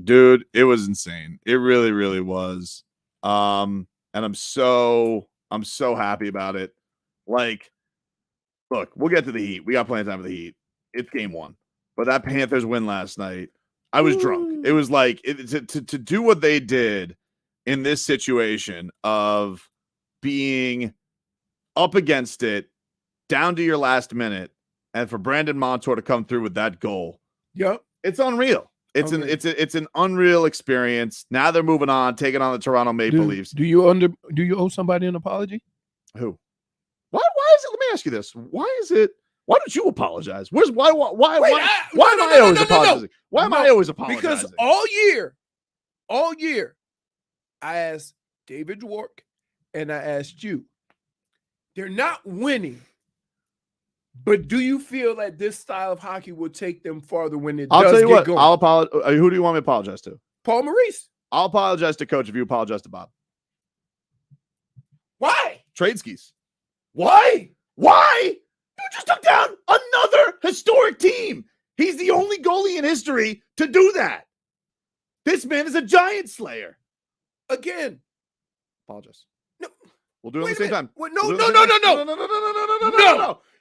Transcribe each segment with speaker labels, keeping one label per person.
Speaker 1: Dude, it was insane. It really, really was. And I'm so happy about it. Like, look, we'll get to the Heat. We got plenty of time for the Heat. It's game 1. But that Panthers win last night, I was drunk. It was like to do what they did in this situation of being up against it, down to your last minute, and for Brandon Montour to come through with that goal.
Speaker 2: Yep.
Speaker 1: It's unreal. It's an unreal experience. Now they're moving on, taking on the Toronto Maple Leafs.
Speaker 2: Do you owe somebody an apology?
Speaker 1: Who? Why is it? Let me ask you this. Why don't you apologize? Why am I always apologizing? Why am I always apologizing?
Speaker 2: Because all year, I asked David Dwork and I asked you. They're not winning. But do you feel that this style of hockey will take them farther when it does
Speaker 1: I'll tell you
Speaker 2: get
Speaker 1: what.
Speaker 2: going?
Speaker 1: I'll apologize. Who do you want me to apologize to?
Speaker 2: Paul Maurice.
Speaker 1: I'll apologize to Coach if you apologize to Bob.
Speaker 2: Why?
Speaker 1: Trade skis.
Speaker 2: Why?
Speaker 1: You just took down another historic team. He's the only goalie in history to do that. This man is a giant slayer.
Speaker 2: Again.
Speaker 1: Apologize.
Speaker 2: No.
Speaker 1: We'll do it at the same time.
Speaker 2: No.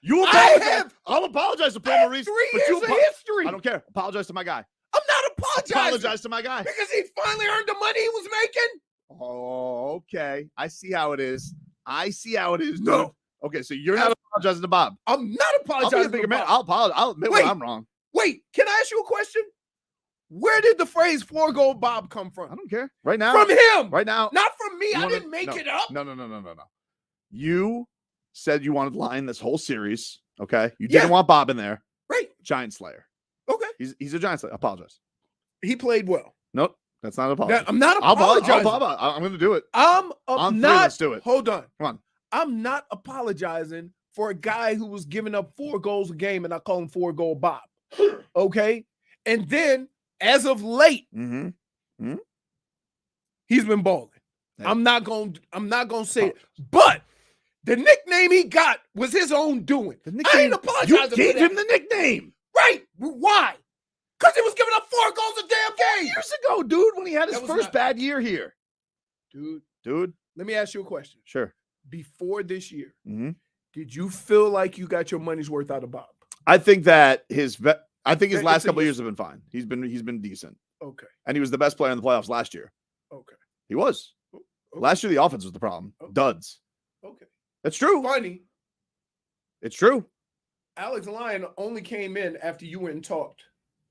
Speaker 1: You apologize. I'll apologize to Paul Maurice.
Speaker 2: 3 years of history.
Speaker 1: I don't care. Apologize to my guy.
Speaker 2: I'm not apologizing.
Speaker 1: Apologize to my guy.
Speaker 2: Because he finally earned the money he was making.
Speaker 1: Oh, okay. I see how it is. Dude.
Speaker 2: No.
Speaker 1: Okay, so you're not apologizing to Bob.
Speaker 2: I'm not apologizing.
Speaker 1: I'll be a bigger man. I'll apologize. I'll admit when I'm wrong.
Speaker 2: Wait, can I ask you a question? Where did the phrase 4-goal Bob come from?
Speaker 1: I don't care. Right now.
Speaker 2: From him.
Speaker 1: Right now.
Speaker 2: Not from me. I didn't make it up.
Speaker 1: No. You said you wanted line this whole series. Okay. You didn't want Bob in there.
Speaker 2: Right.
Speaker 1: Giant slayer.
Speaker 2: Okay.
Speaker 1: He's a giant slayer. Apologize.
Speaker 2: He played well.
Speaker 1: Nope. That's not an apology.
Speaker 2: I'm not apologizing.
Speaker 1: I'm going to do it.
Speaker 2: Let's
Speaker 1: do it.
Speaker 2: Hold on.
Speaker 1: Come on.
Speaker 2: I'm not apologizing for a guy who was giving up 4 goals a game, and I call him 4-goal Bob. Okay? And then, as of late, he's been balling. Yeah. I'm not gonna say it. But the nickname he got was his own doing. I ain't apologizing.
Speaker 1: You gave him the nickname.
Speaker 2: Right. Why? Because he was giving up 4 goals a damn game.
Speaker 1: Years ago, dude, when he had his first bad year here. Dude.
Speaker 2: Let me ask you a question.
Speaker 1: Sure.
Speaker 2: Before this year, did you feel like you got your money's worth out of Bob?
Speaker 1: I think that his last couple of years have been fine. He's been decent.
Speaker 2: Okay.
Speaker 1: And he was the best player in the playoffs last year.
Speaker 2: Okay.
Speaker 1: He was. Okay. Last year, the offense was the problem. Okay. Duds.
Speaker 2: Okay.
Speaker 1: That's true.
Speaker 2: Funny.
Speaker 1: It's true.
Speaker 2: Alex Lyon only came in after you went and talked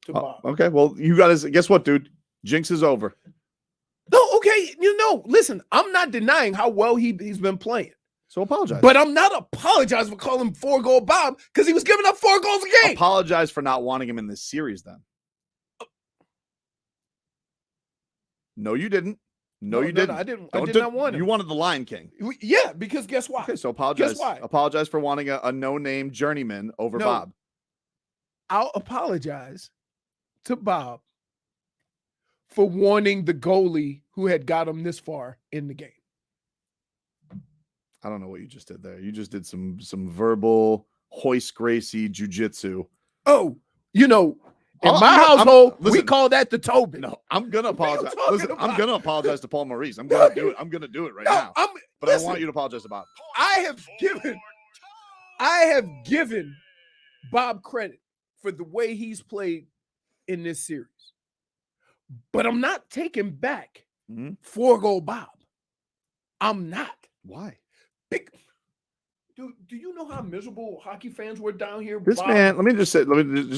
Speaker 2: to Bob.
Speaker 1: Okay. Well, you got to guess what, dude? Jinx is over.
Speaker 2: No, okay. Listen, I'm not denying how well he's been playing.
Speaker 1: So apologize.
Speaker 2: But I'm not apologizing for calling him 4-goal Bob because he was giving up 4 goals a game.
Speaker 1: Apologize for not wanting him in this series then. No, you didn't. No, you didn't.
Speaker 2: No, I didn't. I did not want him.
Speaker 1: You wanted the Lion King.
Speaker 2: Yeah, because guess why?
Speaker 1: Okay, so apologize.
Speaker 2: Guess why?
Speaker 1: Apologize for wanting a no-name journeyman over Bob.
Speaker 2: I'll apologize to Bob for wanting the goalie who had got him this far in the game.
Speaker 1: I don't know what you just did there. You just did some verbal Hoist Gracie jujitsu.
Speaker 2: Oh, in my household, we call that the Tobin.
Speaker 1: No, I'm gonna apologize. Listen, I'm gonna apologize to Paul Maurice. I'm gonna do it. I'm gonna do it right now. But I want you to apologize to Bob.
Speaker 2: I have given Bob credit for the way he's played in this series. But I'm not taking back 4-goal Bob. I'm not.
Speaker 1: Why?
Speaker 2: Dude, do you know how miserable hockey fans were down here?
Speaker 1: This Bob? Man, let me just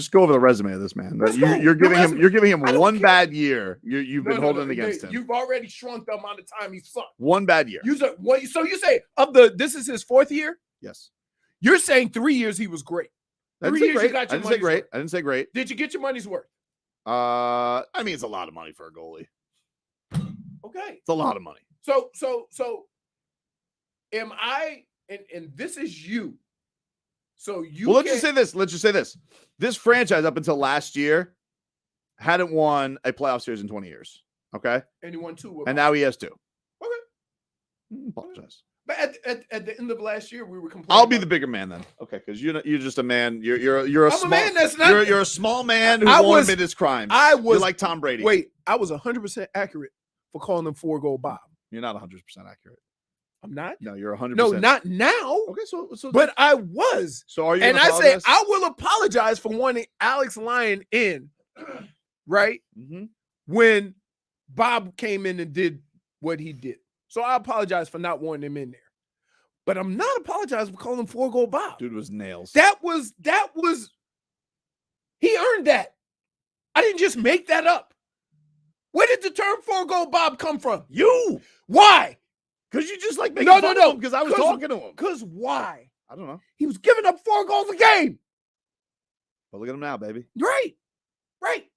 Speaker 1: go over the resume of this man. You're giving him one bad year. You've been holding against him.
Speaker 2: You've already shrunk the amount of time he sucked.
Speaker 1: One bad year.
Speaker 2: So you say this is his 4th year?
Speaker 1: Yes.
Speaker 2: You're saying 3 years he was great. 3 years you got your money's worth.
Speaker 1: I didn't say great.
Speaker 2: Did you get your money's worth?
Speaker 1: I mean, it's a lot of money for a goalie.
Speaker 2: Okay.
Speaker 1: It's a lot of money.
Speaker 2: So am I, and this is you. So you
Speaker 1: let's just say this. This franchise up until last year hadn't won a playoff series in 20 years. Okay.
Speaker 2: And he won 2.
Speaker 1: And now he has 2.
Speaker 2: Okay.
Speaker 1: Apologize.
Speaker 2: But at the end of last year, we were complaining.
Speaker 1: I'll be the bigger man then. Okay, because you're just a man. You're a
Speaker 2: I'm
Speaker 1: small
Speaker 2: a man that's not.
Speaker 1: you're a small man who
Speaker 2: I
Speaker 1: won't
Speaker 2: was-
Speaker 1: admit his crimes.
Speaker 2: I
Speaker 1: You're
Speaker 2: was
Speaker 1: like Tom Brady.
Speaker 2: Wait, I was 100% accurate for calling him 4-goal Bob.
Speaker 1: You're not 100% accurate.
Speaker 2: I'm not.
Speaker 1: No, you're 100%.
Speaker 2: No, not now.
Speaker 1: Okay, so
Speaker 2: But I was.
Speaker 1: so are you?
Speaker 2: And
Speaker 1: gonna
Speaker 2: I say
Speaker 1: apologize?
Speaker 2: I will apologize for wanting Alex Lyon in, right?
Speaker 1: Mhm.
Speaker 2: When Bob came in and did what he did. So I apologize for not wanting him in there. But I'm not apologizing for calling him 4-goal Bob.
Speaker 1: Dude was nails.
Speaker 2: That was he earned that. I didn't just make that up. Where did the term 4-goal Bob come from?
Speaker 1: You.
Speaker 2: Why?
Speaker 1: Because you just like making
Speaker 2: No,
Speaker 1: fun
Speaker 2: no,
Speaker 1: of him because I was talking to him.
Speaker 2: Because why?
Speaker 1: I don't know.
Speaker 2: He was giving up 4 goals a game.
Speaker 1: But look at him now, baby.
Speaker 2: Right.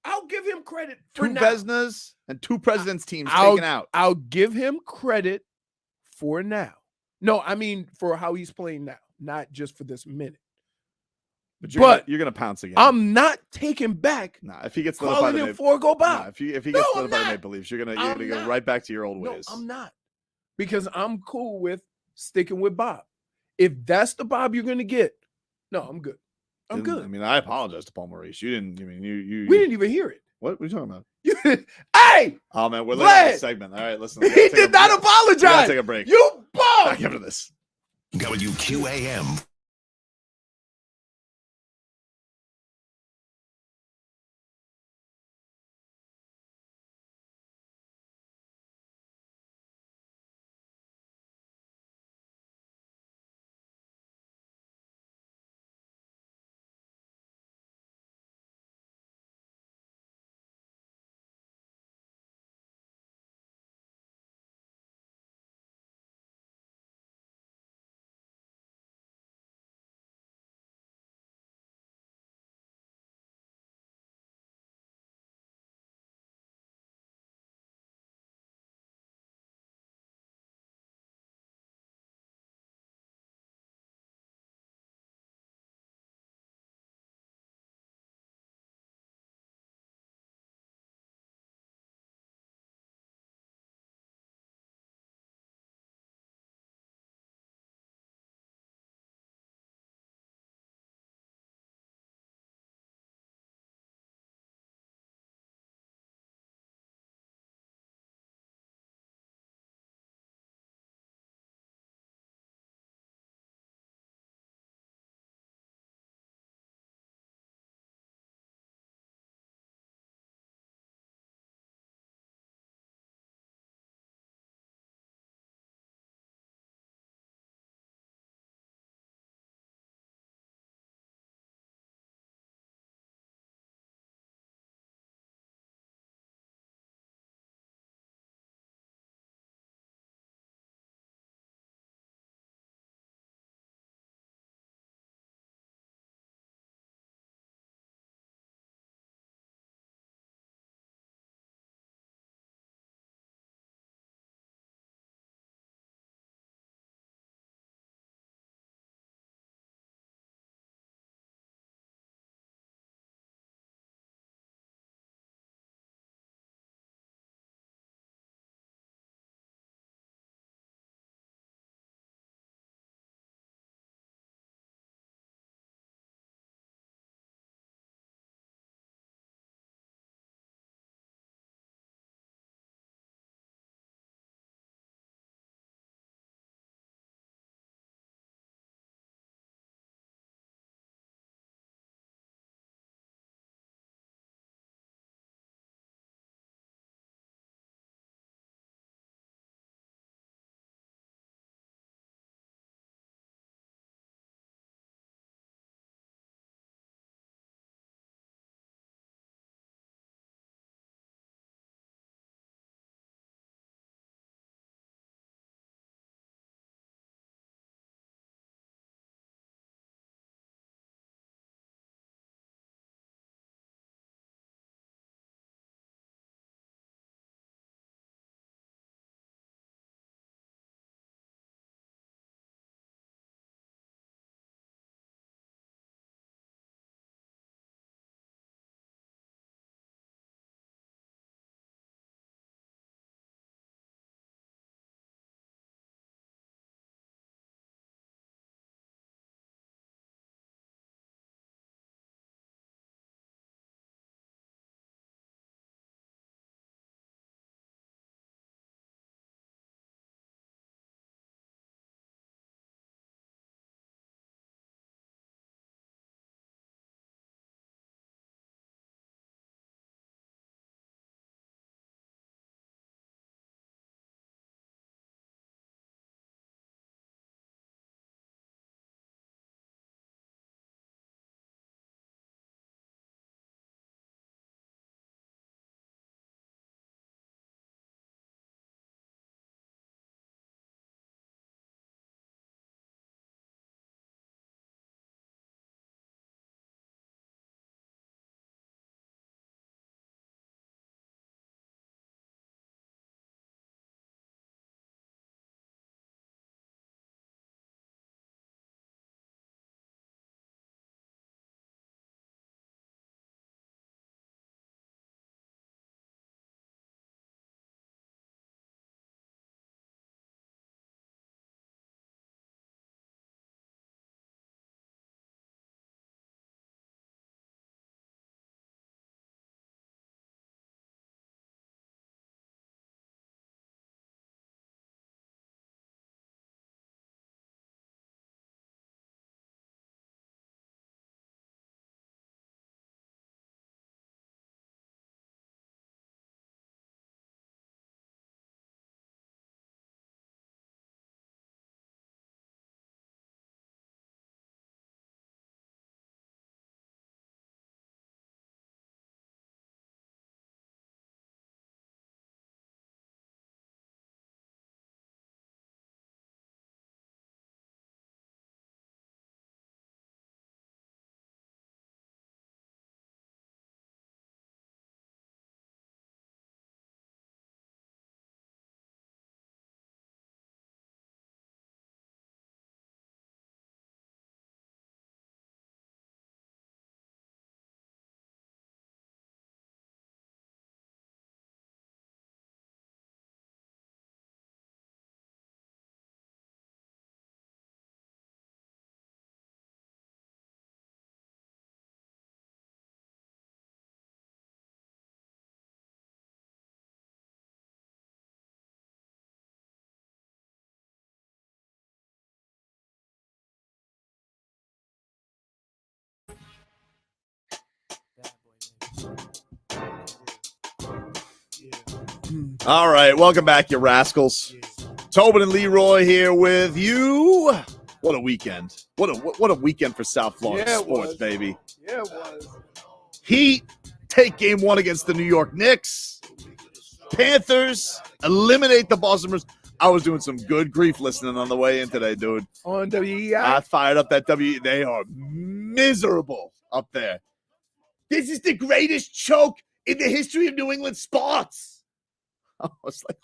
Speaker 2: I'll give him credit for
Speaker 1: 2
Speaker 2: now.
Speaker 1: Vesnas and 2 presidents teams
Speaker 2: I'll-
Speaker 1: taken out.
Speaker 2: I'll give him credit for now. No, I mean for how he's playing now, not just for this minute.
Speaker 1: But you're gonna pounce again.
Speaker 2: I'm not taking back
Speaker 1: Nah, if he gets lit up by
Speaker 2: calling
Speaker 1: the
Speaker 2: him
Speaker 1: Maple,
Speaker 2: 4-goal Bob.
Speaker 1: nah, if he
Speaker 2: No,
Speaker 1: gets lit
Speaker 2: I'm
Speaker 1: up by the
Speaker 2: not.
Speaker 1: Maple Leafs, you're gonna
Speaker 2: I'm
Speaker 1: go
Speaker 2: not.
Speaker 1: right back to your old
Speaker 2: No,
Speaker 1: ways.
Speaker 2: I'm not. Because I'm cool with sticking with Bob. If that's the Bob you're gonna get, no, I'm good. I'm good.
Speaker 1: I mean, I apologize to Paul Maurice. You didn't. I mean,
Speaker 2: We didn't even hear it.
Speaker 1: What are you talking about?
Speaker 2: Hey,
Speaker 1: Oh man, we're
Speaker 2: Vlad!
Speaker 1: late on this segment. All right, listen.
Speaker 2: he did not
Speaker 1: We
Speaker 2: apologize.
Speaker 1: gotta take a break.
Speaker 2: You bum.
Speaker 1: Back after this.
Speaker 3: WQAM
Speaker 1: All right, welcome back, you rascals. Tobin and Leroy here with you. What a weekend. What a weekend for South Florida sports, baby.
Speaker 2: Yeah, it was.
Speaker 1: Heat take game 1 against the New York Knicks. Panthers eliminate the Boston Bruins. I was doing some good grief listening on the way in today, dude.
Speaker 2: On WEI?
Speaker 1: I fired up that W. They are miserable up there. This is the greatest choke in the history of New England sports. I was like,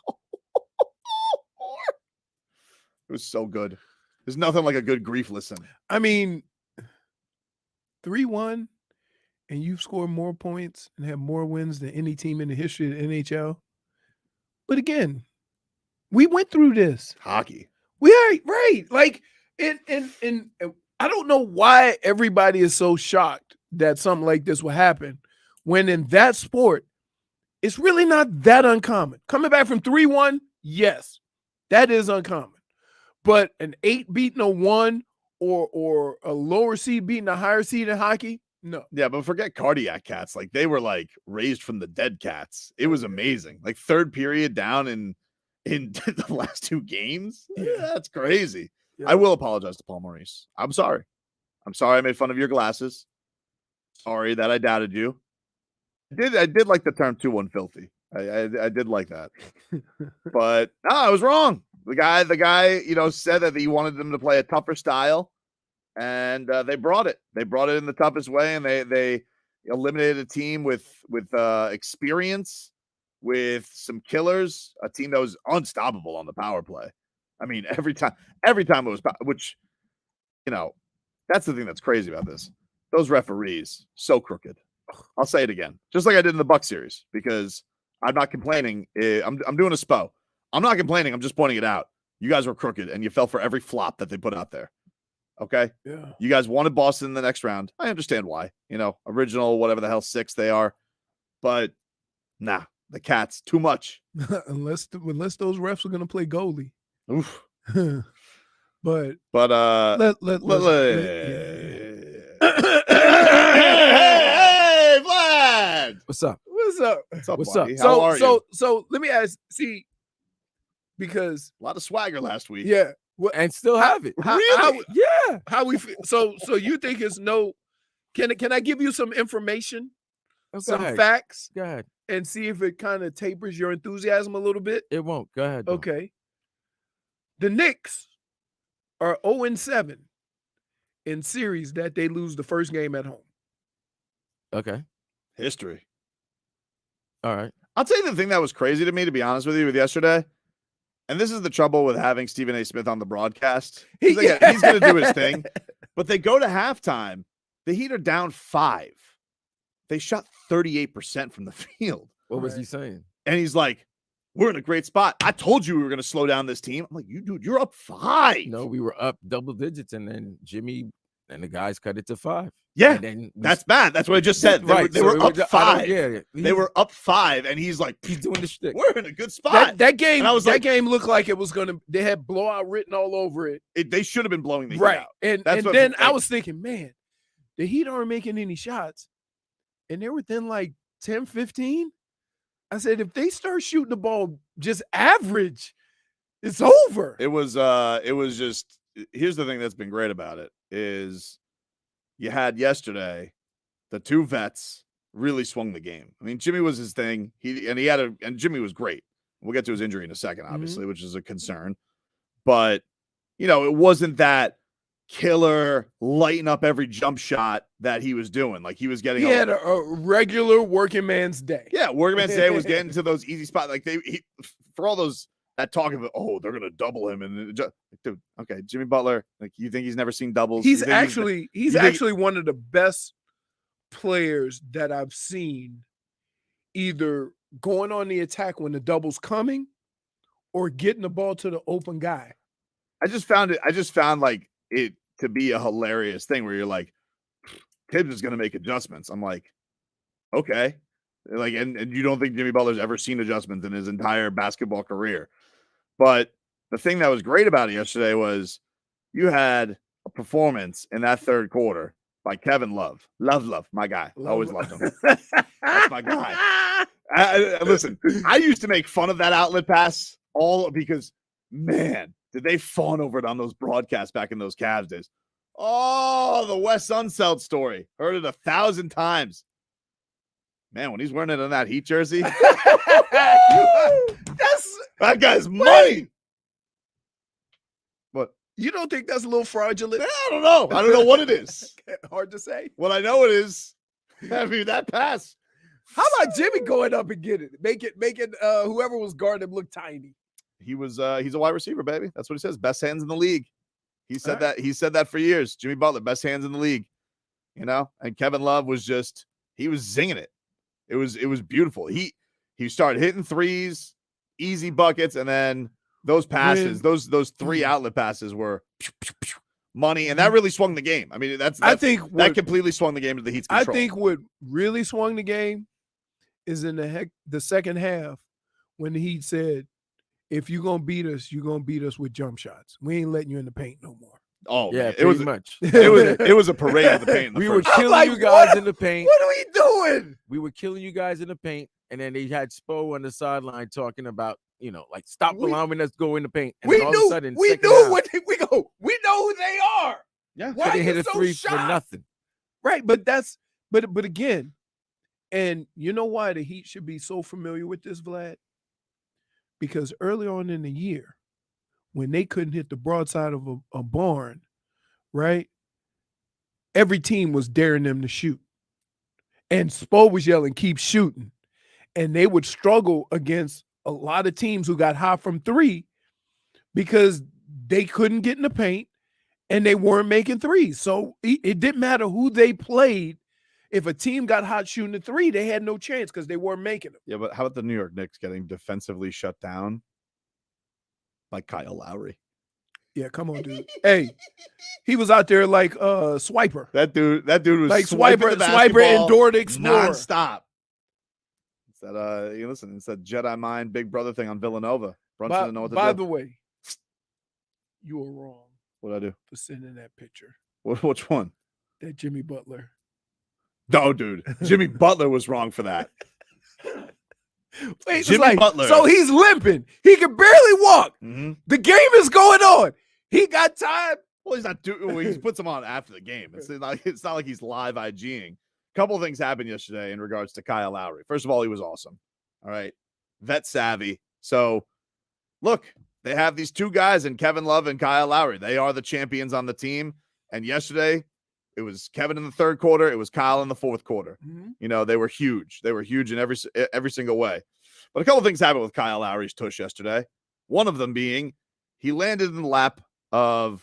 Speaker 1: it was so good. There's nothing like a good grief listen.
Speaker 2: I mean, 3-1, and you've scored more points and have more wins than any team in the history of the NHL. But again, we went through this.
Speaker 1: Hockey.
Speaker 2: We are right. Like, and I don't know why everybody is so shocked that something like this will happen when in that sport, it's really not that uncommon. Coming back from 3-1, yes, that is uncommon. But an 8 beating a 1 or a lower seed beating a higher seed in hockey, no.
Speaker 1: Yeah, but forget cardiac cats. Like, they were like raised from the dead cats. It was amazing. Like, third period down in the last 2 games. Yeah, that's crazy. Yeah. I will apologize to Paul Maurice. I'm sorry. I'm sorry I made fun of your glasses. Sorry that I doubted you. I did like the term 2-1 filthy. I did like that. But no, I was wrong. The guy, said that he wanted them to play a tougher style, and they brought it. They brought it in the toughest way, and they eliminated a team with experience, with some killers, a team that was unstoppable on the power play. I mean, every time it was, which, that's the thing that's crazy about this. Those referees, so crooked. I'll say it again, just like I did in the Buck series, because I'm not complaining. I'm doing a SPO. I'm not complaining. I'm just pointing it out. You guys were crooked, and you fell for every flop that they put out there. Okay? Yeah. You guys wanted Boston in the next round. I understand why. Original, whatever the hell 6 they are. But, nah, the Cats, too much.
Speaker 2: unless those refs are going to play goalie.
Speaker 1: Oof.
Speaker 2: But
Speaker 1: Hey, Vlad.
Speaker 2: What's up?
Speaker 1: What's up? How are you?
Speaker 2: So let me ask. See, because
Speaker 1: a lot of swagger last week.
Speaker 2: Yeah,
Speaker 4: and still have it.
Speaker 1: Really?
Speaker 2: Yeah. How we feel? So you think it's no? Can I give you some information, some facts?
Speaker 4: Go ahead.
Speaker 2: And see if it kind of tapers your enthusiasm a little bit.
Speaker 4: It won't. Go ahead.
Speaker 2: Okay. The Knicks are 0-7 in series that they lose the first game at home.
Speaker 4: Okay.
Speaker 1: History.
Speaker 4: All right.
Speaker 1: I'll tell you the thing that was crazy to me, to be honest with you, with yesterday. And this is the trouble with having Stephen A. Smith on the broadcast. He's going to do his thing. But they go to halftime. The Heat are down 5. They shot 38% from the field.
Speaker 4: What was he saying?
Speaker 1: And he's like, we're in a great spot. I told you we were going to slow down this team. I'm like, you're up 5.
Speaker 4: No, we were up double digits, and then Jimmy and the guys cut it to 5.
Speaker 1: Yeah, that's bad. That's what I just said. They were up 5.
Speaker 4: Yeah,
Speaker 1: they were up 5, and he's like,
Speaker 4: he's doing the shtick.
Speaker 1: We're in a good spot.
Speaker 2: That game, game looked like it was going to. They had blowout written all over it.
Speaker 1: They should have been blowing the Heat out.
Speaker 2: And then I was thinking, man, the Heat aren't making any shots, and they were within like 10, 15. I said, if they start shooting the ball just average, it's over.
Speaker 1: It was just, here's the thing that's been great about it is you had yesterday, the 2 vets really swung the game. I mean, Jimmy was his thing. And Jimmy was great. We'll get to his injury in a second, obviously, which is a concern. But, it wasn't that killer lighten up every jump shot that he was doing. Like, he was getting
Speaker 2: he had a regular working man's day.
Speaker 1: Yeah, working man's day was getting to those easy spots. Like, for all those that talk of, they're gonna double him, and dude, okay, Jimmy Butler, like, you think he's never seen doubles?
Speaker 2: He's actually one of the best players that I've seen, either going on the attack when the double's coming or getting the ball to the open guy.
Speaker 1: I just found like it to be a hilarious thing where you're like, Tibbs is going to make adjustments. I'm like, okay. Like, and you don't think Jimmy Butler's ever seen adjustments in his entire basketball career. But the thing that was great about it yesterday was you had a performance in that third quarter by Kevin Love. Love, my guy. Always loved him. That's my guy. Listen, I used to make fun of that outlet pass all because, man, did they fawn over it on those broadcasts back in those Cavs days. Oh, the Wes Unseld story. Heard it 1,000 times. Man, when he's wearing it on that Heat jersey, that guy's money. What?
Speaker 2: You don't think that's a little fraudulent?
Speaker 1: I don't know. I don't know what it is.
Speaker 2: Hard to say.
Speaker 1: What I know it is, I mean, that pass.
Speaker 2: How about Jimmy going up and get it? Make it whoever was guarding him look tiny.
Speaker 1: He's a wide receiver, baby. That's what he says. Best hands in the league. He said that. He said that for years. Jimmy Butler, best hands in the league. You know, and Kevin Love was he was zinging it. It was beautiful. He started hitting threes, easy buckets, and then those passes, those 3 outlet passes were money, and that really swung the game. I mean, I think that completely swung the game to the Heat's control.
Speaker 2: I think what really swung the game is in the second half when the Heat said, if you're gonna beat us, you're gonna beat us with jump shots. We ain't letting you in the paint no more.
Speaker 1: Oh
Speaker 4: yeah,
Speaker 1: it was
Speaker 4: much.
Speaker 1: It was a parade in the paint.
Speaker 4: We were killing you guys in the paint.
Speaker 2: What are we doing?
Speaker 4: We were killing you guys in the paint, and then they had Spo on the sideline talking about, like stop allowing us to go in the paint. And
Speaker 2: we
Speaker 4: all
Speaker 2: knew.
Speaker 4: Of a sudden,
Speaker 2: we knew what we go. We know who they are.
Speaker 1: Yeah,
Speaker 2: why
Speaker 4: they hit a
Speaker 2: so
Speaker 4: 3
Speaker 2: shocked?
Speaker 4: for nothing.
Speaker 2: Right, but again, and you know why the Heat should be so familiar with this, Vlad? Because early on in the year, when they couldn't hit the broadside of a barn, right? Every team was daring them to shoot. And Spo was yelling, keep shooting. And they would struggle against a lot of teams who got hot from 3 because they couldn't get in the paint and they weren't making threes. So it didn't matter who they played. If a team got hot shooting the 3, they had no chance because they weren't making them.
Speaker 1: Yeah, but how about the New York Knicks getting defensively shut down by Kyle Lowry?
Speaker 2: Yeah, come on, dude. Hey, he was out there like Swiper.
Speaker 1: That dude was
Speaker 2: like
Speaker 1: Swiper
Speaker 2: and Dora the Explorer.
Speaker 1: Nonstop. It's that it's that Jedi Mind Big Brother thing on Villanova. Brunson didn't know what to do.
Speaker 2: By the way, you were wrong.
Speaker 1: What'd I do?
Speaker 2: For sending that picture.
Speaker 1: Which one?
Speaker 2: That Jimmy Butler.
Speaker 1: No, dude. Jimmy Butler was wrong for that.
Speaker 2: Wait,
Speaker 1: Jimmy Butler.
Speaker 2: So he's limping. He can barely walk.
Speaker 1: Mm-hmm.
Speaker 2: The game is going on. He got time.
Speaker 1: Well, he's not doing. Well, he puts them on after the game. It's not like he's live IGing. A couple of things happened yesterday in regards to Kyle Lowry. First of all, he was awesome. All right, vet savvy. So, look, they have these 2 guys in Kevin Love and Kyle Lowry. They are the champions on the team. And yesterday, it was Kevin in the 3rd quarter. It was Kyle in the 4th quarter.
Speaker 2: Mm-hmm.
Speaker 1: You know, they were huge. They were huge in every single way. But a couple of things happened with Kyle Lowry's tush yesterday. One of them being he landed in the lap of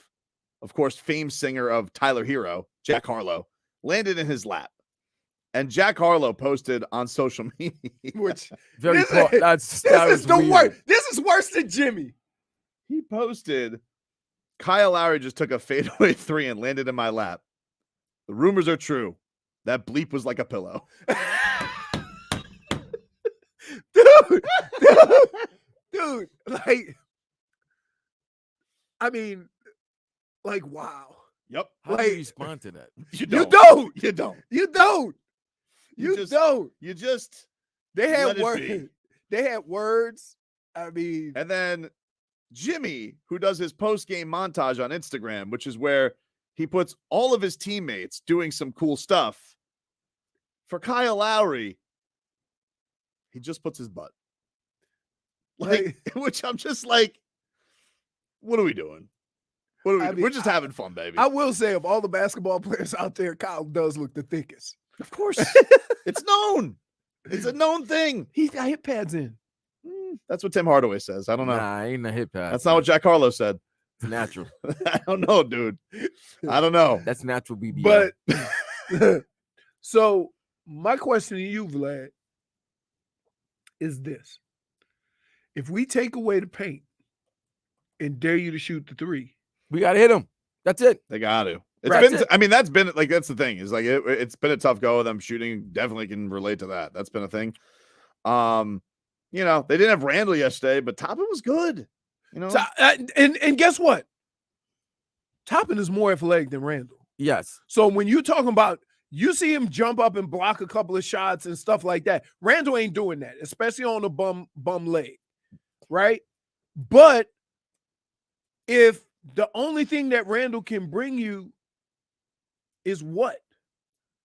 Speaker 1: course, famed singer of Tyler Hero, Jack Harlow, landed in his lap. And Jack Harlow posted on social media.
Speaker 2: Which
Speaker 4: Very
Speaker 2: this is the worst. This is worse than Jimmy.
Speaker 1: He posted, Kyle Lowry just took a fadeaway 3 and landed in my lap. The rumors are true. That bleep was like a pillow.
Speaker 2: Dude, like, I mean, like, wow.
Speaker 1: Yep.
Speaker 4: How do you respond to that?
Speaker 1: You
Speaker 2: don't. They had words. They had words. I mean,
Speaker 1: and then Jimmy, who does his post-game montage on Instagram, which is where he puts all of his teammates doing some cool stuff. For Kyle Lowry, he just puts his butt. Which I'm just like, what are we doing? We're just having fun, baby.
Speaker 2: I will say, of all the basketball players out there, Kyle does look the thickest.
Speaker 1: Of course. It's known. It's a known thing.
Speaker 2: He's got hip pads in.
Speaker 1: That's what Tim Hardaway says. I don't know.
Speaker 4: Nah, ain't a hip pad.
Speaker 1: That's not what Jack Harlow said.
Speaker 4: It's natural.
Speaker 1: I don't know, dude. I don't know.
Speaker 4: That's natural BBL.
Speaker 2: But so my question to you, Vlad, is this. If we take away the paint and dare you to shoot the 3,
Speaker 4: we got to hit them. That's it.
Speaker 1: They got to. I mean, that's been like, that's the thing is like, it's been a tough go with them shooting. Definitely can relate to that. That's been a thing. You know, they didn't have Randall yesterday, but Toppin was good. You know,
Speaker 2: and guess what? Toppin is more athletic than Randall.
Speaker 4: Yes.
Speaker 2: So when you're talking about You see him jump up and block a couple of shots and stuff like that. Randall ain't doing that, especially on a bum leg, right? But if the only thing that Randall can bring you is what?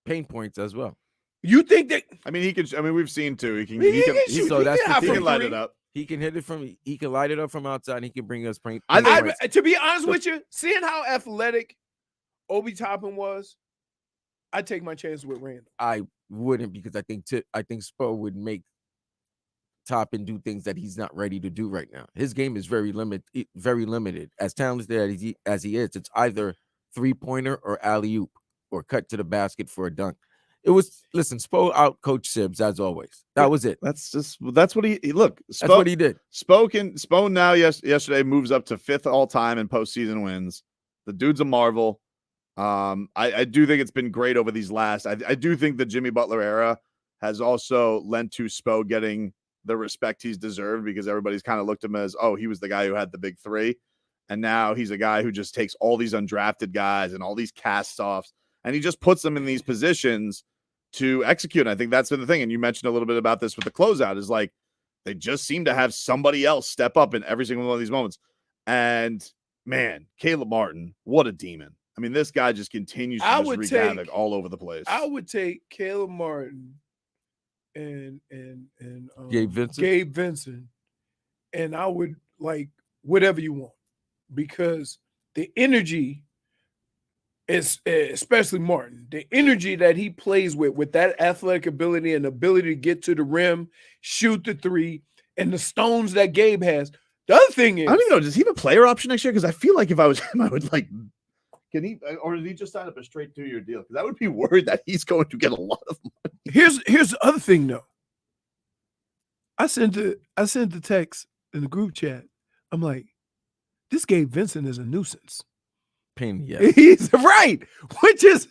Speaker 4: Pain points as well.
Speaker 2: You think that?
Speaker 1: I mean, he can. I mean, we've seen too. He can.
Speaker 2: He
Speaker 1: He can.
Speaker 2: can
Speaker 1: He,
Speaker 2: shoot.
Speaker 4: So
Speaker 2: He
Speaker 4: that's
Speaker 2: can
Speaker 4: the
Speaker 2: hit
Speaker 1: he
Speaker 4: thing.
Speaker 1: can
Speaker 2: from
Speaker 1: light
Speaker 2: three.
Speaker 1: it up.
Speaker 4: He can hit it from. He can light it up from outside. And he can bring us pain.
Speaker 1: I think-
Speaker 4: points.
Speaker 2: To be honest with you, seeing how athletic Obi Toppin was, I'd take my chances with Randall.
Speaker 4: I wouldn't, because I think Spo would make Toppin do things that he's not ready to do right now. His game is very limited. As talented as he is, it's either 3-pointer or alley-oop or cut to the basket for a dunk. Spo out coach Sibbs as always. That was it.
Speaker 1: That's what he look. Spo,
Speaker 4: That's what he did.
Speaker 1: Spo now yesterday moves up to 5th all time in postseason wins. The dude's a marvel. I do think it's been great over these last. I do think the Jimmy Butler era has also lent to Spo getting the respect he's deserved, because everybody's kind of looked at him as, oh, he was the guy who had the big three. And now he's a guy who just takes all these undrafted guys and all these cast-offs, and he just puts them in these positions to execute. And I think that's been the thing. And you mentioned a little bit about this with the closeout, is like they just seem to have somebody else step up in every single one of these moments. And man, Caleb Martin, what a demon. I mean, this guy just continues to wreak havoc all over the place.
Speaker 2: I would take Caleb Martin and
Speaker 4: Gabe
Speaker 2: Vincent, and I would like whatever you want, because the energy is, especially Martin, the energy that he plays with that athletic ability and ability to get to the rim, shoot the three, and the stones that Gabe has. The other thing is,
Speaker 1: I don't even know, does he have a player option next year? Because I feel like if I was him, I would like. Can he, or did he just sign up a straight 2-year deal? Because I would be worried that he's going to get a lot of money.
Speaker 2: Here's the other thing though. I sent the text in the group chat. I'm like, this Gabe Vincent is a nuisance.
Speaker 4: Pain, yeah.
Speaker 2: He's right. Which is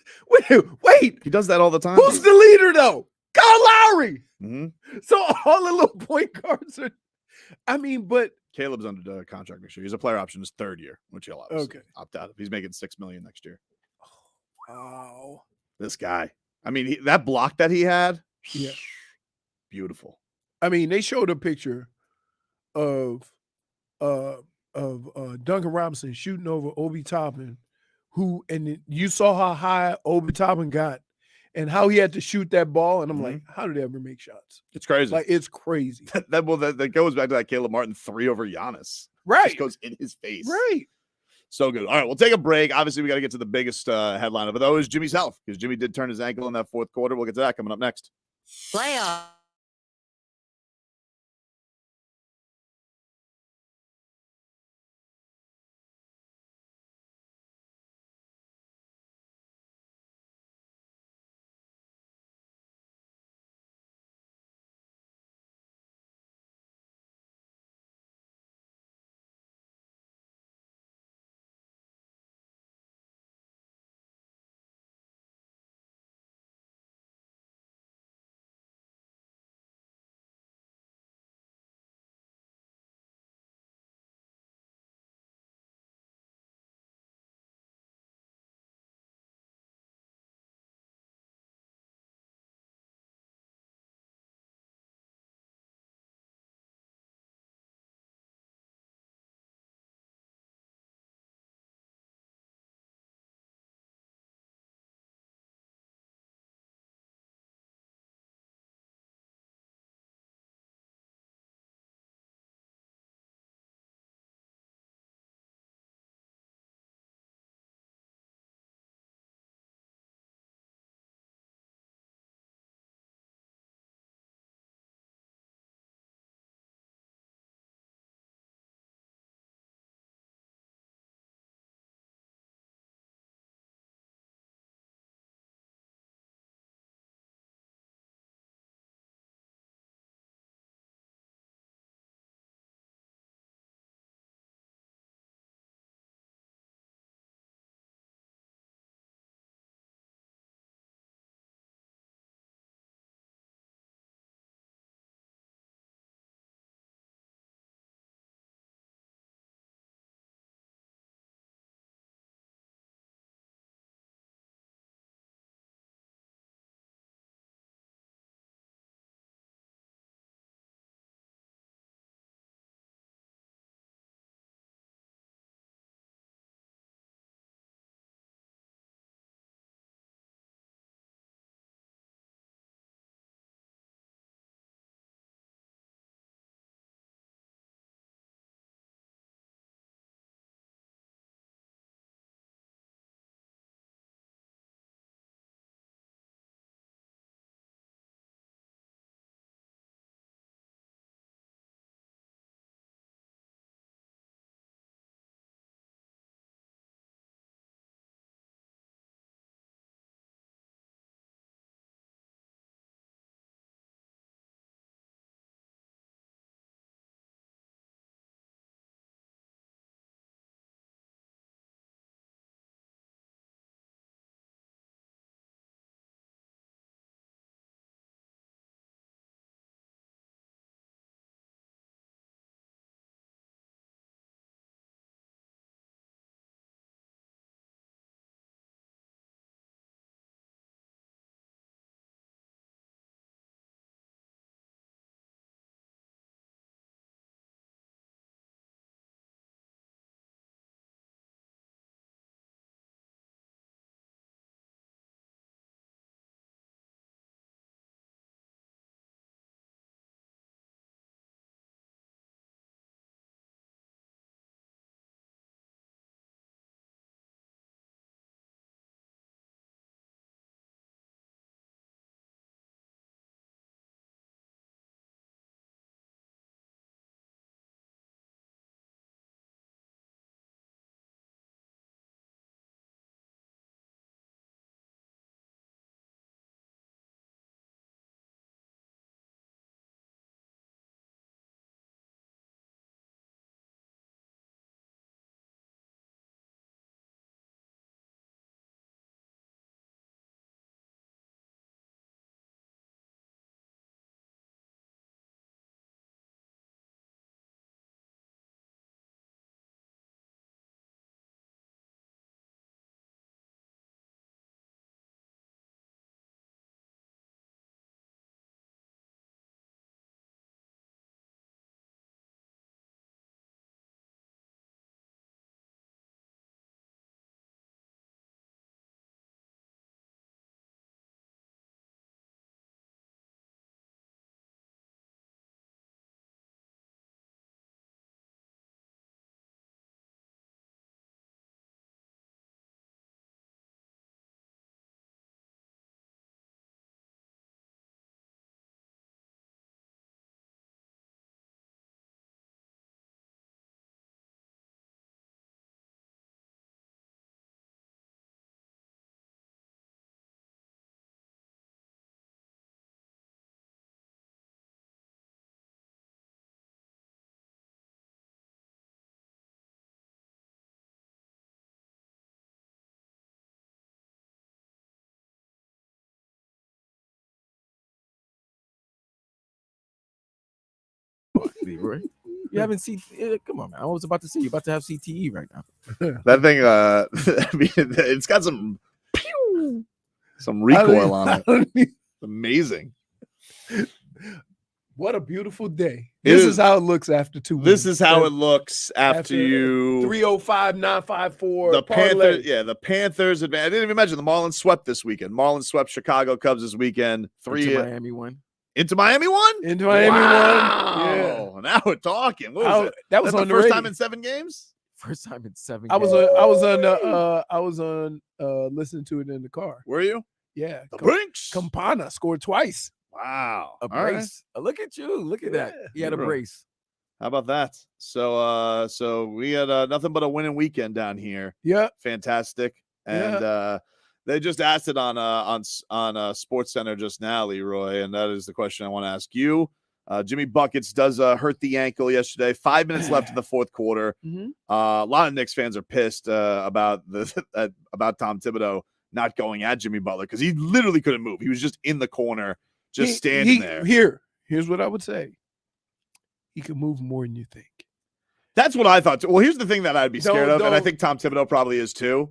Speaker 2: wait.
Speaker 1: He does that all the time.
Speaker 2: Who's the leader though? Kyle Lowry.
Speaker 1: Mm-hmm.
Speaker 2: So all the little point guards are. I mean, but
Speaker 1: Caleb's under the contract next year. He's a player option his 3rd year, which he'll obviously opt out of. He's making $6 million next year.
Speaker 2: wow.
Speaker 1: This guy. I mean, that block that he had.
Speaker 2: Yeah.
Speaker 1: Beautiful.
Speaker 2: I mean, they showed a picture of Duncan Robinson shooting over Obi Toppin, and you saw how high Obi Toppin got and how he had to shoot that ball. And I'm like, how did they ever make shots?
Speaker 1: It's crazy.
Speaker 2: Like, it's crazy.
Speaker 1: That goes back to that Caleb Martin 3 over Giannis.
Speaker 2: Right.
Speaker 1: Just goes in his face.
Speaker 2: Right.
Speaker 1: So good. All right, we'll take a break. Obviously, we got to get to the biggest headline of it, though, is Jimmy's health, because Jimmy did turn his ankle in that 4th quarter. We'll get to that coming up next.
Speaker 5: Playoff.
Speaker 4: Leroy. You haven't seen. Come on, man. I was about to say you're about to have CTE right now.
Speaker 1: That thing, I mean, it's got some recoil on it. Amazing.
Speaker 2: What a beautiful day. This is how it looks after 2 weeks.
Speaker 1: This is how it looks after you
Speaker 2: 305, 954.
Speaker 1: The Panthers, the Panthers advance. I didn't even mention the Marlins swept this weekend. Marlins swept Chicago Cubs this weekend.
Speaker 4: Into Miami won.
Speaker 1: Into Miami won?
Speaker 2: Into Miami
Speaker 1: wow.
Speaker 2: won. Yeah.
Speaker 1: Now we're talking. What was it?
Speaker 2: That was
Speaker 1: on
Speaker 2: the
Speaker 1: first
Speaker 2: radio.
Speaker 1: time in 7 games?
Speaker 4: First time in 7
Speaker 2: I
Speaker 4: games.
Speaker 2: was on listening to it in the car.
Speaker 1: Were you?
Speaker 2: Yeah.
Speaker 1: The Brinks.
Speaker 2: Campana scored twice.
Speaker 1: Wow.
Speaker 4: A brace. Right. Look at you. Look at that. He had a brace.
Speaker 1: How about that? So we had nothing but a winning weekend down here.
Speaker 2: Yeah.
Speaker 1: Fantastic. And they just asked it on Sports Center just now, Leroy, and that is the question I want to ask you. Jimmy Buckets does hurt the ankle yesterday. 5 minutes left in the fourth quarter.
Speaker 2: Mm-hmm.
Speaker 1: A lot of Knicks fans are pissed about Tom Thibodeau not going at Jimmy Butler because he literally couldn't move. He was just in the corner, standing there.
Speaker 2: Here's what I would say. He can move more than you think.
Speaker 1: That's what I thought too. Well, here's the thing that I'd be scared of, and I think Tom Thibodeau probably is too.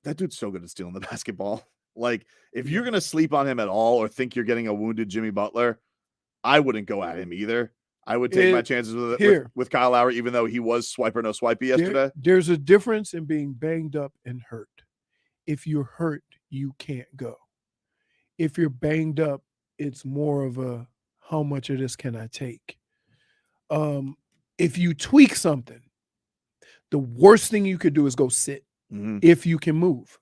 Speaker 1: That dude's so good at stealing the basketball. Like, if you're going to sleep on him at all or think you're getting a wounded Jimmy Butler, I wouldn't go at him either. I would take my chances with Kyle Lowry, even though he was swiper no swipey yesterday.
Speaker 2: There's a difference in being banged up and hurt. If you're hurt, you can't go. If you're banged up, it's more of a how much of this can I take? If you tweak something, the worst thing you could do is go sit if you can move.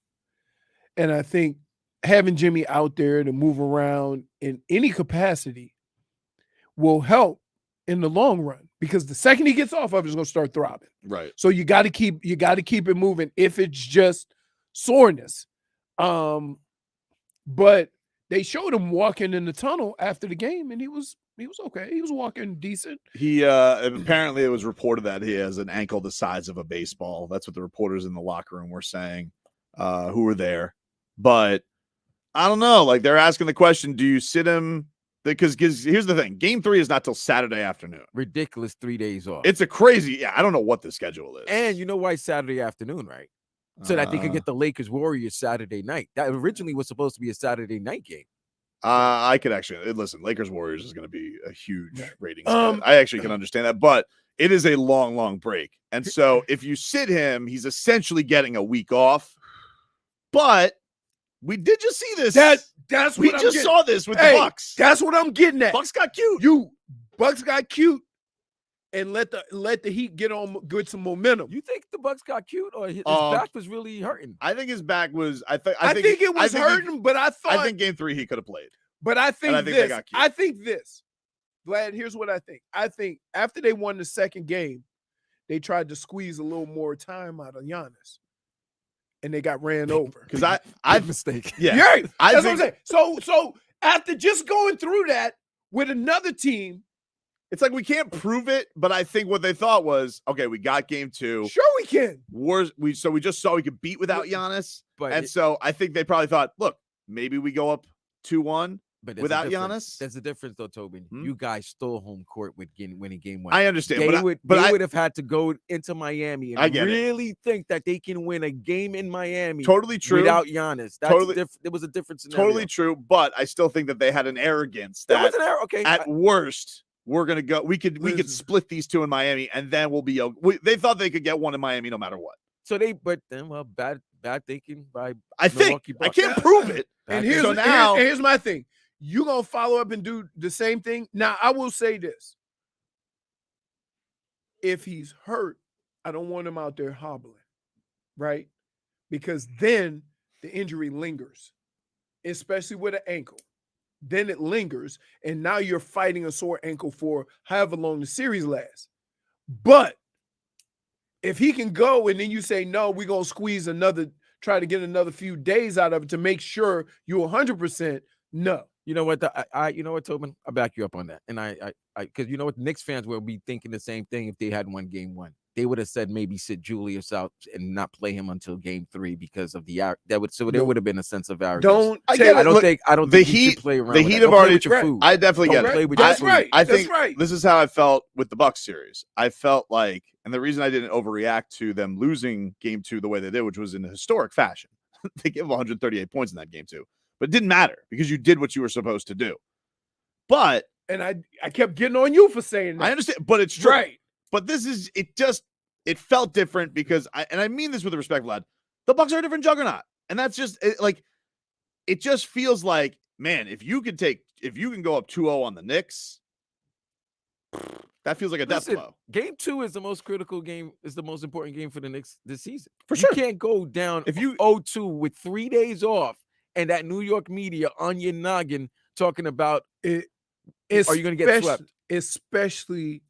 Speaker 2: And I think having Jimmy out there to move around in any capacity will help in the long run, because the second he gets off of it, it's going to start throbbing.
Speaker 1: Right.
Speaker 2: So you got to keep it moving if it's just soreness. But they showed him walking in the tunnel after the game, and he was okay. He was walking decent.
Speaker 1: He apparently it was reported that he has an ankle the size of a baseball. That's what the reporters in the locker room were saying, who were there. But I don't know. Like, they're asking the question, do you sit him? Because here's the thing. Game 3 is not till Saturday afternoon.
Speaker 4: Ridiculous 3 days off.
Speaker 1: It's a crazy. Yeah, I don't know what the schedule is.
Speaker 4: And you know why it's Saturday afternoon, right? So that they could get the Lakers Warriors Saturday night. That originally was supposed to be a Saturday night game.
Speaker 1: I could actually listen. Lakers Warriors is going to be a huge rating. I actually can understand that, but it is a long, long break. And so if you sit him, he's essentially getting a week off. But we did just see this.
Speaker 2: That's
Speaker 1: we
Speaker 2: what
Speaker 1: just saw this with the Bucks.
Speaker 2: That's what I'm getting at.
Speaker 1: Bucks got cute.
Speaker 2: Bucks got cute, and let the Heat get some momentum.
Speaker 4: You think the Bucks got cute, or his back was really hurting?
Speaker 1: I think his back was. I think
Speaker 2: it was hurting, but I think
Speaker 1: Game 3 he could have played.
Speaker 2: But I think
Speaker 1: they got cute.
Speaker 2: I think this, Vlad. Here's what I think. I think after they won the second game, they tried to squeeze a little more time out of Giannis, and they got ran over.
Speaker 1: Because I
Speaker 4: mistake.
Speaker 2: Yeah, right. That's what I'm saying. So after just going through that with another team,
Speaker 1: it's like we can't prove it, but I think what they thought was, okay, we got game 2.
Speaker 2: Sure, we can.
Speaker 1: We just saw we could beat without Giannis, so I think they probably thought, look, maybe we go up 2-1 without Giannis.
Speaker 4: There's a difference, though, Tobin. You guys stole home court with winning game 1.
Speaker 1: I understand,
Speaker 4: they would have had to go into Miami and really think that they can win a game in Miami.
Speaker 1: Totally true.
Speaker 4: Without Giannis, there was a difference.
Speaker 1: Totally true, but I still think that they had an arrogance. That
Speaker 4: was an error. Okay,
Speaker 1: at worst, we're gonna go. We could split these 2 in Miami, and then we'll be. They thought they could get 1 in Miami no matter what.
Speaker 4: So bad thinking by.
Speaker 1: I think I can't prove it.
Speaker 2: And here's my thing. You gonna follow up and do the same thing? Now, I will say this. If he's hurt, I don't want him out there hobbling, right? Because then the injury lingers, especially with an ankle. Then it lingers, and now you're fighting a sore ankle for however long the series lasts. But if he can go and then you say, no, we're going to squeeze try to get another few days out of it to make sure you're 100%, no.
Speaker 4: You know what? You know what, Tobin? I'll back you up on that. And because you know what? Knicks fans will be thinking the same thing if they had won game 1. they would have said maybe sit Julius out and not play him until game 3 because of the there would have been a sense of arrogance.
Speaker 2: Don't.
Speaker 1: I get it.
Speaker 4: I don't
Speaker 1: Look,
Speaker 4: think
Speaker 1: the
Speaker 4: you
Speaker 1: Heat
Speaker 4: should play around.
Speaker 1: the
Speaker 4: with
Speaker 1: Heat
Speaker 4: that.
Speaker 1: have
Speaker 4: Don't play
Speaker 1: already.
Speaker 4: with your
Speaker 2: Right.
Speaker 4: food.
Speaker 1: I definitely
Speaker 4: Don't
Speaker 1: get
Speaker 4: play
Speaker 1: it.
Speaker 4: with your
Speaker 2: That's
Speaker 4: food.
Speaker 2: right.
Speaker 1: I
Speaker 2: That's
Speaker 1: think
Speaker 2: right.
Speaker 1: this is how I felt with the Bucks series. I felt like, and the reason I didn't overreact to them losing game 2 the way they did, which was in a historic fashion. They gave 138 points in that game 2, but it didn't matter because you did what you were supposed to do. But
Speaker 2: And I kept getting on you for saying that.
Speaker 1: I understand, but it's true.
Speaker 2: Right.
Speaker 1: But this is it felt different because I mean this with respect, Vlad. The Bucks are a different juggernaut, and that's just it just feels like, man, if you can go up 2-0 on the Knicks, that feels like a death blow.
Speaker 4: Game 2 is the most critical game, is the most important game for the Knicks this season.
Speaker 1: For sure.
Speaker 4: You can't go down
Speaker 1: If you
Speaker 4: 0-2 with 3 days off and that New York media on your noggin talking about
Speaker 2: It.
Speaker 4: are you going to get swept?
Speaker 2: Especially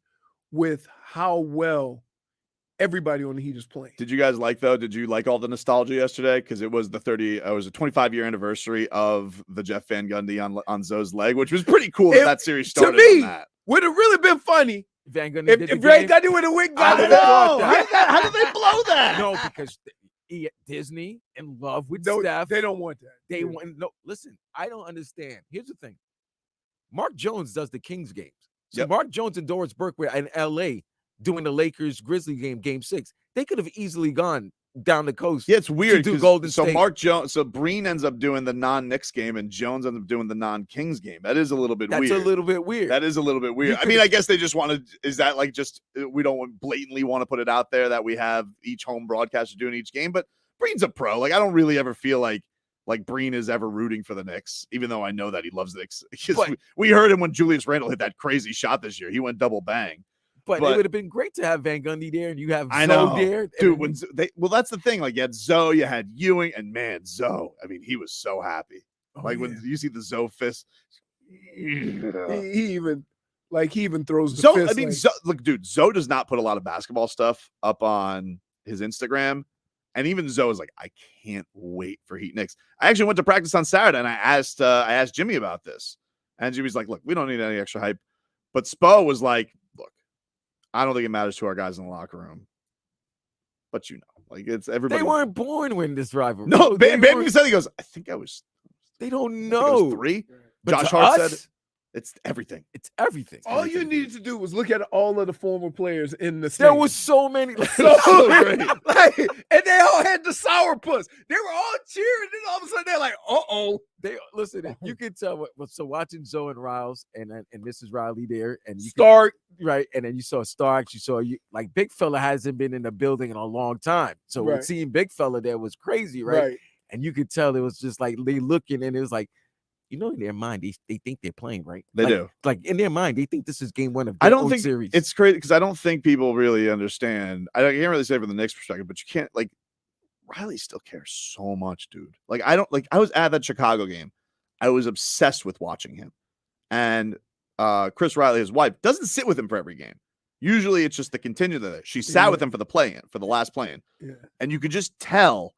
Speaker 2: with how well everybody on the Heat is playing.
Speaker 1: Did you guys did you like all the nostalgia yesterday? Because it was a 25-year anniversary of the Jeff Van Gundy on Zoe's leg, which was pretty cool that series started
Speaker 2: to me,
Speaker 1: on that.
Speaker 2: would have really been funny
Speaker 4: Van Gundy
Speaker 2: if
Speaker 4: did the
Speaker 2: Van
Speaker 4: game?
Speaker 2: Gundy would have went
Speaker 1: I
Speaker 2: got
Speaker 1: know.
Speaker 2: it up.
Speaker 1: How did they blow that?
Speaker 4: No, because Disney in love with
Speaker 2: No,
Speaker 4: Steph.
Speaker 2: they don't want that.
Speaker 4: They want no. Listen, I don't understand. Here's the thing. Mark Jones does the Kings games. So
Speaker 1: Yep.
Speaker 4: Mark Jones and Doris Burke were in LA doing the Lakers Grizzly game 6. They could have easily gone down the coast.
Speaker 1: Yeah, it's weird.
Speaker 4: do
Speaker 1: 'cause-
Speaker 4: Golden
Speaker 1: so
Speaker 4: State.
Speaker 1: Mark Jones, so Breen ends up doing the non-Knicks game, and Jones ends up doing the non-Kings game. That is a little bit
Speaker 4: That's
Speaker 1: weird.
Speaker 4: a little bit weird.
Speaker 1: That is a little bit weird. I
Speaker 4: could've-
Speaker 1: mean, I guess they just wanted. Is that like just we don't blatantly want to put it out there that we have each home broadcaster doing each game? But Breen's a pro. Like I don't really ever feel like Breen is ever rooting for the Knicks, even though I know that he loves the Knicks.
Speaker 4: But-
Speaker 1: we heard him when Julius Randle hit that crazy shot this year. He went double bang.
Speaker 4: but it
Speaker 1: but-
Speaker 4: would have been great to have Van Gundy there, and you have
Speaker 1: I
Speaker 4: Zoe
Speaker 1: know,
Speaker 4: there,
Speaker 1: dude. When that's the thing. Like you had Zoe, you had Ewing, and man, Zoe. I mean, he was so happy. When you see the Zoe fist,
Speaker 2: He even throws the
Speaker 1: Zoe.
Speaker 2: fist.
Speaker 1: I mean, look, dude. Zoe does not put a lot of basketball stuff up on his Instagram, and even Zoe is like, I can't wait for Heat Knicks. I actually went to practice on Saturday, and I asked Jimmy about this, and Jimmy's like, look, we don't need any extra hype, but Spo was like, look, I don't think it matters to our guys in the locker room, but like it's everybody.
Speaker 4: They weren't born when this rivalry.
Speaker 1: No,
Speaker 4: They
Speaker 1: Baby
Speaker 4: weren't-
Speaker 1: said, he goes, I think I was.
Speaker 4: They don't
Speaker 1: I think it
Speaker 4: know.
Speaker 1: was 3.
Speaker 4: But
Speaker 1: Josh
Speaker 4: to
Speaker 1: Hart
Speaker 4: us,
Speaker 1: said it's everything.
Speaker 4: it's everything.
Speaker 2: all you needed to do was look at all of the former players in the
Speaker 4: There
Speaker 2: stadium.
Speaker 4: was so many.
Speaker 2: so
Speaker 1: great.
Speaker 2: and they all had the sourpuss. They were all cheering, and all of a sudden they're like, "Uh-oh."
Speaker 4: They listen. You can tell what. So watching Zoe and Riles and Mrs. Riley there, and you
Speaker 2: Start.
Speaker 4: right, and then you saw Starks. You saw like Big Fella hasn't been in the building in a long time, so
Speaker 2: Right.
Speaker 4: seeing Big Fella there was crazy, right? And you could tell it was just like they looking, and it was like, in their mind they think they're playing, right?
Speaker 1: They
Speaker 4: Like-
Speaker 1: do.
Speaker 4: Like in their mind, they think this is game 1 of
Speaker 1: I
Speaker 4: their
Speaker 1: don't
Speaker 4: own
Speaker 1: think
Speaker 4: series.
Speaker 1: it's crazy because I don't think people really understand. I can't really say from the Knicks perspective, but you can't like Riley still cares so much, dude. Like I was at that Chicago game. I was obsessed with watching him. And Chris Riley, his wife, doesn't sit with him for every game. Usually it's just the contingent of it. She sat with him for the last play-in.
Speaker 2: Yeah.
Speaker 1: And you could just tell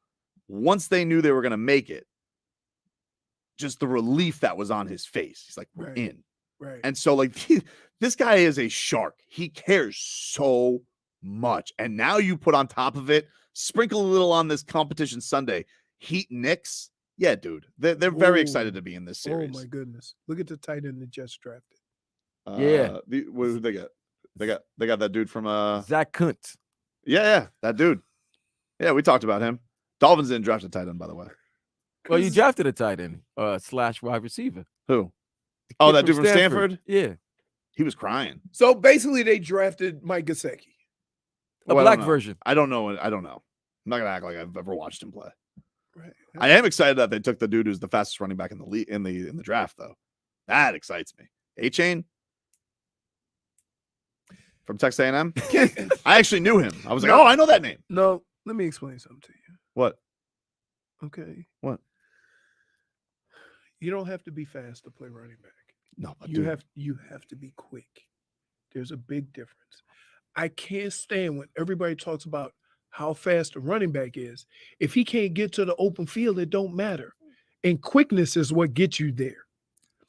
Speaker 1: once they knew they were going to make it, just the relief that was on his face. He's like, we're
Speaker 2: Right.
Speaker 1: in.
Speaker 2: Right.
Speaker 1: And so, like, this guy is a shark. He cares so much. And now you put on top of it, sprinkle a little on this competition Sunday, Heat Knicks. Yeah, dude. They're very
Speaker 2: Ooh.
Speaker 1: excited to be in this series.
Speaker 2: Oh my goodness! Look at the tight end that just drafted.
Speaker 4: Yeah.
Speaker 1: Who they got? They got that dude from
Speaker 4: Zach Kuntz.
Speaker 1: yeah, that dude. Yeah, we talked about him. Dolphins didn't draft a tight end, by the way.
Speaker 4: Well, you drafted a tight end / wide receiver.
Speaker 1: Who?
Speaker 4: The
Speaker 1: Oh,
Speaker 4: kid
Speaker 1: that dude from Stanford?
Speaker 4: Yeah,
Speaker 1: He was crying.
Speaker 2: So basically, they drafted Mike Gesicki.
Speaker 4: a
Speaker 1: Well, I
Speaker 4: black
Speaker 1: don't know.
Speaker 4: version.
Speaker 1: I don't know. I'm not gonna act like I've ever watched him play.
Speaker 2: Right.
Speaker 1: I am excited that they took the dude who's the fastest running back in the league in the draft, though. That excites me. A-Chain from Texas A&M. I actually knew him. I was like, oh, I know that name.
Speaker 2: No, let me explain something to you.
Speaker 1: What?
Speaker 2: Okay.
Speaker 1: What?
Speaker 2: You don't have to be fast to play running back.
Speaker 1: No, but
Speaker 2: You
Speaker 1: dude,
Speaker 2: have to be quick. There's a big difference. I can't stand when everybody talks about how fast a running back is. If he can't get to the open field, it don't matter. And quickness is what gets you there.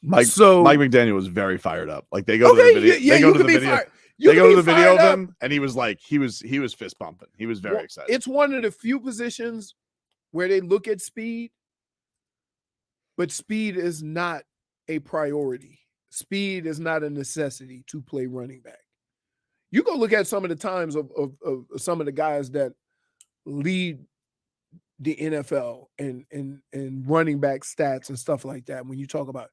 Speaker 1: Mike
Speaker 2: So
Speaker 1: McDaniel was very fired up. Like they go to
Speaker 2: okay,
Speaker 1: the video.
Speaker 2: yeah,
Speaker 1: they go
Speaker 2: you
Speaker 1: to
Speaker 2: can
Speaker 1: the
Speaker 2: be
Speaker 1: video.
Speaker 2: fired.
Speaker 1: They go to the video of him, and he was like, he was fist pumping. He was very excited.
Speaker 2: It's one of the few positions where they look at speed, but speed is not a priority. Speed is not a necessity to play running back. You go look at some of the times of some of the guys that lead the NFL and running back stats and stuff like that. When you talk about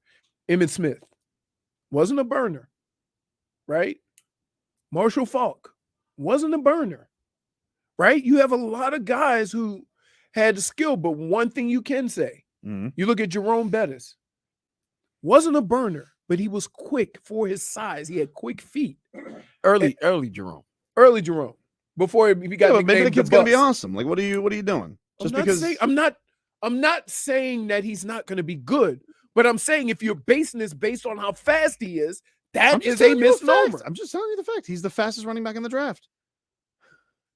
Speaker 2: Emmitt Smith, wasn't a burner, right? Marshall Faulk wasn't a burner, right? You have a lot of guys who had the skill, but one thing you can say, you look at Jerome Bettis, wasn't a burner, but he was quick for his size. He had quick feet.
Speaker 4: Early Jerome.
Speaker 2: Before he got
Speaker 1: but maybe the kid's gonna be
Speaker 2: bust.
Speaker 1: awesome. Like, what are you doing? Just because
Speaker 2: I'm not saying that he's not going to be good, but I'm saying if you're basing this based on how fast he is, that is a misnomer.
Speaker 1: I'm just telling you the fact. He's the fastest running back in the draft.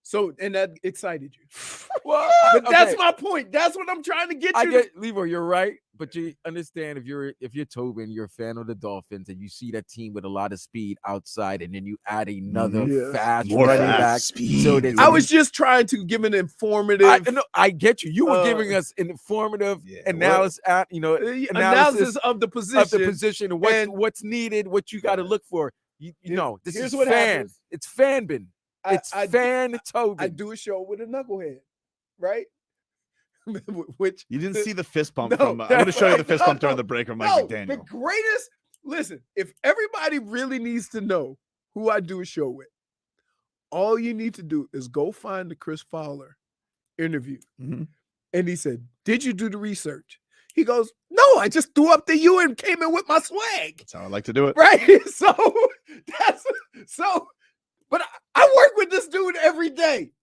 Speaker 2: So, and that excited you.
Speaker 4: Well,
Speaker 2: but that's my point. That's what I'm trying to get you.
Speaker 4: Leroy, you're right, but you understand if you're Tobin, you're a fan of the Dolphins, and you see that team with a lot of speed outside, and then you add another fast running back.
Speaker 1: Speed.
Speaker 4: So
Speaker 2: I was just trying to give an informative.
Speaker 4: I get you. You were giving us an informative analysis,
Speaker 2: analysis of the position,
Speaker 4: and what's needed, what you got to look for. You know, this
Speaker 2: here's
Speaker 4: is
Speaker 2: what
Speaker 4: fan.
Speaker 2: happens.
Speaker 4: It's fan bin. It's fan Tobin.
Speaker 2: I do a show with a knucklehead, right? Which
Speaker 1: you didn't see the fist pump from. I'm going to show you the fist pump during the break from Mike McDaniel.
Speaker 2: The greatest. Listen, if everybody really needs to know who I do a show with, all you need to do is go find the Chris Fowler interview. And he said, "Did you do the research?" He goes, "No, I just threw up the U and came in with my swag."
Speaker 1: That's how I like to do it.
Speaker 2: Right. But I work with this dude every day.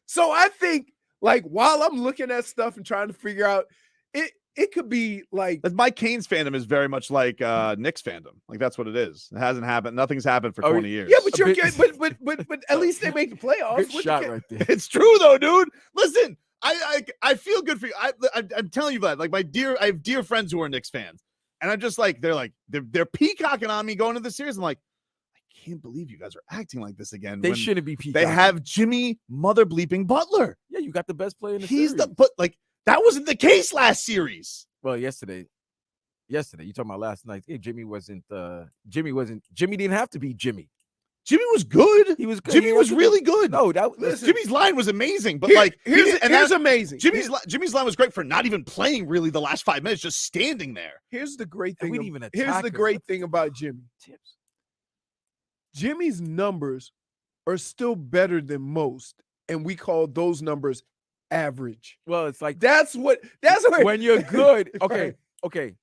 Speaker 2: So I think, like, while I'm looking at stuff and trying to figure out, it could be like
Speaker 1: Mike Cain's fandom is very much like Knicks fandom. Like, that's what it is. It hasn't happened. Nothing's happened for 20 years.
Speaker 2: Yeah, but at least they make the playoffs.
Speaker 4: Good shot right there.
Speaker 1: It's true though, dude. Listen, I feel good for you. I'm telling you, Vlad. Like, I have dear friends who are Knicks fans, and I'm just like, they're peacocking on me going into the series. I'm like, I can't believe you guys are acting like this again.
Speaker 4: They shouldn't be peacocking.
Speaker 1: They have Jimmy mother bleeping Butler.
Speaker 4: Yeah, you got the best player in the
Speaker 1: series.
Speaker 4: series.
Speaker 1: But that wasn't the case last series.
Speaker 4: Well, yesterday, you talking about last night. Hey, Jimmy didn't have to be Jimmy.
Speaker 1: Jimmy was good.
Speaker 4: He was good.
Speaker 1: Jimmy was really good.
Speaker 4: No,
Speaker 1: Jimmy's line was amazing. But
Speaker 2: here's amazing.
Speaker 1: Jimmy's line was great for not even playing really the last 5 minutes, just standing there.
Speaker 2: Here's the great thing.
Speaker 4: Here's
Speaker 2: the great thing about Jimmy. Jimmy's numbers are still better than most, and we call those numbers average.
Speaker 4: Well, it's like
Speaker 2: that's what
Speaker 4: when you're good.
Speaker 2: Right.
Speaker 4: Okay.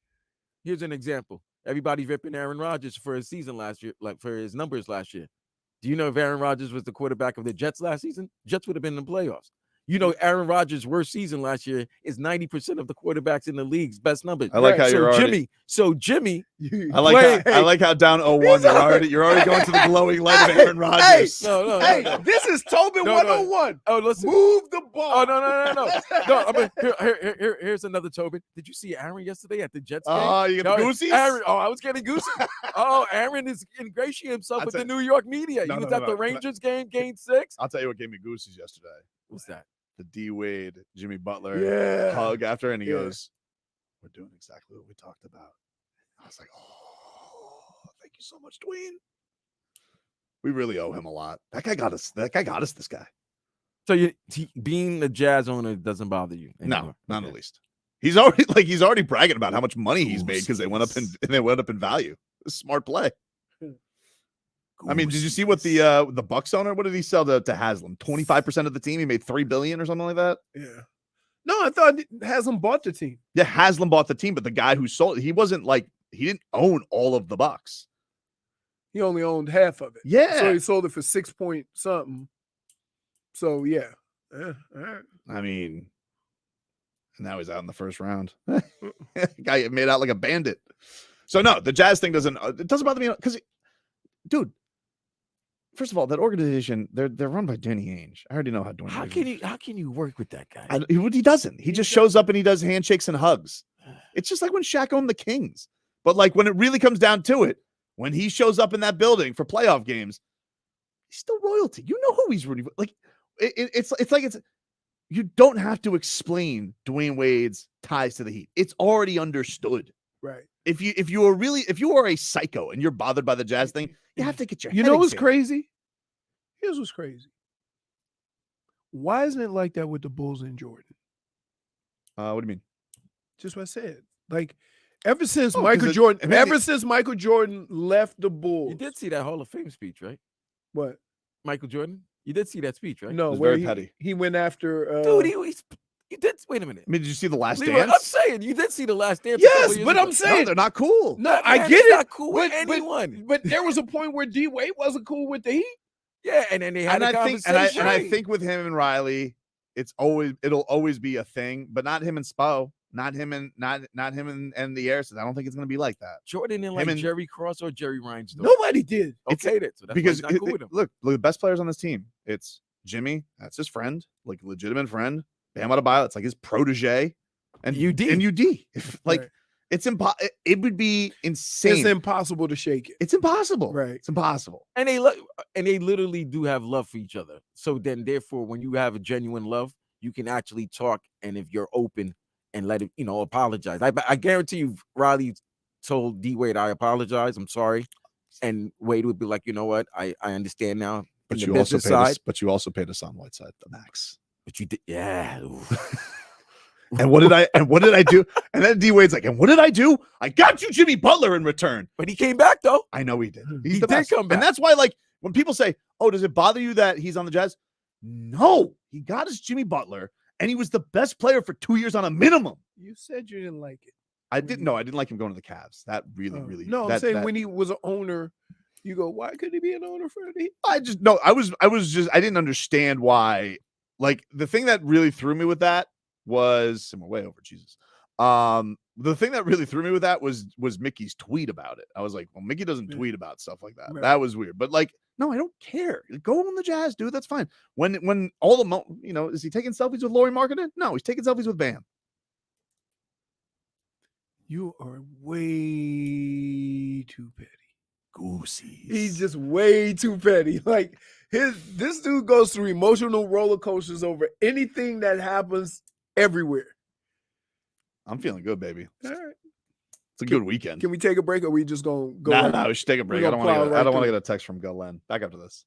Speaker 4: Here's an example. Everybody ripping Aaron Rodgers for his season last year, like for his numbers last year. Do you know if Aaron Rodgers was the quarterback of the Jets last season? Jets would have been in the playoffs. You know, Aaron Rodgers' worst season last year is 90% of the quarterbacks in the league's best numbers.
Speaker 1: I like how you're
Speaker 4: already. Jimmy.
Speaker 1: I like how down 0-1 you're already going to the glowing light of Aaron Rodgers.
Speaker 2: No. This is Tobin 101.
Speaker 4: Oh, listen.
Speaker 2: Move the ball.
Speaker 4: Oh, no. Here's another Tobin. Did you see Aaron yesterday at the Jets game?
Speaker 1: Oh, you get the goosies?
Speaker 4: Aaron, I was getting goosey. Aaron is ingratiating himself with the New York media. He was at the Rangers game 6.
Speaker 1: I'll tell you what gave me goosies yesterday.
Speaker 4: What's that?
Speaker 1: The D Wade, Jimmy Butler hug after, and he goes, "We're doing exactly what we talked about." I was like, "Oh, thank you so much, Dwyane. We really owe him a lot. That guy got us. This guy."
Speaker 4: So being the Jazz owner doesn't bother you anymore?
Speaker 1: No, not in the least. He's already bragging about how much money he's made because they went up in value. Smart play. I mean, did you see what the Bucks owner? What did he sell to Haslam? 25% of the team. He made $3 billion or something like that.
Speaker 2: Yeah. No, I thought Haslam bought the team.
Speaker 1: Yeah, Haslam bought the team, but the guy who sold it, he didn't own all of the Bucks.
Speaker 2: He only owned half of it.
Speaker 1: Yeah.
Speaker 2: So he sold it for 6 point something. So yeah. All right.
Speaker 1: I mean, now he's out in the first round. Guy made out like a bandit. So no, the Jazz thing doesn't bother me because, dude. First of all, that organization, they're run by Danny Ainge. I already know how Dwyane.
Speaker 4: How can you work with that guy?
Speaker 1: He doesn't. He just shows up and he does handshakes and hugs. It's just like when Shaq owned the Kings. But like when it really comes down to it, when he shows up in that building for playoff games, he's still royalty. You know who he's rooting for. Like it's you don't have to explain Dwayne Wade's ties to the Heat. It's already understood.
Speaker 2: Right.
Speaker 1: If you are a psycho and you're bothered by the Jazz thing, you have to get your
Speaker 2: You
Speaker 1: head
Speaker 2: know what's
Speaker 1: examined.
Speaker 2: crazy? Here's what's crazy. Why isn't it like that with the Bulls and Jordan?
Speaker 1: What do you mean?
Speaker 2: Just what I said. Like, ever since
Speaker 1: Oh, 'cause
Speaker 2: Michael
Speaker 1: it-
Speaker 2: Jordan,
Speaker 1: I mean,
Speaker 2: ever since Michael Jordan left the Bulls.
Speaker 4: You did see that Hall of Fame speech, right?
Speaker 2: What?
Speaker 4: Michael Jordan. You did see that speech, right?
Speaker 2: No,
Speaker 1: was
Speaker 2: where
Speaker 1: very
Speaker 2: he,
Speaker 1: petty.
Speaker 2: he went after
Speaker 4: Dude, you did. Wait a minute.
Speaker 1: I mean, did you see the Last
Speaker 4: Leroy, I'm
Speaker 1: Dance?
Speaker 4: saying you did see the Last Dance. a couple
Speaker 2: Yes,
Speaker 4: years
Speaker 2: but
Speaker 4: ago.
Speaker 2: I'm saying
Speaker 1: No, they're not cool.
Speaker 2: no,
Speaker 4: That
Speaker 2: I
Speaker 4: man
Speaker 2: get
Speaker 4: is
Speaker 2: it.
Speaker 4: not cool with anyone.
Speaker 2: But there was a point where D Wade wasn't cool with the Heat.
Speaker 4: Yeah, and then they had
Speaker 1: And
Speaker 4: a
Speaker 1: I think,
Speaker 4: conversation.
Speaker 1: and I think with him and Riley, it'll always be a thing, but not him and Spo, not him and the Airsons. I don't think it's gonna be like that.
Speaker 4: Jordan didn't like
Speaker 1: and-
Speaker 4: Jerry Cross or Jerry Reinsdorf.
Speaker 2: Nobody did.
Speaker 4: Okay, then. So that's
Speaker 1: Because
Speaker 4: why he's not cool with him.
Speaker 1: look, the best players on this team. It's Jimmy, that's his friend, like legitimate friend. Bam Adebayo, it's like his protege, and
Speaker 4: UD.
Speaker 1: and UD. Like
Speaker 2: Right.
Speaker 1: it's impossible. It would be insane.
Speaker 2: It's impossible to shake it.
Speaker 1: It's impossible.
Speaker 2: Right.
Speaker 1: It's impossible.
Speaker 4: And they literally do have love for each other. So then, therefore, when you have a genuine love, you can actually talk. And if you're open and let it, apologize. I guarantee you, Riley told D Wade, "I apologize. I'm sorry," and Wade would be like, "You know what? I understand now."
Speaker 1: But
Speaker 4: in
Speaker 1: you
Speaker 4: the
Speaker 1: also
Speaker 4: business
Speaker 1: paid us,
Speaker 4: side,
Speaker 1: but you also paid us on Whiteside the max.
Speaker 4: but you did, yeah.
Speaker 1: And what did I do? And then D Wade's like, and what did I do? I got you Jimmy Butler in return.
Speaker 4: But he came back though.
Speaker 1: I know he did. He's
Speaker 4: He
Speaker 1: the
Speaker 4: did
Speaker 1: best.
Speaker 4: come back.
Speaker 1: And that's why, like, when people say, "Oh, does it bother you that he's on the Jazz?" No, he got us Jimmy Butler, and he was the best player for 2 years on a minimum.
Speaker 2: You said you didn't like it.
Speaker 1: I didn't like him going to the Cavs. That really, really.
Speaker 2: No, I'm
Speaker 1: that,
Speaker 2: saying
Speaker 1: that-
Speaker 2: when he was an owner, you go, why couldn't he be an owner for the Heat?
Speaker 1: I just no. I didn't understand why. Like the thing that really threw me with that was, and we're way over, Jesus. The thing that really threw me with that was Mickey's tweet about it. I was like, well, Mickey doesn't
Speaker 2: Yeah.
Speaker 1: tweet about stuff like that.
Speaker 2: Right.
Speaker 1: That was weird. But like, no, I don't care. Go on the Jazz, dude. That's fine. When all the is he taking selfies with Lowry Marketing? No, he's taking selfies with Bam.
Speaker 2: You are way too petty.
Speaker 1: Goosies.
Speaker 2: He's just way too petty. Like this dude goes through emotional roller coasters over anything that happens everywhere.
Speaker 1: I'm feeling good, baby.
Speaker 2: All right.
Speaker 1: It's a good weekend.
Speaker 2: Can we take a break or are we just gonna go?
Speaker 1: No,
Speaker 2: right-
Speaker 1: no, we should take a break.
Speaker 2: We're
Speaker 1: I don't
Speaker 2: gonna
Speaker 1: want to.
Speaker 2: plow
Speaker 1: I don't
Speaker 2: right
Speaker 1: want to
Speaker 2: through.
Speaker 1: get a text from Galen. Back after this.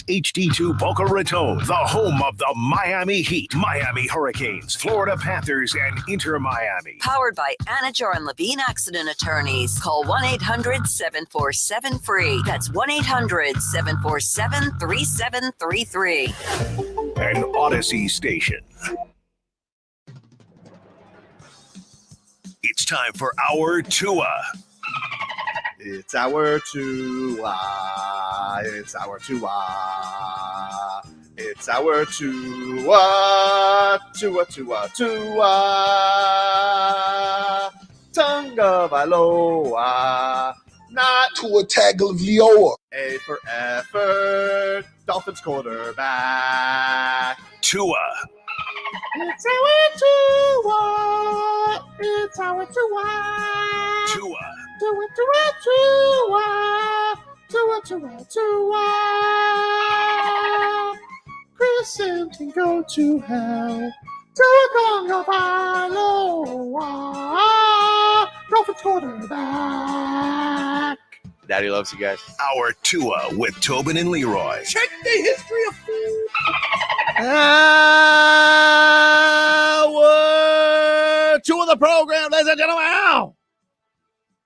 Speaker 3: HD2 Boca Raton, the home of the Miami Heat, Miami Hurricanes, Florida Panthers, and Inter Miami.
Speaker 5: Powered by Anajar and Levine Accident Attorneys. Call 1-800-747-FREE. That's 1-800-747-3733.
Speaker 3: An Odyssey station. It's time for our Tua.
Speaker 1: It's our Tua. It's our Tua. It's our Tua. Tua, Tua, Tua. Tonga Vailoa. Not
Speaker 6: Tua Tagovailoa.
Speaker 1: A for effort. Dolphins quarterback.
Speaker 3: Tua.
Speaker 1: It's our Tua. It's our Tua.
Speaker 3: Tua.
Speaker 1: Tua, Tua, Tua. Tua, Tua, Tua. Chris Sims can go to hell. Tua Tagovailoa. Dolphins quarterback.
Speaker 7: Daddy loves you guys.
Speaker 3: Our Tua with Tobin and Leroy.
Speaker 2: Check the history of food.
Speaker 1: Hour 2 of the program, ladies and gentlemen. Ow!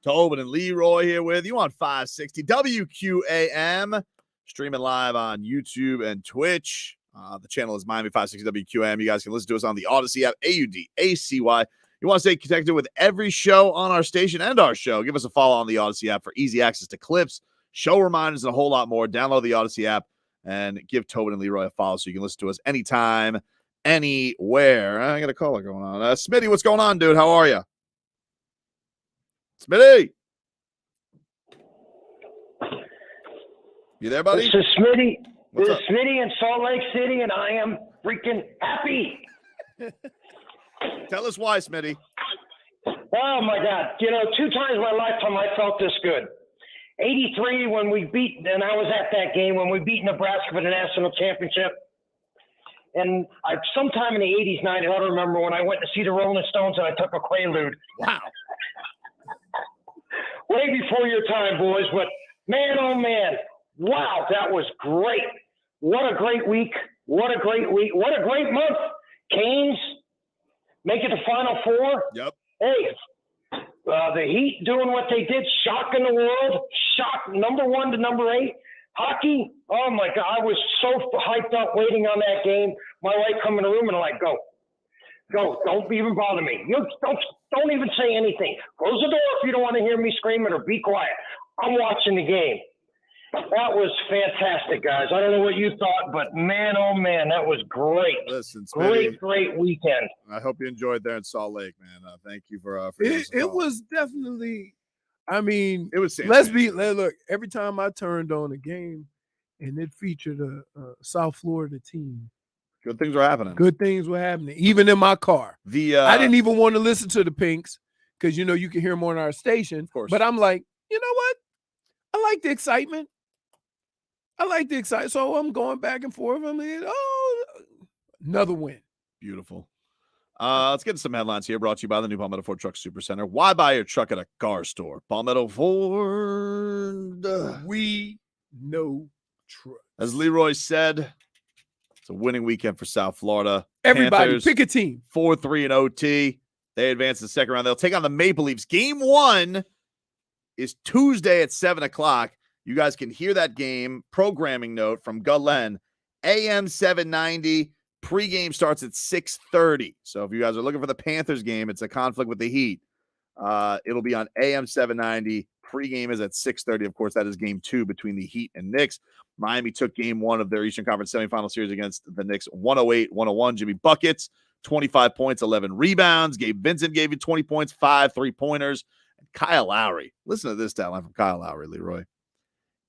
Speaker 1: Tobin and Leroy here with you on 560 WQAM. Streaming live on YouTube and Twitch. The channel is Miami 560 WQAM. You guys can listen to us on the Odyssey app, AUDACY. You want to stay connected with every show on our station and our show, give us a follow on the Odyssey app for easy access to clips, show reminders, and a whole lot more. Download the Odyssey app and give Tobin and Leroy a follow so you can listen to us anytime, anywhere. I got a caller going on. Smitty, what's going on, dude? How are you? Smitty! You there, buddy?
Speaker 8: This is Smitty.
Speaker 1: What's
Speaker 8: This
Speaker 1: up?
Speaker 8: is Smitty in Salt Lake City, and I am freaking happy.
Speaker 1: Tell us why, Smitty.
Speaker 8: Oh, my God. 2 times in my lifetime I felt this good. 83 when we beat, and I was at that game, when we beat Nebraska for the national championship. And sometime in the 80s, 90s, I don't remember, when I went to see the Rolling Stones and I took a Quaalude.
Speaker 1: Wow.
Speaker 8: Way before your time, boys. But, man, oh, man. Wow, that was great. What a great week. What a great week. What a great month. Canes make it to Final Four.
Speaker 1: Yep.
Speaker 8: Hey, the Heat doing what they did, shocking the world, shock number 1 to number 8. Hockey, oh my God, I was so hyped up waiting on that game. My wife come in the room and I'm like, go, don't even bother me. You don't even say anything. Close the door if you don't want to hear me screaming, or be quiet. I'm watching the game. That was fantastic, guys. I don't know what you thought, but man, oh man, that was great.
Speaker 1: Listen, Smitty,
Speaker 8: Great weekend.
Speaker 1: I hope you enjoyed there in Salt Lake, man. Thank you for
Speaker 2: It was definitely, I mean,
Speaker 1: it was
Speaker 2: look, every time I turned on a game and it featured a South Florida team,
Speaker 1: good things were happening.
Speaker 2: good things were happening, even in my car. I didn't even want to listen to the Pinks because, you can hear them on our station.
Speaker 1: Of course.
Speaker 2: But I'm like, you know what? I like the excitement. So I'm going back and forth. I mean, another win.
Speaker 1: Beautiful. Let's get to some headlines here, brought to you by the new Palmetto Ford Truck Super Center. Why buy your truck at a car store? Palmetto Ford.
Speaker 2: We know truck.
Speaker 1: As Leroy said, it's a winning weekend for South Florida.
Speaker 2: Everybody,
Speaker 1: Panthers,
Speaker 2: pick a team.
Speaker 1: 4-3 in OT. They advance to the second round. They'll take on the Maple Leafs. Game 1 is Tuesday at 7 o'clock. You guys can hear that game. Programming note from Gullen. AM 790. Pregame starts at 6:30. So if you guys are looking for the Panthers game, it's a conflict with the Heat. It'll be on AM 790. Pregame is at 6:30. Of course, that is game 2 between the Heat and Knicks. Miami took game 1 of their Eastern Conference semifinal series against the Knicks, 108-101. Jimmy buckets, 25 points, 11 rebounds. Gabe Vincent gave you 20 points, 5 3-pointers. And Kyle Lowry. Listen to this stat line from Kyle Lowry, Leroy.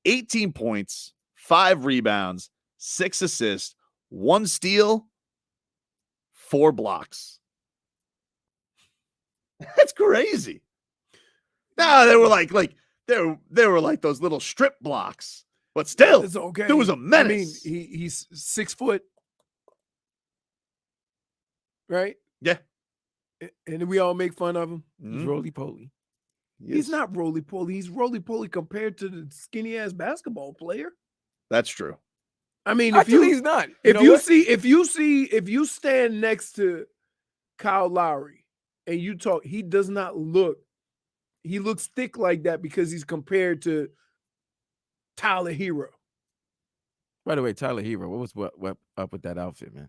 Speaker 1: 18 points, 5 rebounds, 6 assists, 1 steal, 4 blocks. That's crazy. No, they were like they were like those little strip blocks, but still,
Speaker 2: It's okay.
Speaker 1: there was a menace.
Speaker 2: I mean, he's 6 foot, right?
Speaker 1: Yeah.
Speaker 2: And we all make fun of him. He's
Speaker 1: Mhm.
Speaker 2: roly-poly.
Speaker 1: Yes.
Speaker 2: He's not roly-poly. He's roly-poly compared to the skinny-ass basketball player.
Speaker 1: That's true.
Speaker 2: I mean,
Speaker 4: Actually, he's not.
Speaker 2: if you stand next to Kyle Lowry and you talk, he does not look. He looks thick like that because he's compared to Tyler Hero.
Speaker 4: By the way, Tyler Hero, what was up with that outfit, man?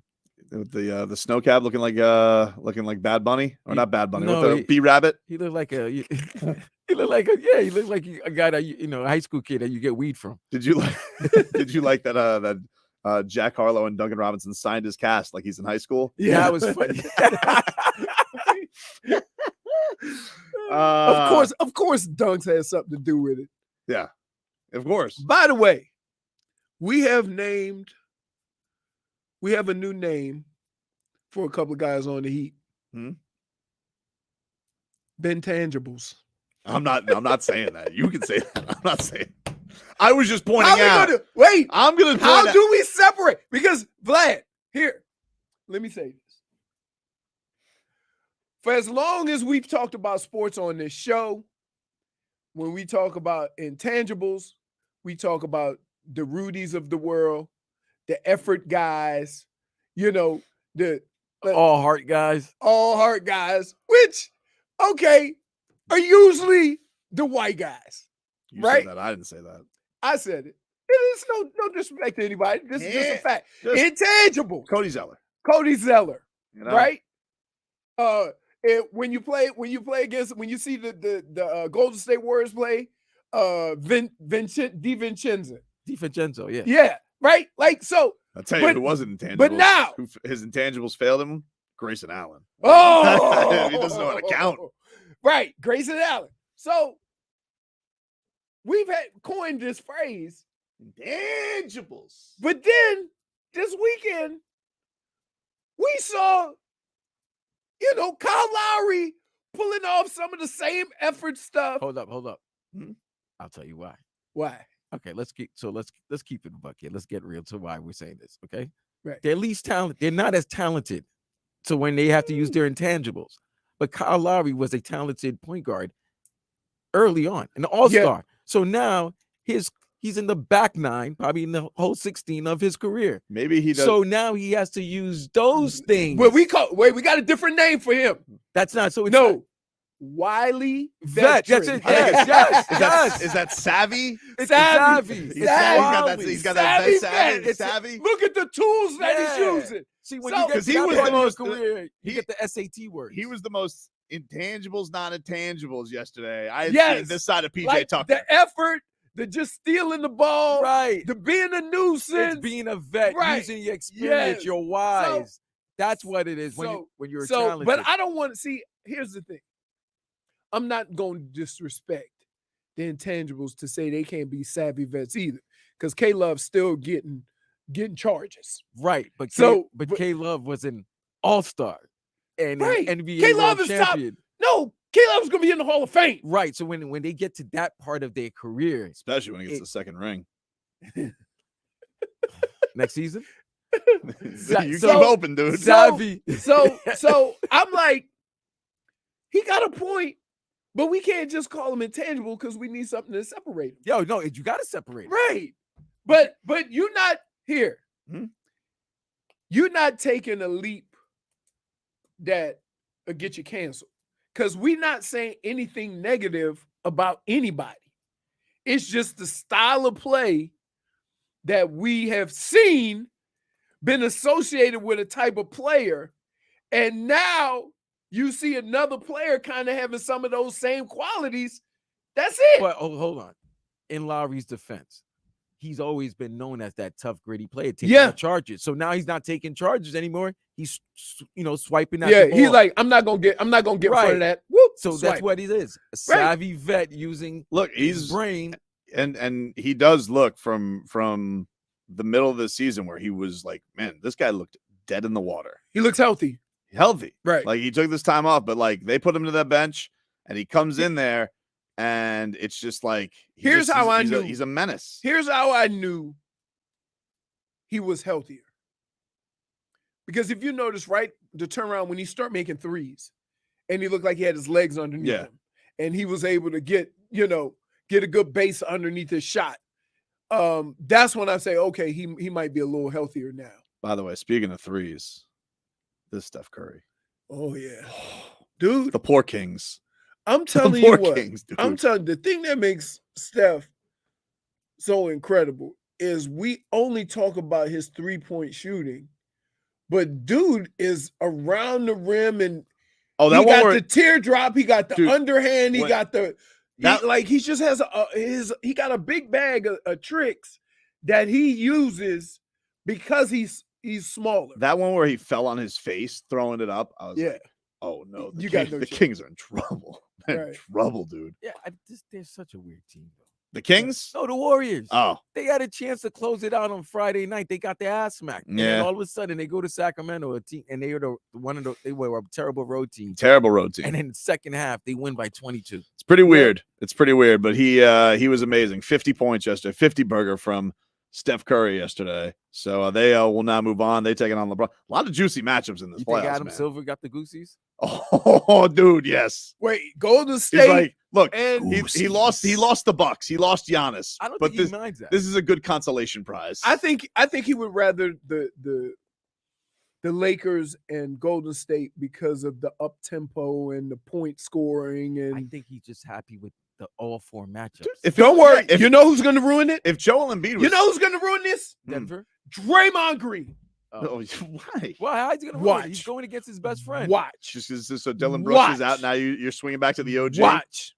Speaker 1: With the snow cap looking like Bad Bunny or not Bad Bunny,
Speaker 4: no,
Speaker 1: with the B Rabbit.
Speaker 4: He looked like he looked like a guy that a high school kid that you get weed from.
Speaker 1: Did you like that Jack Harlow and Duncan Robinson signed his cast like he's in high school?
Speaker 4: Yeah, that was funny.
Speaker 2: Of course, Dunks has something to do with it.
Speaker 1: Yeah, of course.
Speaker 2: By the way, we have a new name for a couple of guys on the Heat. Intangibles.
Speaker 1: I'm not saying that. You can say that. I'm not saying. I was just pointing out.
Speaker 2: I'm going to how do we separate? Because Vlad, here, let me say this. For as long as we've talked about sports on this show, when we talk about intangibles, we talk about the Rudies of the world, the effort guys, the
Speaker 4: all heart guys,
Speaker 2: which, okay, are usually the white guys.
Speaker 1: You
Speaker 2: right?
Speaker 1: said that. I didn't say that.
Speaker 2: I said it. It is no disrespect to anybody. This is just a fact. Intangible.
Speaker 1: Cody Zeller.
Speaker 2: Right? When you see the Golden State Warriors play, DiVincenzo,
Speaker 4: yeah.
Speaker 2: Yeah, right? Like, so.
Speaker 1: I'll tell you who wasn't intangible.
Speaker 2: But now.
Speaker 1: His intangibles failed him, Grayson Allen.
Speaker 2: Oh!
Speaker 1: He doesn't know how to count.
Speaker 2: Right, Grayson Allen. So, we've coined this phrase,
Speaker 1: intangibles.
Speaker 2: But then, this weekend, we saw, Kyle Lowry pulling off some of the same effort stuff.
Speaker 4: Hold up. I'll tell you why.
Speaker 2: Why?
Speaker 4: Okay, let's keep it a buck here. Let's get real to why we're saying this. Okay,
Speaker 2: right?
Speaker 4: They're least talented. They're not as talented. So when they have to use their intangibles, but Kyle Lowry was a talented point guard early on, an all-star. Yeah. So now he's in the back nine, probably in the whole 16 of his career.
Speaker 1: Maybe he does.
Speaker 4: So now he has to use those things.
Speaker 2: Well, we got a different name for him.
Speaker 4: That's not so.
Speaker 2: No. Wiley
Speaker 4: Vet. That's it.
Speaker 1: Yes. Is that savvy?
Speaker 4: It's savvy.
Speaker 1: He's got that vet savvy.
Speaker 2: Look at the tools that he's using.
Speaker 4: See, when you get to that part of your career, you get the SAT words.
Speaker 1: He was the most intangibles, not intangibles yesterday. I had seen this side of PJ Tucker.
Speaker 2: The effort, the just stealing the ball,
Speaker 4: right?
Speaker 2: The being a nuisance,
Speaker 4: it's being a vet, using your experience, your wise. That's what it is when you're talented.
Speaker 2: But I don't want to see. Here's the thing. I'm not going to disrespect the intangibles to say they can't be savvy vets either, because K-Love's still getting charges.
Speaker 4: Right, but K-Love was an all-star and NBA
Speaker 2: K-Love is
Speaker 4: champion.
Speaker 2: No, K-Love's going to be in the Hall of Fame.
Speaker 4: Right, so when they get to that part of their career,
Speaker 1: especially when he gets the second ring
Speaker 4: next season,
Speaker 1: you keep open, dude.
Speaker 4: Savvy.
Speaker 2: So I'm like, he got a point. But we can't just call him intangible because we need something to separate him.
Speaker 4: Yo, no, you got to separate him.
Speaker 2: Right. But you're not here. You're not taking a leap that will get you canceled. Because we're not saying anything negative about anybody. It's just the style of play that we have seen been associated with a type of player. And now you see another player kind of having some of those same qualities. That's it.
Speaker 4: But hold on. In Lowry's defense, he's always been known as that tough, gritty player taking charges. So now he's not taking charges anymore. He's swiping at the ball.
Speaker 2: He's like, I'm not gonna get in front of that.
Speaker 4: Whoop, so swipe. That's what he is. A savvy vet using his brain.
Speaker 1: And he does look from the middle of the season where he was like, man, this guy looked dead in the water.
Speaker 2: He looks healthy.
Speaker 1: Right. Like he took this time off, but like they put him to that bench and he comes in there and it's just like,
Speaker 2: he's
Speaker 1: a menace.
Speaker 2: Here's how I knew he was healthier. Because if you notice, right, the turnaround when he started making threes and he looked like he had his legs underneath him and he was able to get a good base underneath his shot. that's when I say, okay, he might be a little healthier now.
Speaker 1: By the way, speaking of threes, this Steph Curry.
Speaker 2: Oh yeah, dude.
Speaker 1: The poor Kings.
Speaker 2: I'm telling
Speaker 1: The
Speaker 2: you
Speaker 1: poor
Speaker 2: what.
Speaker 1: Kings, dude.
Speaker 2: I'm telling the thing that makes Steph so incredible is we only talk about his 3-point shooting, but dude is around the rim and
Speaker 1: Oh, that
Speaker 2: he
Speaker 1: one
Speaker 2: got
Speaker 1: where
Speaker 2: the teardrop, he got the
Speaker 1: Dude,
Speaker 2: underhand, he
Speaker 1: what-
Speaker 2: got the he just has he got a big bag of tricks that he uses because he's smaller.
Speaker 1: that one where he fell on his face throwing it up. I was
Speaker 2: Yeah.
Speaker 1: like, oh no,
Speaker 2: You got no
Speaker 1: the
Speaker 2: chance.
Speaker 1: Kings are in trouble. They're in
Speaker 2: Right.
Speaker 1: trouble, dude.
Speaker 4: Yeah, they're such a weird team, though.
Speaker 1: The Kings?
Speaker 4: No, the Warriors.
Speaker 1: Oh,
Speaker 4: They had a chance to close it out on Friday night. They got their ass smacked. And then
Speaker 1: Yeah.
Speaker 4: all of a sudden they go to Sacramento, a team, and they were they were a terrible road team.
Speaker 1: terrible road team.
Speaker 4: And in the second half, they win by 22.
Speaker 1: It's pretty weird. It's pretty weird, but he was amazing. 50 points yesterday, 50 burger from Steph Curry yesterday. So they will now move on. They taking on LeBron. A lot of juicy matchups in this
Speaker 4: You think
Speaker 1: playoffs,
Speaker 4: Adam
Speaker 1: man.
Speaker 4: Silver got the goosies?
Speaker 1: Oh, dude, yes.
Speaker 2: Wait, Golden
Speaker 1: He's
Speaker 2: State
Speaker 1: like, look,
Speaker 2: and
Speaker 1: he lost the Bucks. He lost Giannis.
Speaker 4: I don't
Speaker 1: but
Speaker 4: think he minds that.
Speaker 1: this is a good consolation prize.
Speaker 2: I think he would rather the Lakers and Golden State because of the up tempo and the point scoring
Speaker 4: I
Speaker 2: and
Speaker 4: think he's just happy with the all four matchups.
Speaker 1: If
Speaker 2: don't
Speaker 1: it-
Speaker 2: worry.
Speaker 1: if-
Speaker 2: You know who's gonna ruin it?
Speaker 1: If Joel Embiid was
Speaker 2: You know who's gonna ruin this?
Speaker 4: Denver?
Speaker 2: Draymond Green.
Speaker 1: Oh, why?
Speaker 4: Well, how's he gonna ruin it? He's
Speaker 2: Watch.
Speaker 4: going against his best friend.
Speaker 2: Watch.
Speaker 1: Just so Dylan Brooks is out
Speaker 2: Watch.
Speaker 1: now. You're swinging back to the OG.
Speaker 2: Watch.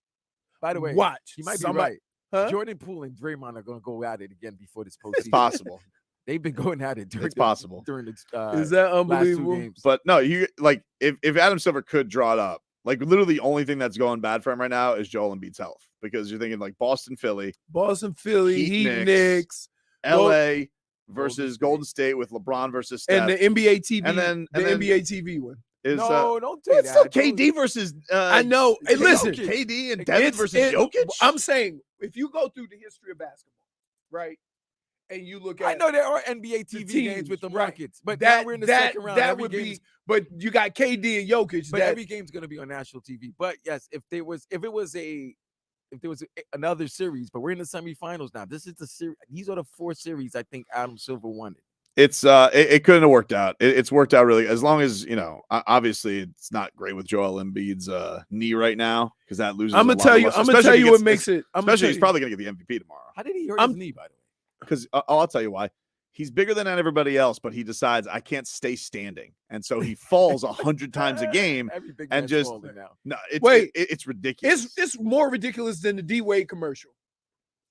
Speaker 4: By the way,
Speaker 2: Watch.
Speaker 4: he might
Speaker 2: Somebody-
Speaker 4: be right.
Speaker 2: Huh?
Speaker 4: Jordan Poole and Draymond are going to go at it again before this postseason.
Speaker 1: It's possible.
Speaker 4: They've been going at it during
Speaker 1: It's possible.
Speaker 4: during the
Speaker 2: Is that
Speaker 4: last two
Speaker 2: unbelievable?
Speaker 4: games.
Speaker 1: But no, you like if Adam Silver could draw it up, like literally the only thing that's going bad for him right now is Joel Embiid's health because you're thinking like Boston, Philly,
Speaker 2: Boston, Philly,
Speaker 1: Heat,
Speaker 2: Heat,
Speaker 1: Knicks,
Speaker 2: Knicks,
Speaker 1: LA versus Golden State with LeBron versus Steph.
Speaker 2: and the NBA TV,
Speaker 1: And then-
Speaker 2: the
Speaker 1: and then-
Speaker 2: NBA TV one.
Speaker 1: is
Speaker 4: no, don't say
Speaker 1: it's
Speaker 4: that.
Speaker 1: still KD versus
Speaker 2: I know. Hey, listen,
Speaker 4: Jokic.
Speaker 1: KD and Devin versus
Speaker 2: it-
Speaker 1: Jokic.
Speaker 2: I'm saying if you go through the history of basketball, right, and you look at
Speaker 4: I know there are NBA
Speaker 2: the
Speaker 4: TV games with the
Speaker 2: teams, right.
Speaker 4: Rockets, but
Speaker 2: that
Speaker 4: now we're in the
Speaker 2: that
Speaker 4: second round.
Speaker 2: that
Speaker 4: every
Speaker 2: would
Speaker 4: game's-
Speaker 2: be, but you got KD and Jokic.
Speaker 4: but
Speaker 2: that
Speaker 4: every game's going to be on national TV. But yes, if there was another series, but we're in the semifinals now. This is the series. These are the four series I think Adam Silver wanted.
Speaker 1: It's it couldn't have worked out. It's worked out really as long as obviously it's not great with Joel Embiid's knee right now because that loses.
Speaker 2: I'm
Speaker 1: a
Speaker 2: gonna
Speaker 1: lot
Speaker 2: tell
Speaker 1: of
Speaker 2: you.
Speaker 1: luster,
Speaker 2: I'm gonna
Speaker 1: especially
Speaker 2: tell
Speaker 1: if he
Speaker 2: you what
Speaker 1: gets-
Speaker 2: makes it. I'm gonna
Speaker 1: Especially
Speaker 2: tell
Speaker 1: he's
Speaker 2: you.
Speaker 1: probably gonna get the MVP tomorrow
Speaker 4: How did he hurt
Speaker 2: I'm-
Speaker 4: his knee, by the way?
Speaker 1: because I'll tell you why. He's bigger than everybody else, but he decides I can't stay standing, and so he falls 100 times a game.
Speaker 4: Every big
Speaker 1: and
Speaker 4: man's
Speaker 1: just-
Speaker 4: falling now.
Speaker 1: No, it's
Speaker 2: Wait.
Speaker 1: it's ridiculous.
Speaker 2: It's more ridiculous than the D Wade commercial.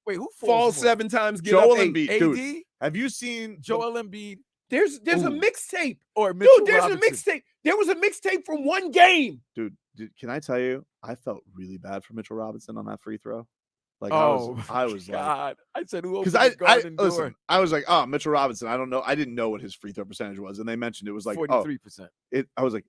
Speaker 4: Wait, who
Speaker 2: Fall
Speaker 4: falls more?
Speaker 2: 7 times, get
Speaker 1: Joel
Speaker 2: up 8.
Speaker 1: Embiid,
Speaker 4: AD,
Speaker 1: dude. Have you seen
Speaker 4: Joel Embiid,
Speaker 2: There's a
Speaker 4: Ooh.
Speaker 2: mixtape,
Speaker 4: or Mitchell
Speaker 2: dude. There's
Speaker 4: Robinson?
Speaker 2: a mixtape. There was a mixtape from one game.
Speaker 1: dude? Can I tell you? I felt really bad for Mitchell Robinson on that free throw. Like
Speaker 4: Oh,
Speaker 1: I was like.
Speaker 4: God. I said who
Speaker 1: Because
Speaker 4: opened the
Speaker 1: I
Speaker 4: garden
Speaker 1: listen,
Speaker 4: door?
Speaker 1: I was like, oh, Mitchell Robinson. I don't know. I didn't know what his free throw percentage was, and they mentioned it was like,
Speaker 4: 43%.
Speaker 1: I was like,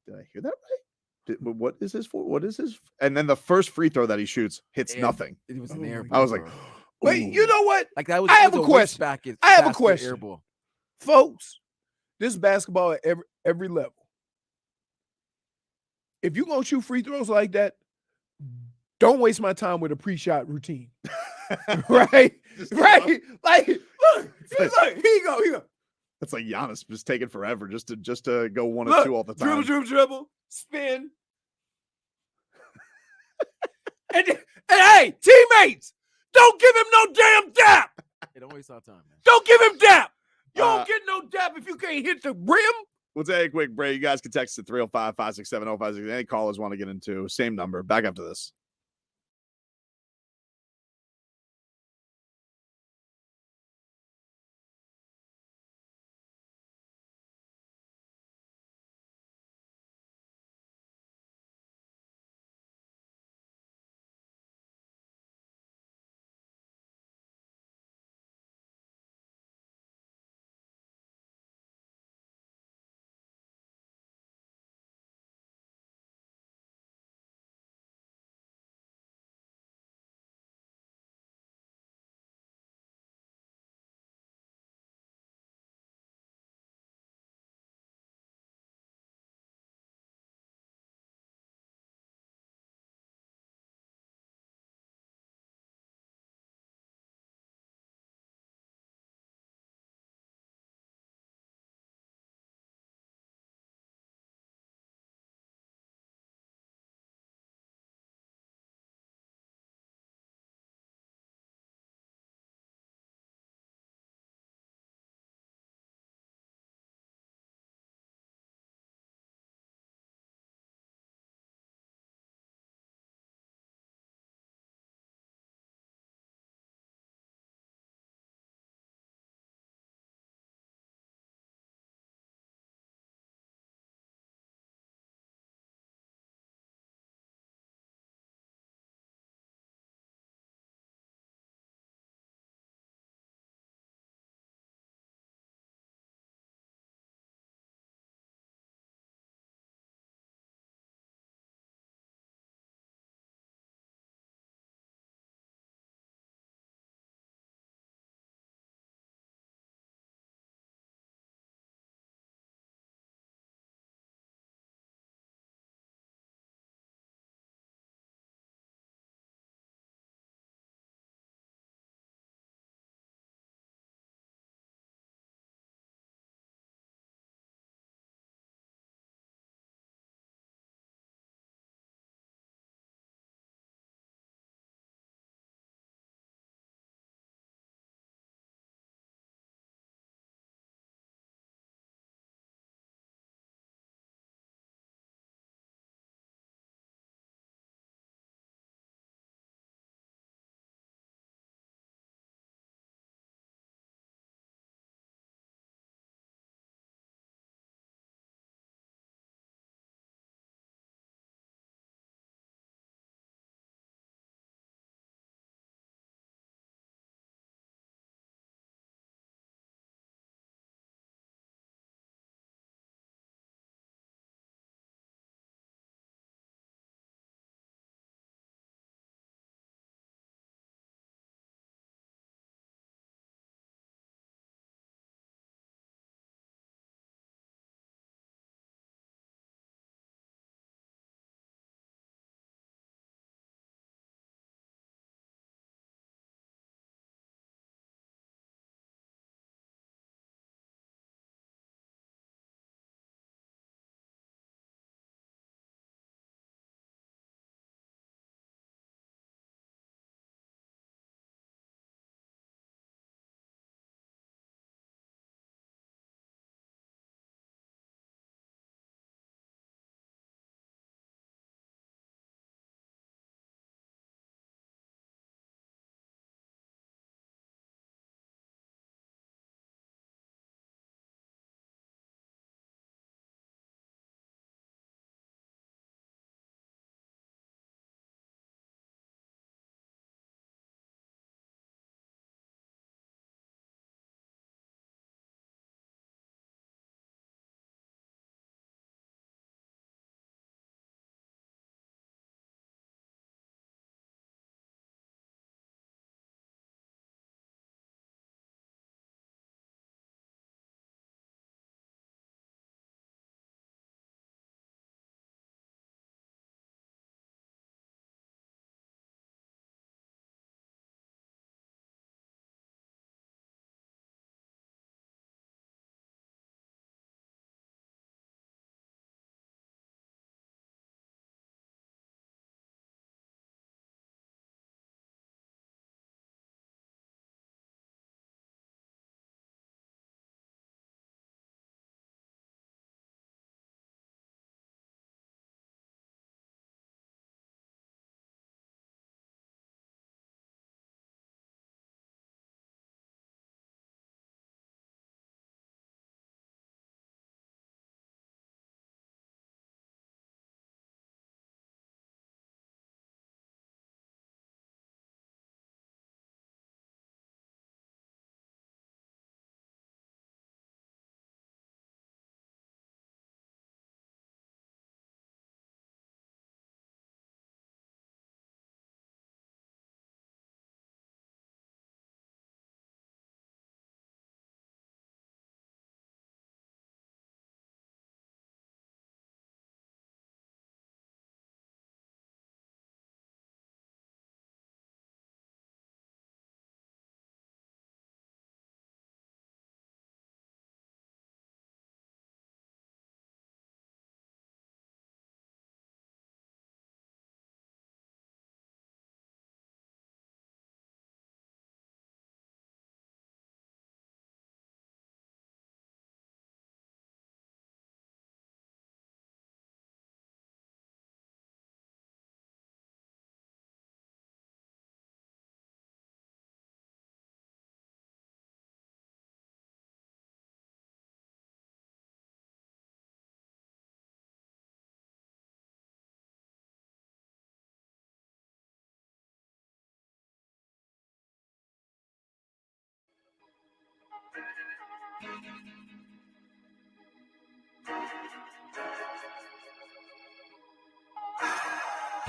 Speaker 1: did I hear that right? What is his for? What is his? And then the first free throw that he shoots hits
Speaker 4: And
Speaker 1: nothing.
Speaker 4: It was
Speaker 2: Oh
Speaker 4: an
Speaker 2: my
Speaker 4: air.
Speaker 1: I was like,
Speaker 4: ball.
Speaker 2: Wait, you know what,
Speaker 4: like that was.
Speaker 2: I
Speaker 4: it
Speaker 2: have
Speaker 4: was
Speaker 2: a
Speaker 4: waist
Speaker 2: question.
Speaker 4: basket-
Speaker 2: I have a
Speaker 4: basket
Speaker 2: question.
Speaker 4: Air ball.
Speaker 2: folks? This is basketball at every level. If you're gonna shoot free throws like that, don't waste my time with a pre-shot routine. Right? Right? Like, look, here you go, here you go.
Speaker 1: That's like Giannis just taking forever just to go 1 or
Speaker 2: Look,
Speaker 1: 2 all the time.
Speaker 2: dribble, spin. and hey, teammates, don't give him no damn dap.
Speaker 4: Hey, don't waste our time, man.
Speaker 2: Don't give him dap. You
Speaker 1: Uh,
Speaker 2: don't get no dap if you can't hit the rim.
Speaker 1: We'll take a quick break. You guys can text at 305-567-0560. Any callers want to get into same number. Back after this.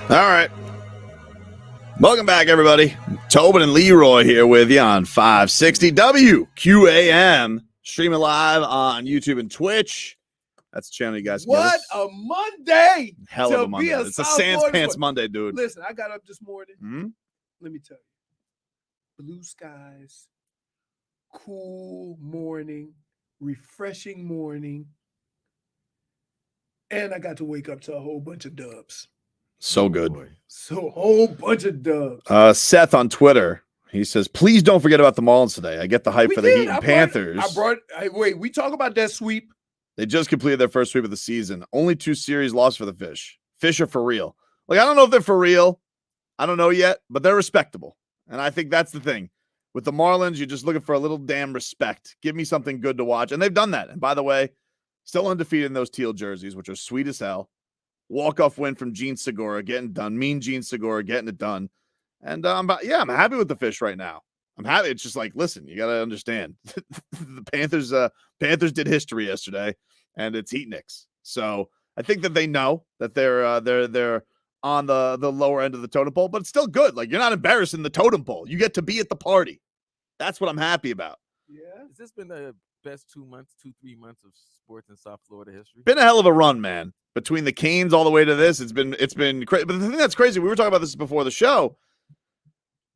Speaker 1: All right. Welcome back, everybody. Tobin and Leroy here with you on 560 WQAM. Streaming live on YouTube and Twitch. That's the channel you guys can get
Speaker 2: What
Speaker 1: us.
Speaker 2: a Monday!
Speaker 1: Hell of a Monday. It's a Sans Pants Monday, dude.
Speaker 2: Listen, I got up this morning.
Speaker 1: Mm-hmm.
Speaker 2: Let me tell you. Blue skies, cool morning, refreshing morning. And I got to wake up to a whole bunch of dubs.
Speaker 1: So good.
Speaker 2: So a whole bunch of dubs.
Speaker 1: Seth on Twitter, he says, please don't forget about the Marlins today. I get the hype for the Heat and Panthers.
Speaker 2: Wait, we talk about that sweep.
Speaker 1: They just completed their first sweep of the season. Only 2 series lost for the Fish. Fish are for real. Like, I don't know if they're for real. I don't know yet, but they're respectable. And I think that's the thing. With the Marlins, you're just looking for a little damn respect. Give me something good to watch. And they've done that. And by the way, still undefeated in those teal jerseys, which are sweet as hell. Walk-off win from Gene Segura, getting done. Mean Gene Segura, getting it done. And I'm happy with the Fish right now. I'm happy. It's just like, listen, you got to understand. The Panthers did history yesterday, and it's Heat Knicks. So I think that they know that they're on the lower end of the totem pole, but it's still good. Like, you're not embarrassing the totem pole. You get to be at the party. That's what I'm happy about.
Speaker 2: Yeah.
Speaker 4: Has this been the best 3 months of sports in South Florida history?
Speaker 1: Been a hell of a run, man. Between the Canes all the way to this, it's been crazy. But the thing that's crazy, we were talking about this before the show.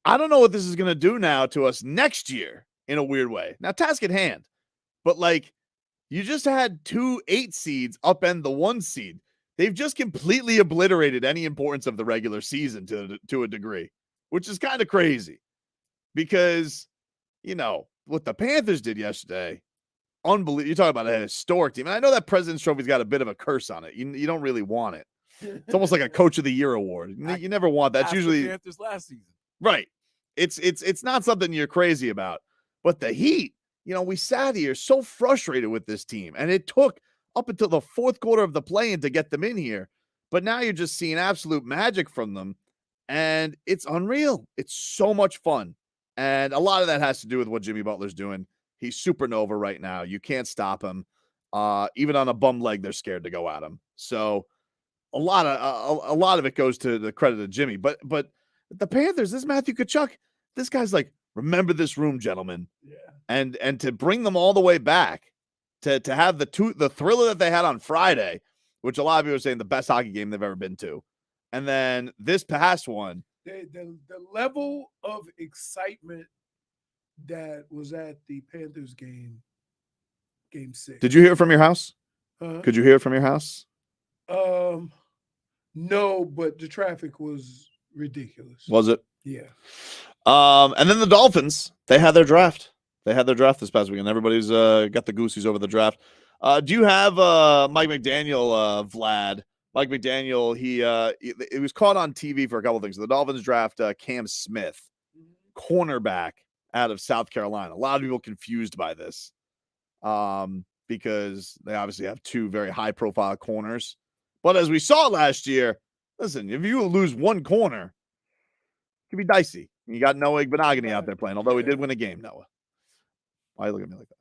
Speaker 1: I don't know what this is going to do now to us next year in a weird way. Now, task at hand. But, like, you just had 2 8 seeds upend the 1 seed. They've just completely obliterated any importance of the regular season to a degree, which is kind of crazy. Because, you know, what the Panthers did yesterday, unbelievable. You talk about a historic team. And I know that President's Trophy's got a bit of a curse on it. You don't really want it. It's almost like a Coach of the Year award. You never want that. That's usually
Speaker 4: Panthers last season.
Speaker 1: Right. It's not something you're crazy about. But the Heat, you know, we sat here so frustrated with this team, and it took up until the 4th quarter of the play-in to get them in here. But now you're just seeing absolute magic from them, and it's unreal. It's so much fun. And a lot of that has to do with what Jimmy Butler's doing. He's supernova right now. You can't stop him. Even on a bum leg, they're scared to go at him. So a lot of it goes to the credit of Jimmy. But the Panthers, this Matthew Tkachuk, this guy's like, remember this room, gentlemen.
Speaker 2: Yeah.
Speaker 1: And to bring them all the way back, to have the thriller that they had on Friday, which a lot of people are saying the best hockey game they've ever been to, and then this past one,
Speaker 2: the level of excitement that was at the Panthers game 6.
Speaker 1: Did you hear it from your house? Could you hear it from your house?
Speaker 2: No, but the traffic was ridiculous.
Speaker 1: Was it?
Speaker 2: Yeah.
Speaker 1: And then the Dolphins, they had their draft. They had their draft this past weekend. Everybody's got the goosies over the draft. Do you have Mike McDaniel, Vlad? Mike McDaniel, he was caught on TV for a couple of things. The Dolphins draft Cam Smith, cornerback out of South Carolina. A lot of people confused by this because they obviously have 2 very high-profile corners. But as we saw last year, listen, if you lose 1 corner, it can be dicey. You got Noah Igbenogany out there playing, although he did win a game, Noah. Why are you looking at me like that?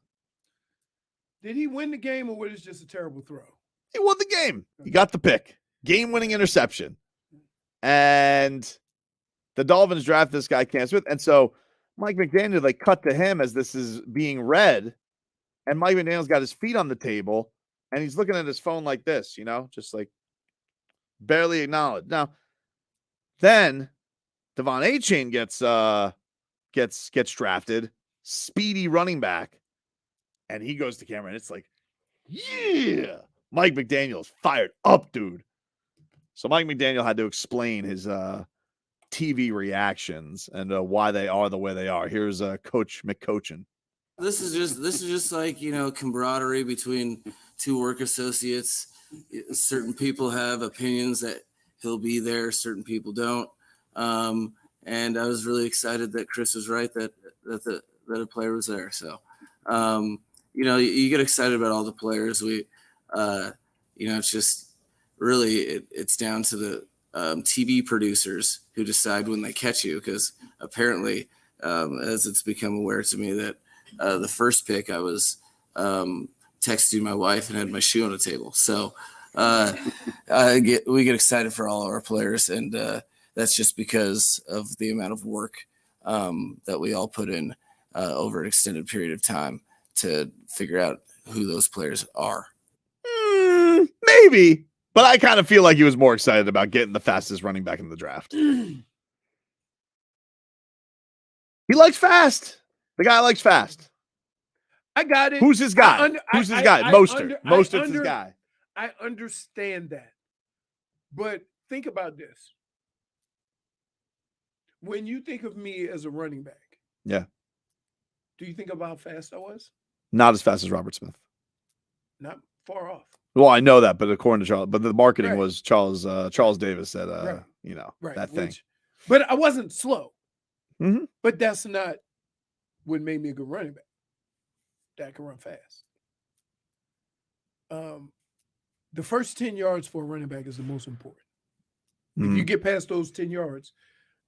Speaker 2: Did he win the game, or was it just a terrible throw?
Speaker 1: He won the game. He got the pick. Game-winning interception. And the Dolphins draft this guy, Cam Smith. And so Mike McDaniel, they cut to him as this is being read. And Mike McDaniel's got his feet on the table, and he's looking at his phone like this, you know, just like barely acknowledged. Now, then Devon A-Chain gets drafted, speedy running back, and he goes to camera, and it's like, yeah, Mike McDaniel's fired up, dude. So Mike McDaniel had to explain his TV reactions and why they are the way they are. Here's Coach McCochin.
Speaker 6: This is just like, you know, camaraderie between 2 work associates. Certain people have opinions that he'll be there, certain people don't. And I was really excited that Chris was right that a player was there. So, you know, you get excited about all the players. You know, it's just really it's down to the TV producers who decide when they catch you, because apparently, as it's become aware to me that the first pick I was texting my wife and had my shoe on the table. So we get excited for all of our players, and that's just because of the amount of work that we all put in over an extended period of time to figure out who those players are.
Speaker 1: Maybe, but I kind of feel like he was more excited about getting the fastest running back in the draft. He likes fast. The guy likes fast.
Speaker 2: I got it.
Speaker 1: Who's his guy? Who's his guy? Mostert's his guy.
Speaker 2: I understand that. But think about this. When you think of me as a running back,
Speaker 1: yeah,
Speaker 2: do you think of how fast I was?
Speaker 1: Not as fast as Robert Smith.
Speaker 2: Not far off.
Speaker 1: Well, I know that, but according to Charles, but the marketing was Charles Davis said, that thing.
Speaker 2: But I wasn't slow.
Speaker 1: Mm-hmm.
Speaker 2: But that's not what made me a good running back. That can run fast. The first 10 yards for a running back is the most important. If you get past those 10 yards,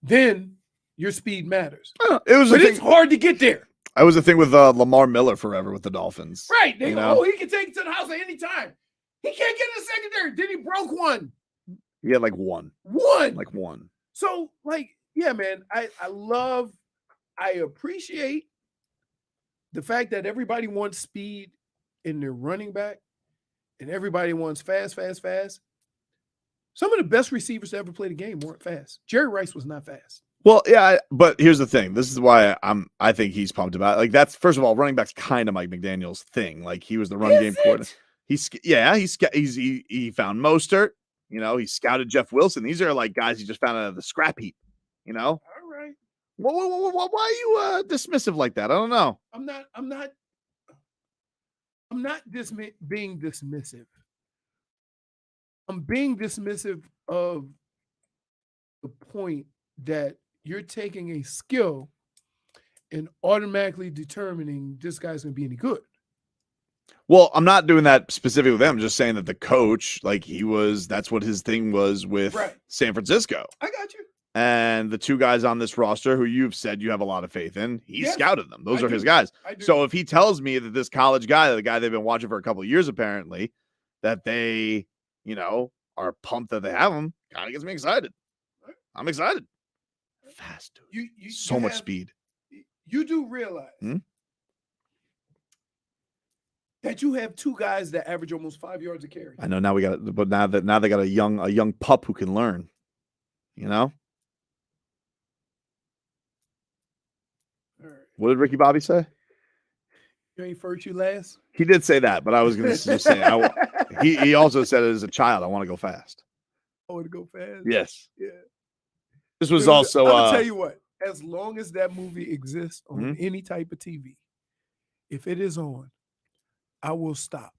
Speaker 2: then your speed matters. It's hard to get there.
Speaker 1: That was the thing with Lamar Miller forever with the Dolphins.
Speaker 2: Right. They go, he can take it to the house at any time. He can't get in the secondary. Then he broke one.
Speaker 1: He had like one. Like one.
Speaker 2: So, yeah, man, I appreciate the fact that everybody wants speed in their running back and everybody wants fast. Some of the best receivers to ever play the game weren't fast. Jerry Rice was not fast.
Speaker 1: Well, yeah, but here's the thing. This is why I think he's pumped about it. Like, that's, first of all, running back's kind of Mike McDaniels' thing. Like, he was the run game coordinator. He found Mostert. He scouted Jeff Wilson. These are like guys he just found out of the scrap heap.
Speaker 2: All right.
Speaker 1: Why are you dismissive like that? I don't know.
Speaker 2: I'm not being dismissive. I'm being dismissive of the point that you're taking a skill and automatically determining this guy's going to be any good.
Speaker 1: Well, I'm not doing that specifically with them. I'm just saying that the coach, that's what his thing was with San Francisco.
Speaker 2: I got you.
Speaker 1: And the two guys on this roster who you've said you have a lot of faith in, he scouted them. Those are his guys. So if he tells me that this college guy, the guy they've been watching for a couple of years apparently, that they, are pumped that they have him, kind of gets me excited. I'm excited. Fast, dude. So much speed.
Speaker 2: You do realize that you have two guys that average almost 5 yards a carry.
Speaker 1: I know. Now they got a young pup who can learn.
Speaker 2: All right.
Speaker 1: What did Ricky Bobby say?
Speaker 2: You ain't first, you last.
Speaker 1: He did say that, but I was going to just say he also said it as a child. I want to go fast.
Speaker 2: I want to go fast.
Speaker 1: Yes.
Speaker 2: Yeah.
Speaker 1: This was also.
Speaker 2: I'm gonna tell you what. As long as that movie exists on any type of TV, if it is on, I will stop.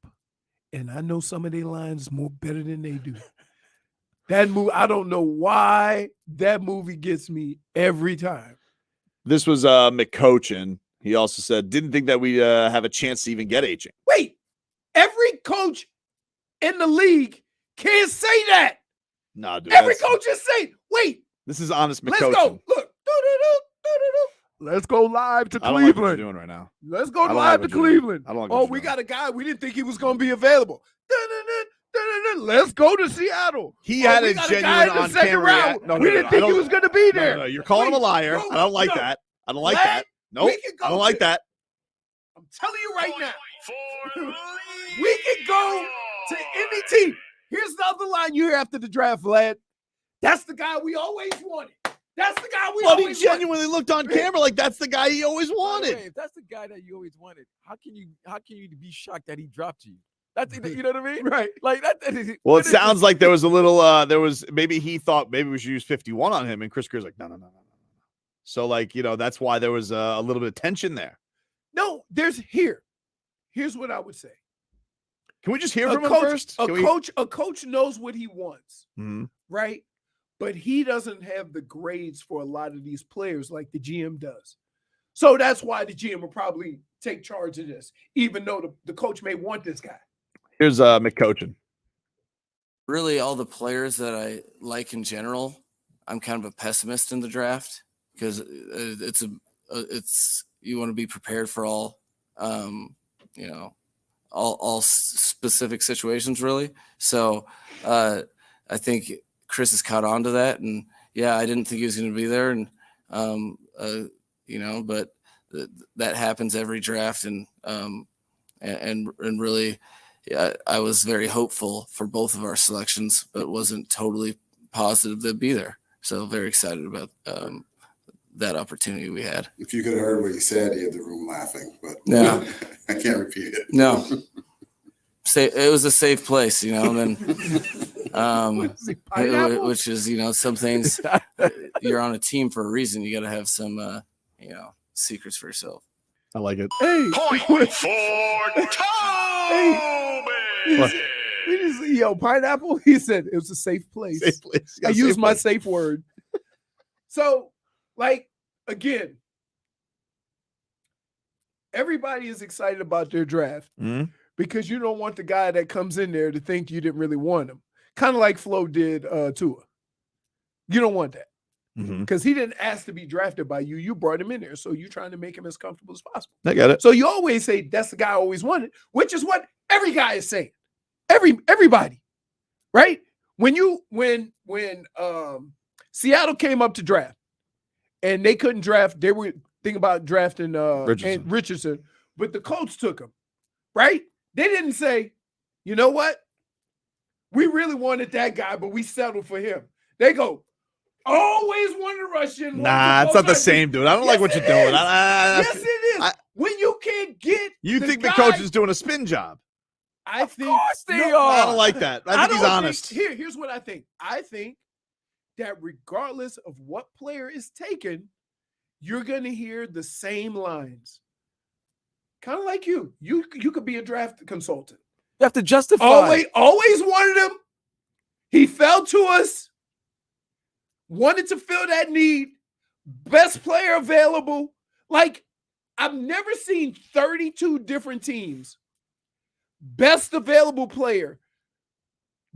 Speaker 2: And I know some of their lines more better than they do. That movie, I don't know why that movie gets me every time.
Speaker 1: This was McCochin. He also said, didn't think that we have a chance to even get H.
Speaker 2: Wait, every coach in the league can't say that.
Speaker 1: No, dude.
Speaker 2: Every coach is saying, wait.
Speaker 1: This is honest McCochin.
Speaker 2: Let's go. Look. Let's go live to Cleveland.
Speaker 1: I don't like what you're doing right now.
Speaker 2: Let's go live to Cleveland.
Speaker 1: I don't like
Speaker 2: we got a guy. We didn't think he was going to be available. Let's go to Seattle.
Speaker 1: He had a genuine on camera.
Speaker 2: We didn't think he was going to be there.
Speaker 1: No, you're calling him a liar. I don't like that. I don't like that. Nope. I don't like that.
Speaker 2: I'm telling you right now. We can go to any team. Here's the other line you hear after the draft, Vlad. That's the guy we always wanted. That's the guy we always wanted.
Speaker 1: He genuinely looked on camera like that's the guy he always wanted.
Speaker 4: If that's the guy that you always wanted, how can you be shocked that he dropped you? That's, you know what I mean?
Speaker 2: Right.
Speaker 4: Like that.
Speaker 1: Well, it sounds like there was a little, maybe he thought maybe we should use 51 on him. And Chris Greer's like, no. So that's why there was a little bit of tension there.
Speaker 2: No, here's what I would say.
Speaker 1: Can we just hear from him first?
Speaker 2: A coach knows what he wants, right? But he doesn't have the grades for a lot of these players like the GM does. So that's why the GM will probably take charge of this, even though the coach may want this guy.
Speaker 1: Here's McCochin.
Speaker 6: Really, all the players that I like in general, I'm kind of a pessimist in the draft because it's you want to be prepared for all all specific situations really. So I think Chris has caught on to that, and yeah, I didn't think he was going to be there, and but that happens every draft, and really, yeah, I was very hopeful for both of our selections, but wasn't totally positive they'd be there. So very excited about that opportunity we had.
Speaker 7: If you could have heard what he said, he had the room laughing, but
Speaker 6: yeah,
Speaker 7: I can't repeat it.
Speaker 6: No, it was a safe place, and then which is some things you're on a team for a reason. You got to have some secrets for yourself.
Speaker 1: I like it.
Speaker 2: Hey,
Speaker 3: Point for Tobin.
Speaker 2: Pineapple. He said it was a safe place.
Speaker 1: Safe place.
Speaker 2: I used my safe word. So, again, everybody is excited about their draft because you don't want the guy that comes in there to think you didn't really want him. Kind of like Flo did Tua. You don't want that because he didn't ask to be drafted by you. You brought him in there, so you're trying to make him as comfortable as possible.
Speaker 1: I get it.
Speaker 2: So you always say that's the guy I always wanted, which is what every guy is saying. Everybody, right? When Seattle came up to draft and they couldn't draft, they were thinking about drafting Richardson, but the Colts took him, right? They didn't say, you know what? We really wanted that guy, but we settled for him. They go, always wanted a Russian.
Speaker 1: Nah, it's not the same, dude. I don't like what you're doing.
Speaker 2: Yes, it is. When you can't get
Speaker 1: the coach is doing a spin job.
Speaker 2: I think
Speaker 4: Of course they are.
Speaker 1: I don't like that. I think he's honest.
Speaker 2: Here's what I think. I think that regardless of what player is taken, you're going to hear the same lines. Kind of like you. You could be a draft consultant.
Speaker 4: You have to justify.
Speaker 2: Always wanted him. He fell to us. Wanted to fill that need. Best player available. I've never seen 32 different teams. Best available player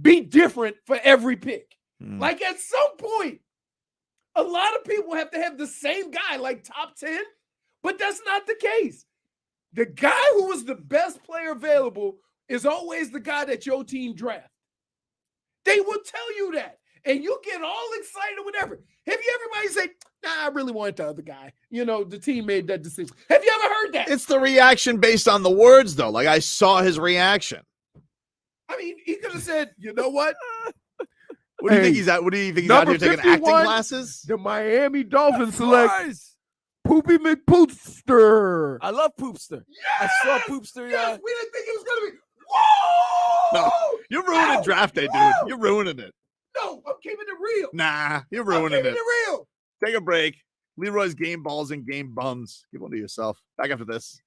Speaker 2: be different for every pick. At some point, a lot of people have to have the same guy, top 10, but that's not the case. The guy who was the best player available is always the guy that your team draft. They will tell you that. And you get all excited, whatever. Have you everybody say, nah, I really want the other guy. The team made that decision. Have you ever heard that?
Speaker 1: It's the reaction based on the words, though. I saw his reaction.
Speaker 2: I mean, he could have said, you know what?
Speaker 1: What do you think he's at? What do you think he's out here taking acting classes?
Speaker 2: The Miami Dolphins select Poopy McPoopster.
Speaker 4: I love Poopster.
Speaker 2: Yes!
Speaker 4: I saw Poopster.
Speaker 2: Yes, we didn't think it was going to be. Whoa!
Speaker 1: No, you're ruining draft day, dude. You're ruining it.
Speaker 2: No, I'm keeping it real.
Speaker 1: Nah, you're ruining it.
Speaker 2: Real.
Speaker 1: Take a break. Leroy's game balls and game bums. Give one to yourself. Back after this.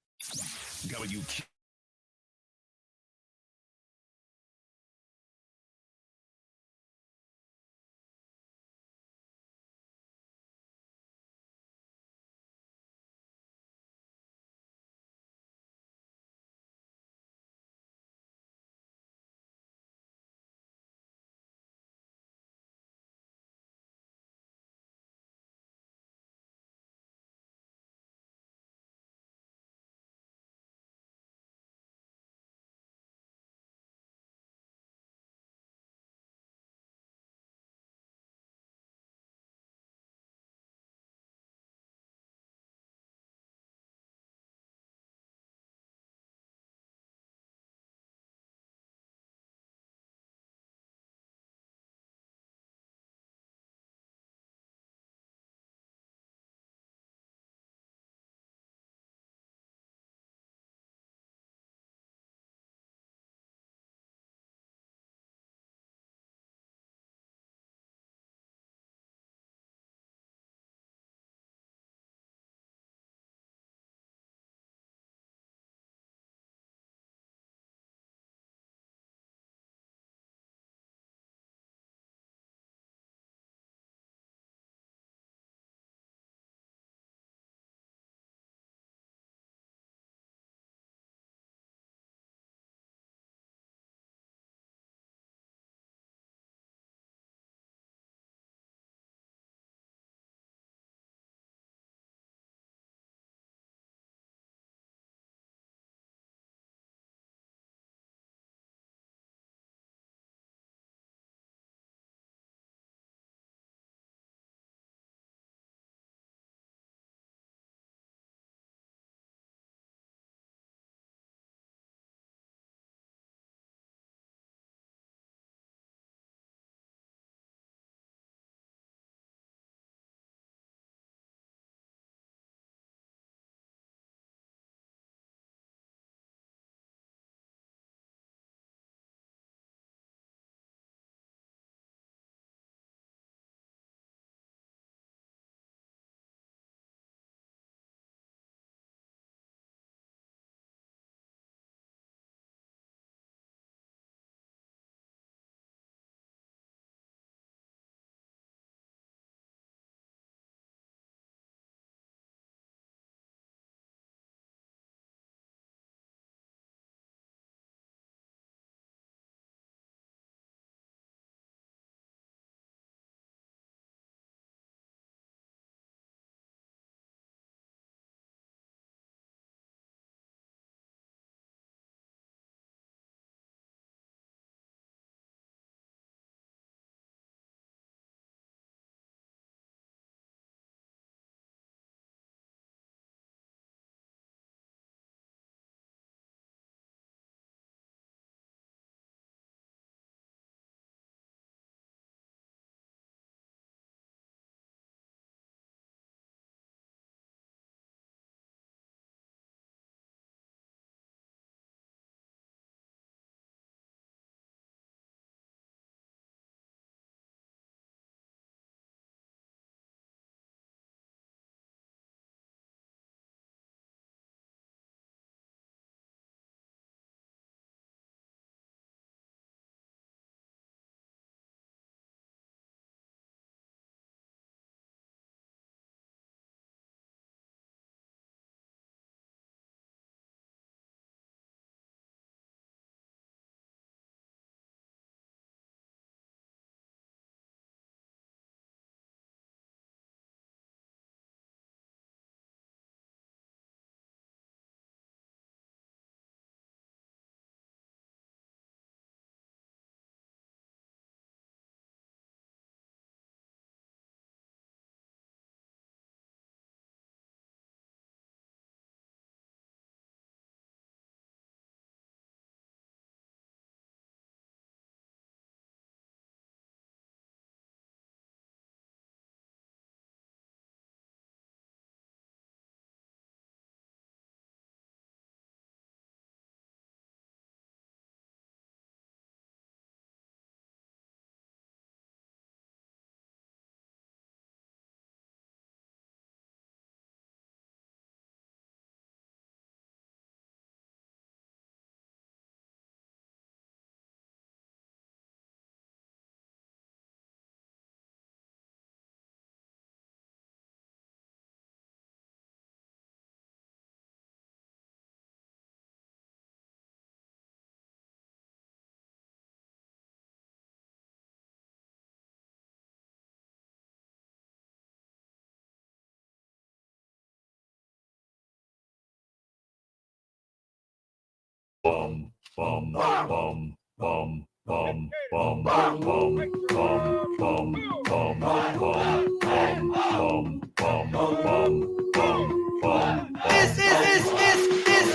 Speaker 9: This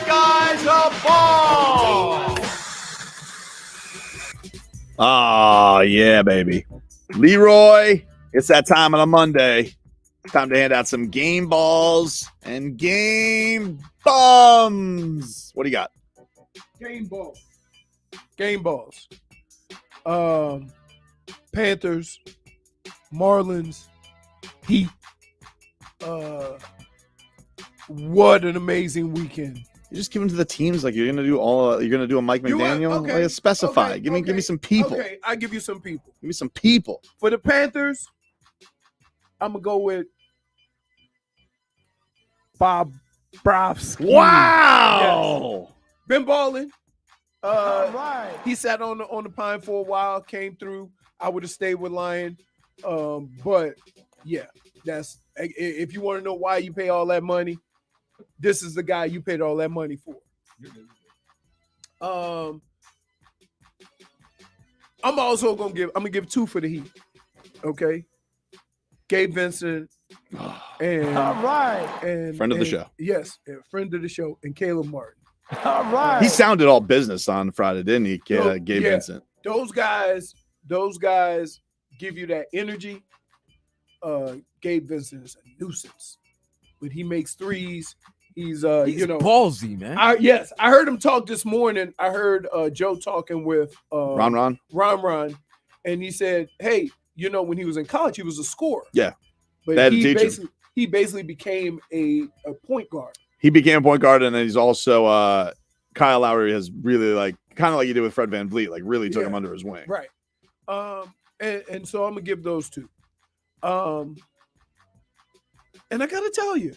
Speaker 9: guy's a ball.
Speaker 1: Oh, yeah, baby. Leroy, it's that time on a Monday. Time to hand out some game balls and game bums. What do you got?
Speaker 2: Game balls. Game balls. Panthers, Marlins, Heat. What an amazing weekend.
Speaker 1: You just give them to the teams like you're gonna do you're gonna do a Mike McDaniel.
Speaker 2: Okay,
Speaker 1: Like, specify.
Speaker 2: okay,
Speaker 1: give me some
Speaker 2: okay,
Speaker 1: people.
Speaker 2: Okay, I'll give you some people.
Speaker 1: Give me some people.
Speaker 2: For the Panthers, I'm gonna go with Bobrovsky.
Speaker 1: Wow.
Speaker 2: Yes. Been balling. He sat on the pine for a while, came through. I would have stayed with Lion. But yeah, that's if you want to know why you pay all that money, this is the guy you paid all that money for. I'm gonna give two for the Heat. Okay. Gabe Vincent and and
Speaker 1: Friend of the show.
Speaker 2: Yes, friend of the show, and Caleb Martin.
Speaker 1: He sounded all business on Friday, didn't he? Gabe Vincent.
Speaker 2: Those guys give you that energy. Gabe Vincent is a nuisance, but he makes threes. He's
Speaker 4: ballsy, man.
Speaker 2: I heard him talk this morning. I heard Joe talking with
Speaker 1: Ron,
Speaker 2: and he said, "Hey, when he was in college, he was a scorer.
Speaker 1: Yeah,
Speaker 2: but he basically became a point guard.
Speaker 1: He became a point guard, and then he's also Kyle Lowry has really kind of like you did with Fred VanVleet, really took him under his wing.
Speaker 2: Right. And so I'm gonna give those two. And I gotta tell you,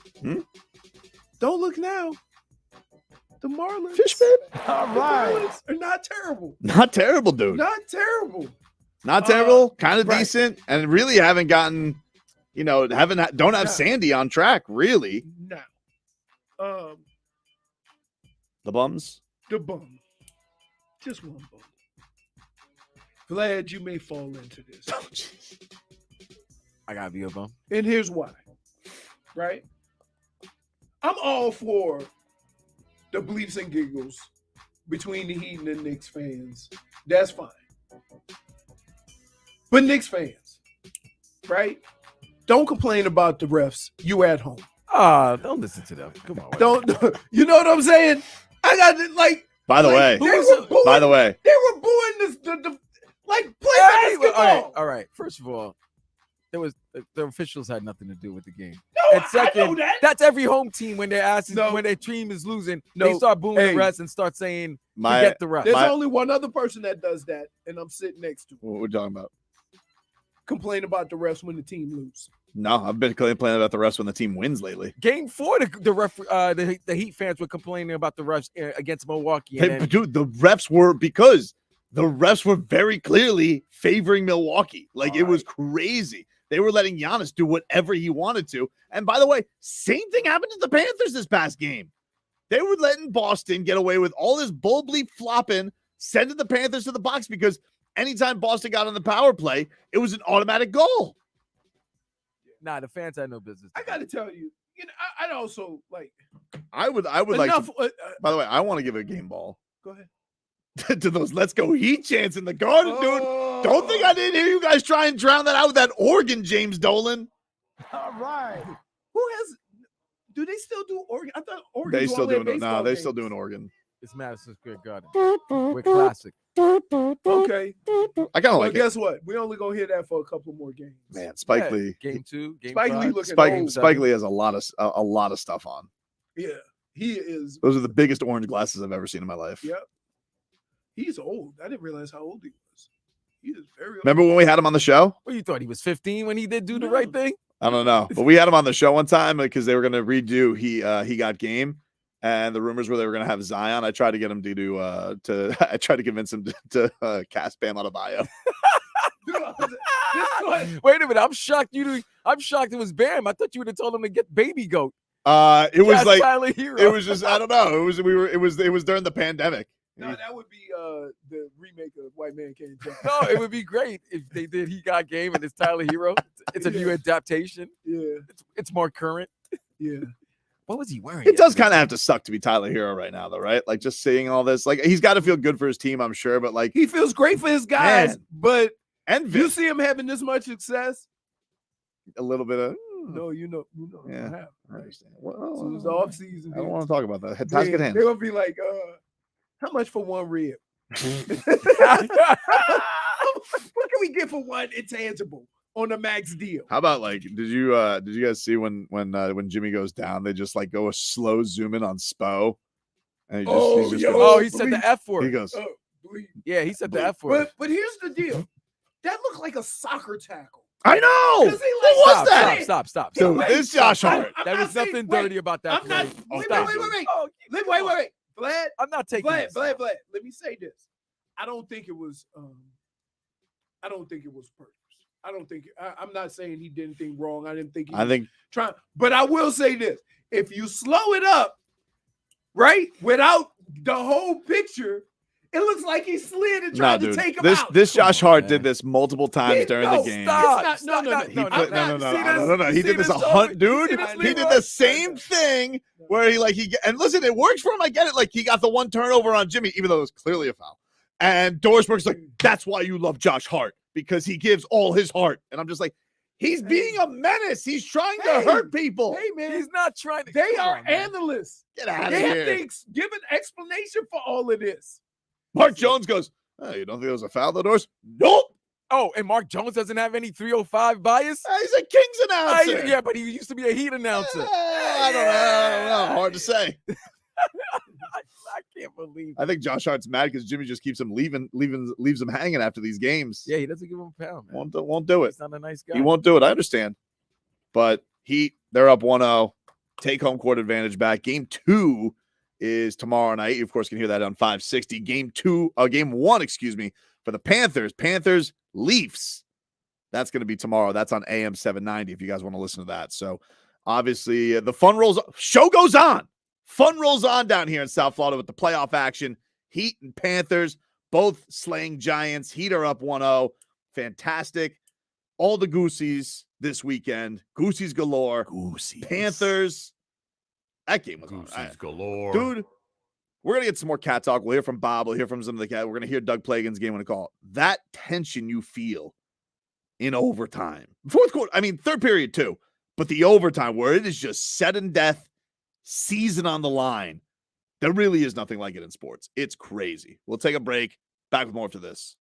Speaker 2: don't look now. The Marlins,
Speaker 1: fish baby.
Speaker 2: Marlins are not terrible.
Speaker 1: Not terrible, dude.
Speaker 2: Not terrible.
Speaker 1: Not terrible. Kind of decent, and really haven't gotten, don't have Sandy on track, really.
Speaker 2: No.
Speaker 1: The bums.
Speaker 2: The bum. Just one bum. Vlad, you may fall into this.
Speaker 1: Oh, geez.
Speaker 4: I gotta be a bum.
Speaker 2: And here's why. Right? I'm all for the bleeps and giggles between the Heat and the Knicks fans. That's fine. But Knicks fans, right? Don't complain about the refs. You at home.
Speaker 4: Don't listen to them. Come on.
Speaker 2: Don't. You know what I'm saying? I got it.
Speaker 1: By the way,
Speaker 2: they were booing the play basketball.
Speaker 4: All right. First of all, the officials had nothing to do with the game.
Speaker 2: No,
Speaker 4: and second,
Speaker 2: I know that.
Speaker 4: That's every home team when when their team is losing, they start booing the refs and start saying, forget the refs.
Speaker 2: There's only one other person that does that, and I'm sitting next to him.
Speaker 1: What we're talking about?
Speaker 2: Complain about the refs when the team loses.
Speaker 1: No, I've been complaining about the refs when the team wins lately.
Speaker 4: Game 4, the Heat fans were complaining about the refs against Milwaukee.
Speaker 1: Dude, the refs were very clearly favoring Milwaukee. It was crazy. They were letting Giannis do whatever he wanted to. And by the way, same thing happened to the Panthers this past game. They were letting Boston get away with all this bull bleep flopping, sending the Panthers to the box because anytime Boston got on the power play, it was an automatic goal.
Speaker 4: Nah, the fans had no business.
Speaker 2: I got to tell you, I'd also
Speaker 1: I would
Speaker 2: enough,
Speaker 1: like to, by the way, I want to give a game ball.
Speaker 2: Go ahead.
Speaker 1: To those let's go Heat chants in the Garden, dude. Don't think I didn't hear you guys try and drown that out with that organ, James Dolan.
Speaker 2: All right. Do they still do organ? I thought organ.
Speaker 1: They still doing it. No, they still doing organ.
Speaker 4: It's Madison Square Garden. We're classic.
Speaker 2: Okay.
Speaker 1: I kind of like it.
Speaker 2: Guess what? We only gonna hear that for a couple more games.
Speaker 1: Man, Spike Lee.
Speaker 4: Game 2. Game
Speaker 2: Spike
Speaker 4: 5.
Speaker 2: Lee looking
Speaker 1: Spike Lee has a lot of stuff on.
Speaker 2: Yeah, he is.
Speaker 1: Those are the biggest orange glasses I've ever seen in my life.
Speaker 2: Yep. He's old. I didn't realize how old he was. He is very old.
Speaker 1: Remember when we had him on the show?
Speaker 4: What, you thought he was 15 when he did do the right thing?
Speaker 1: I don't know, but we had him on the show one time because they were going to redo He Got Game, and the rumors were they were going to have Zion. I tried to get him I tried to convince him to cast Bam Adebayo.
Speaker 4: Wait a minute, I'm shocked it was Bam. I thought you would have told him to get Baby Goat.
Speaker 1: It was
Speaker 4: Tyler Hero.
Speaker 1: It was just I don't know. It was during the pandemic.
Speaker 2: No, that would be the remake of White Man Can't Jump.
Speaker 4: No, it would be great if they did He Got Game and it's Tyler Hero. It's a new adaptation.
Speaker 2: Yeah.
Speaker 4: It's more current.
Speaker 2: Yeah.
Speaker 4: What was he wearing?
Speaker 1: It does kind of have to suck to be Tyler Hero right now, though, right? Like just seeing all this, like he's got to feel good for his team, I'm sure, but like
Speaker 2: he feels great for his guys,
Speaker 1: Man.
Speaker 2: but
Speaker 1: and
Speaker 2: you see him having this much success.
Speaker 1: a little bit of
Speaker 2: No, you know,
Speaker 1: Yeah.
Speaker 2: what happened,
Speaker 1: I
Speaker 2: right?
Speaker 1: understand.
Speaker 2: So it's the off season.
Speaker 1: I don't want to talk about that. Task
Speaker 2: They're
Speaker 1: at hand.
Speaker 2: gonna be like, how much for one rib? What can we get for one intangible on the max deal?
Speaker 1: How about like did you guys see when Jimmy goes down, they just like go a slow zoom in on Spo? And
Speaker 4: he said the F word.
Speaker 1: He goes,
Speaker 4: yeah, he said the F word.
Speaker 2: But here's the deal. That looked like a soccer tackle.
Speaker 1: I know.
Speaker 2: What
Speaker 1: was that?
Speaker 4: Stop.
Speaker 1: So this Josh Hart.
Speaker 4: There was nothing dirty about that play.
Speaker 2: Wait.
Speaker 4: Wait.
Speaker 2: Vlad,
Speaker 4: I'm not taking
Speaker 2: Vlad,
Speaker 4: this.
Speaker 2: Vlad. Let me say this. I don't think it was purpose. I don't think I'm not saying he did anything wrong. I didn't think he was trying, but I will say this. If you slow it up, right, without the whole picture, it looks like he slid and tried to take him out.
Speaker 1: This Josh Hart did this multiple times during the game. No. He did this dude. He did the same thing where and listen, it works for him. I get it. Like he got the one turnover on Jimmy, even though it was clearly a foul. And Dorsberg's like, that's why you love Josh Hart, because he gives all his heart. And I'm just like, he's being a menace. He's trying to hurt people.
Speaker 2: Hey man,
Speaker 4: he's not trying to.
Speaker 2: They are analysts.
Speaker 1: Get out of
Speaker 2: here. They have to give an explanation for all of this.
Speaker 1: Mark Jones goes, oh, you don't think it was a foul, the Doors? Nope.
Speaker 4: Oh, and Mark Jones doesn't have any 305 bias?
Speaker 1: He's a Kings announcer.
Speaker 4: Yeah, but he used to be a Heat announcer.
Speaker 1: I don't know. Hard to say.
Speaker 4: I can't believe it.
Speaker 1: I think Josh Hart's mad because Jimmy just keeps him leaves him hanging after these games.
Speaker 4: Yeah, he doesn't give him a pound, man.
Speaker 1: Won't do it.
Speaker 4: He's not a nice guy.
Speaker 1: He won't do it. I understand. But they're up 1-0. Take home court advantage back. Game 2 is tomorrow night. You, of course, can hear that on 560. Game 1, for the Panthers Leafs. That's going to be tomorrow. That's on AM 790 if you guys want to listen to that. So, obviously, the show goes on. Fun rolls on down here in South Florida with the playoff action. Heat and Panthers both slaying Giants. Heat are up 1-0. Fantastic. All the Goosies this weekend. Goosies galore.
Speaker 3: Goosies.
Speaker 1: Panthers. That game was
Speaker 3: Goosies galore.
Speaker 1: Dude, we're going to get some more cat talk. We'll hear from Bob. We'll hear from some of the cat. We're going to hear Doug Plagan's game when it call. That tension you feel in overtime. Fourth quarter, third period too. But the overtime where it is just set and death, season on the line. There really is nothing like it in sports. It's crazy. We'll take a break. Back with more after this.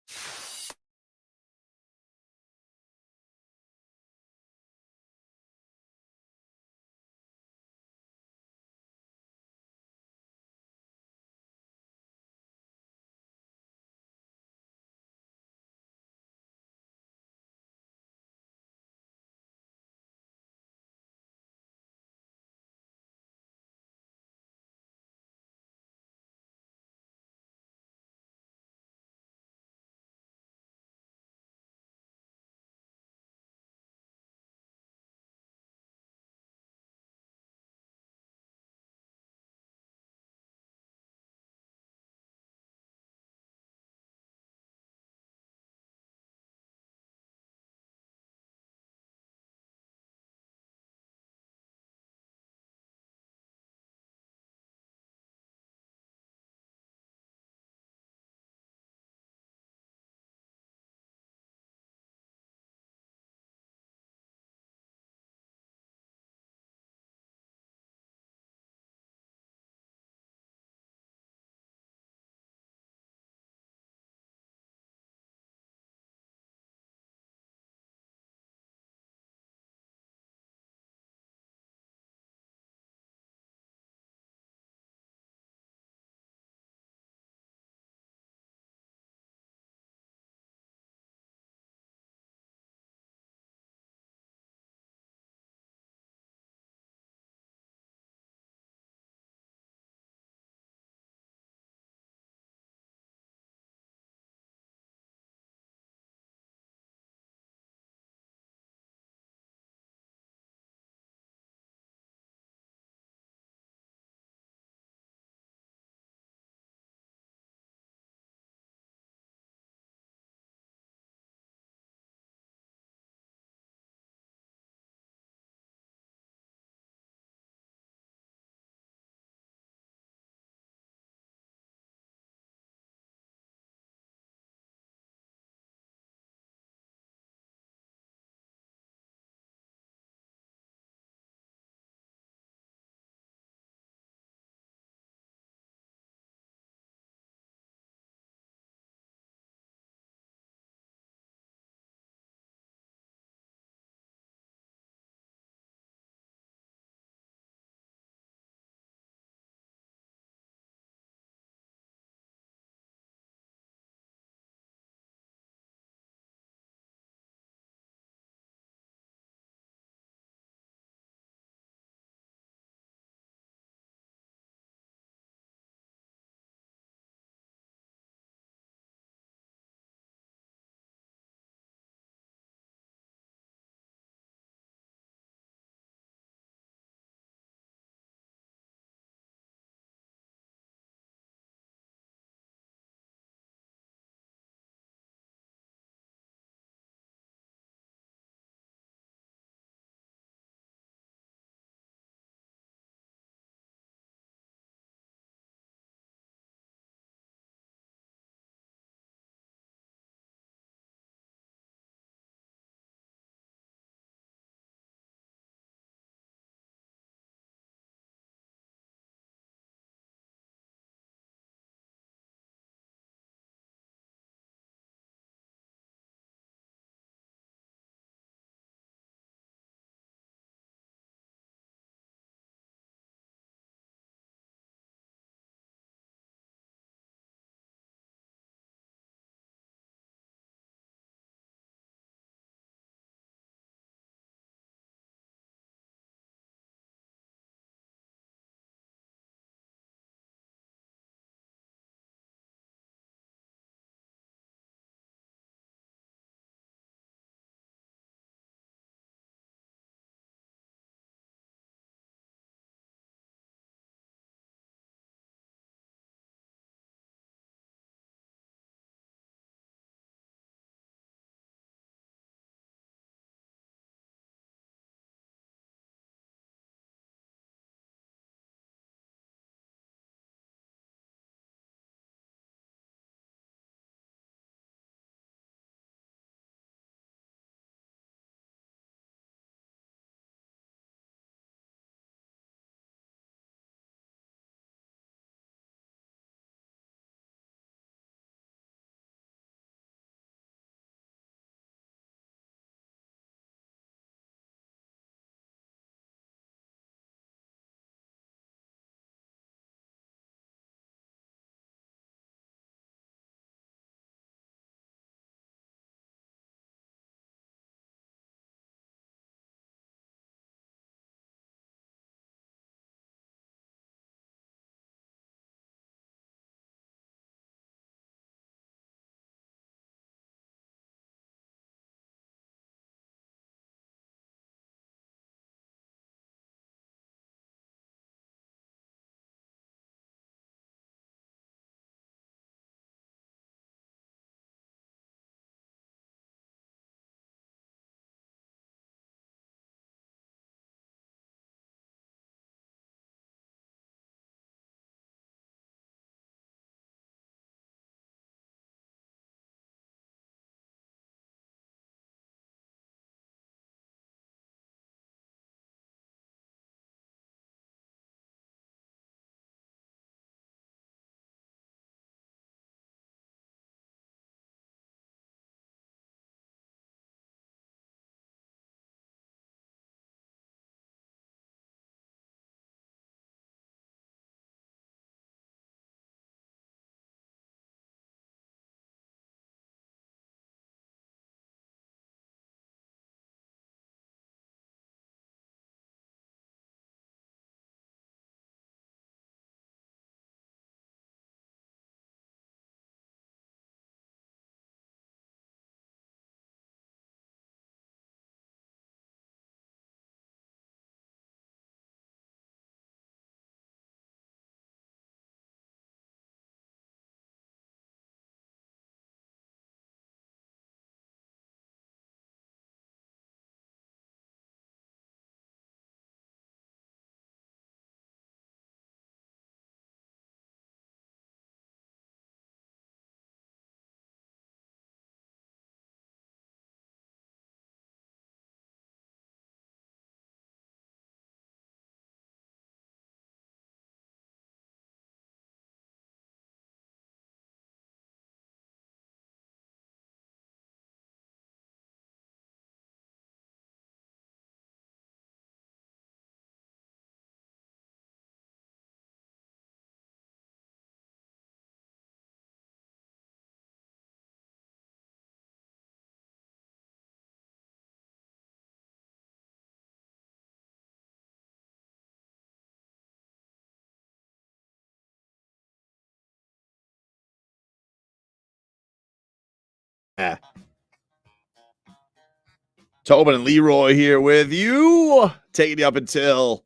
Speaker 1: Tobin and Leroy here with you, taking you up until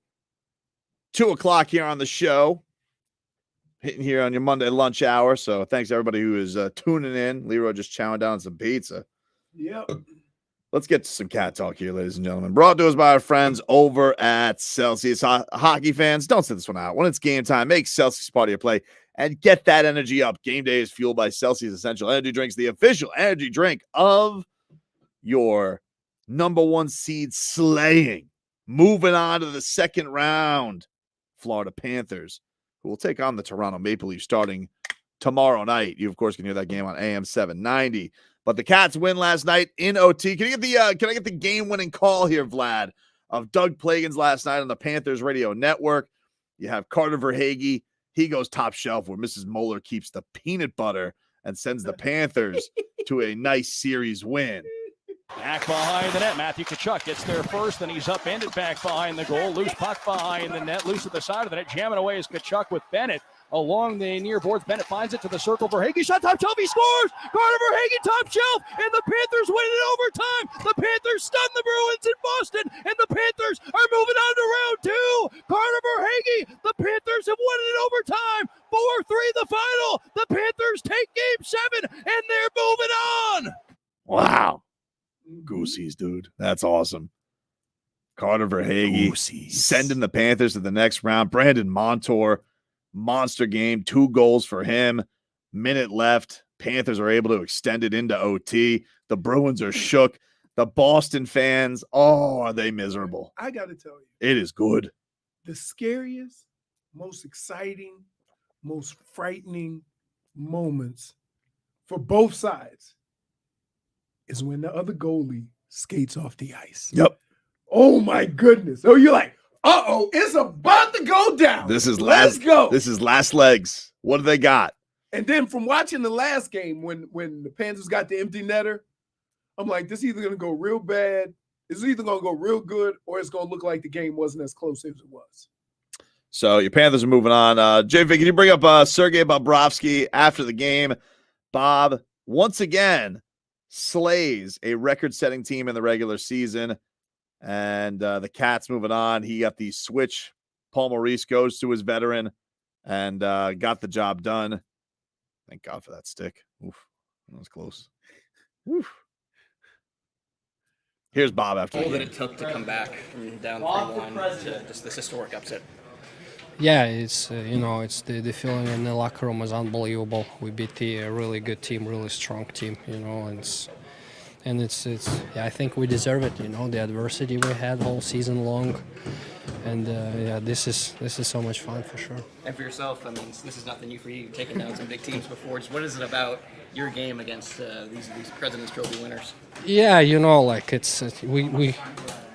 Speaker 1: 2 o'clock here on the show. Hitting here on your Monday lunch hour. So thanks to everybody who is tuning in. Leroy just chowing down some pizza.
Speaker 2: Yep.
Speaker 1: Let's get to some cat talk here, ladies and gentlemen. Brought to us by our friends over at Celsius. Hockey fans, don't sit this one out. When it's game time, make Celsius part of your play and get that energy up. Game day is fueled by Celsius Essential Energy Drinks, the official energy drink of your number one seed slaying. Moving on to the second round, Florida Panthers, who will take on the Toronto Maple Leafs starting tomorrow night. You, of course, can hear that game on AM 790. But the Cats win last night in OT. Can I get the game-winning call here, Vlad, of Doug Plagans last night on the Panthers radio network? You have Carter Verhaeghe. He goes top shelf where Mrs. Moeller keeps the peanut butter and sends the Panthers to a nice series win.
Speaker 10: Back behind the net. Matthew Tkachuk gets there first, then he's upended back behind the goal. Loose puck behind the net, loose at the side of the net. Jamming away is Tkachuk with Bennett along the near boards. Bennett finds it to the circle. Verhaeghe shot top shelf. He scores. Carter Verhaeghe top shelf, and the Panthers win it in overtime. The Panthers stun the Bruins in Boston, and the Panthers are moving on to round two. Carter Verhaeghe. The Panthers have won it in overtime. 4-3 the final. The Panthers take game 7, and they're moving on.
Speaker 1: Wow. Goosies, dude. That's awesome. Carter Verhaeghe sending the Panthers to the next round. Brandon Montour, monster game. 2 goals for him. Minute left. Panthers are able to extend it into OT. The Bruins are shook. The Boston fans, are they miserable?
Speaker 2: I got to tell you.
Speaker 1: It is good.
Speaker 2: The scariest, most exciting, most frightening moments for both sides is when the other goalie skates off the ice.
Speaker 1: Yep.
Speaker 2: Oh my goodness. Oh, you're like, it's about to go down. Let's go.
Speaker 1: This is last legs. What do they got?
Speaker 2: And then from watching the last game when the Panthers got the empty netter, I'm like, this is either going to go real bad, it's either going to go real good, or it's going to look like the game wasn't as close as it was.
Speaker 1: So your Panthers are moving on. J-Vic, can you bring up Sergei Bobrovsky after the game? Bob, once again, slays a record-setting team in the regular season. And the Cats moving on. He got the switch. Paul Maurice goes to his veteran and got the job done. Thank God for that stick. Oof, that was close. Oof. Here's Bob after
Speaker 11: all that it took to come back from down 3-1 to just this historic upset.
Speaker 12: Yeah, it's it's the feeling in the locker room was unbelievable. We beat a really good team, really strong team, and it's I think we deserve it. The adversity we had all season long, and this is so much fun for sure.
Speaker 11: And for yourself, I mean, this is nothing new for you. You've taken down some big teams before. Just what is it about your game against these President's Trophy winners?
Speaker 12: Yeah,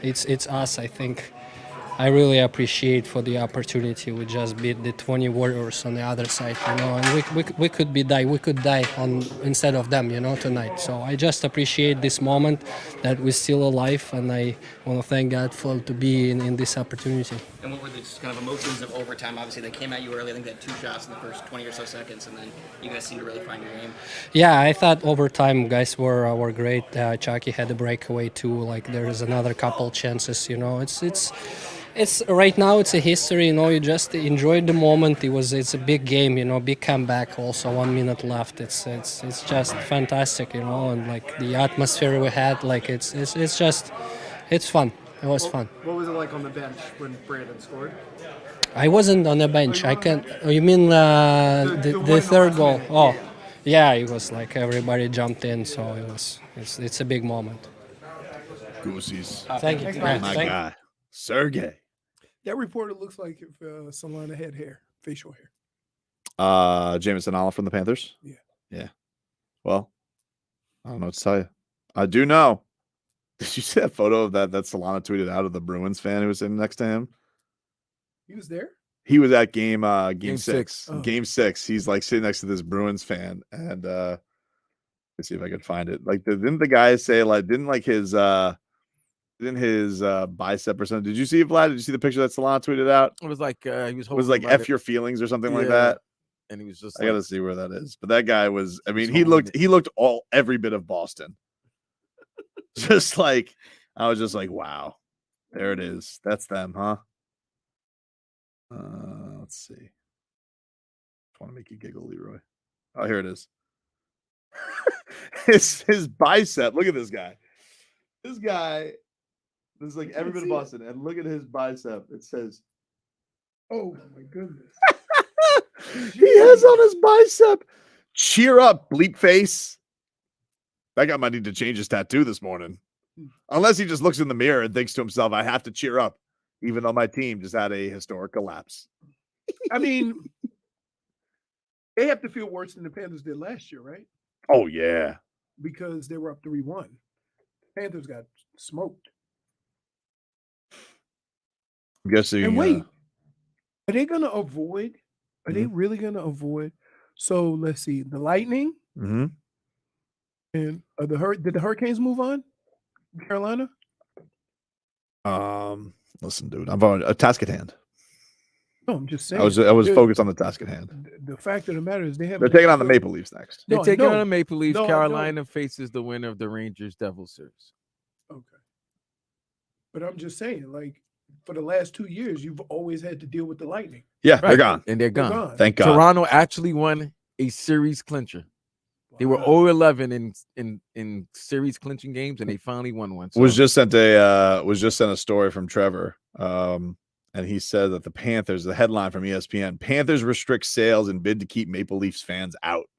Speaker 12: it's us. I think I really appreciate for the opportunity. We just beat the 20 Warriors on the other side, and we could die instead of them, tonight. So I just appreciate this moment that we're still alive, and I want to thank God to be in this opportunity.
Speaker 11: And what were the kind of emotions of overtime? Obviously, they came at you early. I think they had 2 shots in the first 20 or so seconds, and then you guys seemed to really find your game.
Speaker 12: Yeah, I thought overtime guys were great. Chucky had a breakaway too. Like there's another couple chances. It's right now. It's a history. You just enjoyed the moment. It's a big game. Big comeback. Also 1 minute left. It's just fantastic. And like the atmosphere we had. Like it's fun. It was fun.
Speaker 13: What was it like on the bench when Brandon scored?
Speaker 12: I wasn't on the bench. I can't. You mean the third goal? Oh, yeah. It was like everybody jumped in. So it's a big moment.
Speaker 1: Goosies.
Speaker 12: Thank you.
Speaker 1: My guy, Sergei.
Speaker 2: That reporter looks like if Solana had facial hair.
Speaker 1: Jameson Olive from the Panthers?
Speaker 2: Yeah.
Speaker 1: Well, I don't know what to tell you. I do know. Did you see that photo of that Solana tweeted out of the Bruins fan who was sitting next to him?
Speaker 2: He was there?
Speaker 1: He was at game 6.
Speaker 2: Oh.
Speaker 1: Game 6. He's like sitting next to this Bruins fan. And let's see if I could find it. Like, didn't the guy say, like, didn't his bicep or something? Did you see it, Vlad? Did you see the picture that Solana tweeted out?
Speaker 4: It was like he was
Speaker 1: It was like F your feelings or something like that.
Speaker 4: and he was just.
Speaker 1: I gotta see where that is. But that guy was. I mean, he
Speaker 4: holding
Speaker 1: looked every bit of Boston. Just like I was just like, wow, there it is. That's them, huh? Let's see. I want to make you giggle, Leroy. Oh, here it is. his bicep. Look at this guy. This guy. This is like every bit of Boston. And look at his bicep. It says,
Speaker 2: "Oh my goodness."
Speaker 1: He has on his bicep. Cheer up, bleep face. That guy might need to change his tattoo this morning. Unless he just looks in the mirror and thinks to himself, I have to cheer up, even though my team just had a historic collapse.
Speaker 2: I mean, they have to feel worse than the Panthers did last year, right?
Speaker 1: Oh, yeah.
Speaker 2: Because they were up 3-1. Panthers got smoked.
Speaker 1: I'm guessing.
Speaker 2: And wait, are they going to avoid? Are they really going to avoid? So let's see. The Lightning and did the Hurricanes move on? Carolina?
Speaker 1: Listen, dude, I'm on a task at hand.
Speaker 2: No, I'm just saying.
Speaker 1: I was focused on the task at hand.
Speaker 2: The fact of the matter is they're
Speaker 1: taking on the Maple Leafs next.
Speaker 4: They're taking on the Maple Leafs. Carolina faces the winner of the Rangers Devils series.
Speaker 2: Okay. But I'm just saying, like, for the last 2 years, you've always had to deal with the Lightning.
Speaker 1: Yeah, they're gone.
Speaker 4: And they're gone.
Speaker 1: Thank God.
Speaker 4: Toronto actually won a series clincher. They were 0-11 in series clinching games, and they finally won one. So.
Speaker 1: Was just sent a story from Trevor, and he said that the Panthers, the headline from ESPN, Panthers restrict sales and bid to keep Maple Leafs fans out,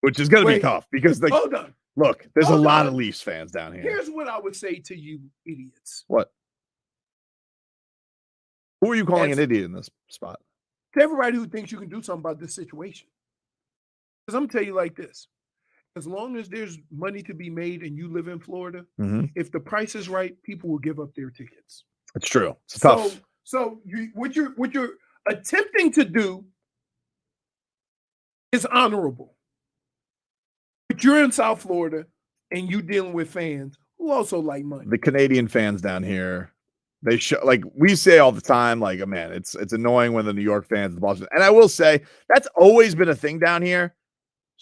Speaker 1: which is going to be tough because
Speaker 2: hold on.
Speaker 1: Look, there's a lot of Leafs fans down here.
Speaker 2: Here's what I would say to you, idiots.
Speaker 1: What? Who are you calling an idiot in this spot?
Speaker 2: To everybody who thinks you can do something about this situation. Because I'm going to tell you like this. As long as there's money to be made and you live in Florida, if the price is right, people will give up their tickets.
Speaker 1: It's true. It's tough.
Speaker 2: So what you're attempting to do is honorable. But you're in South Florida and you dealing with fans who also like money.
Speaker 1: The Canadian fans down here, they show, like we say all the time, like, oh, man, it's annoying when the New York fans, the Boston, and I will say that's always been a thing down here.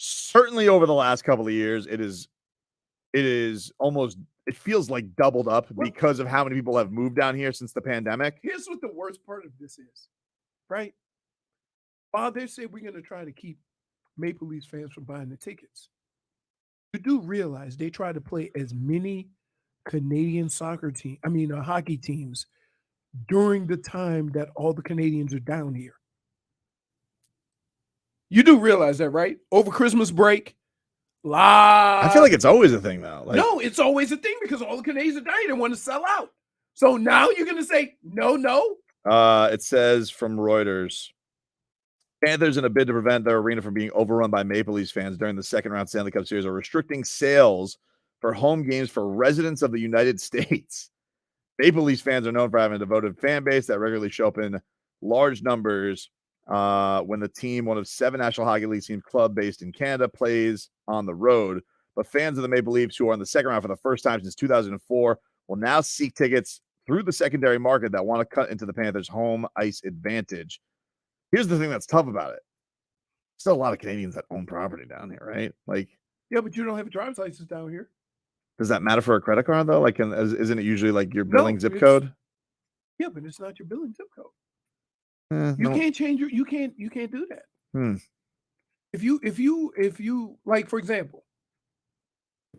Speaker 1: Certainly over the last couple of years, it is almost, it feels like doubled up because of how many people have moved down here since the pandemic.
Speaker 2: Here's what the worst part of this is, right? While they say we're going to try to keep Maple Leafs fans from buying the tickets, you do realize they try to play as many Canadian hockey teams during the time that all the Canadians are down here. You do realize that, right? Over Christmas break,
Speaker 1: I feel like it's always a thing now.
Speaker 2: No, it's always a thing because all the Canadians are down here. They want to sell out. So now you're going to say, no?
Speaker 1: It says from Reuters, Panthers, in a bid to prevent their arena from being overrun by Maple Leafs fans during the second round Stanley Cup Series, are restricting sales for home games for residents of the United States. Maple Leafs fans are known for having a devoted fan base that regularly show up in large numbers when the team, one of 7 National Hockey League teams, club based in Canada, plays on the road. But fans of the Maple Leafs who are in the second round for the first time since 2004 will now seek tickets through the secondary market that want to cut into the Panthers' home ice advantage. Here's the thing that's tough about it. Still a lot of Canadians that own property down here, right? Like,
Speaker 2: yeah, but you don't have a driver's license down here.
Speaker 1: Does that matter for a credit card though? Like, isn't it usually like your billing zip code?
Speaker 2: Yeah, but it's not your billing zip code. Can't change you can't do that. If you like, for example,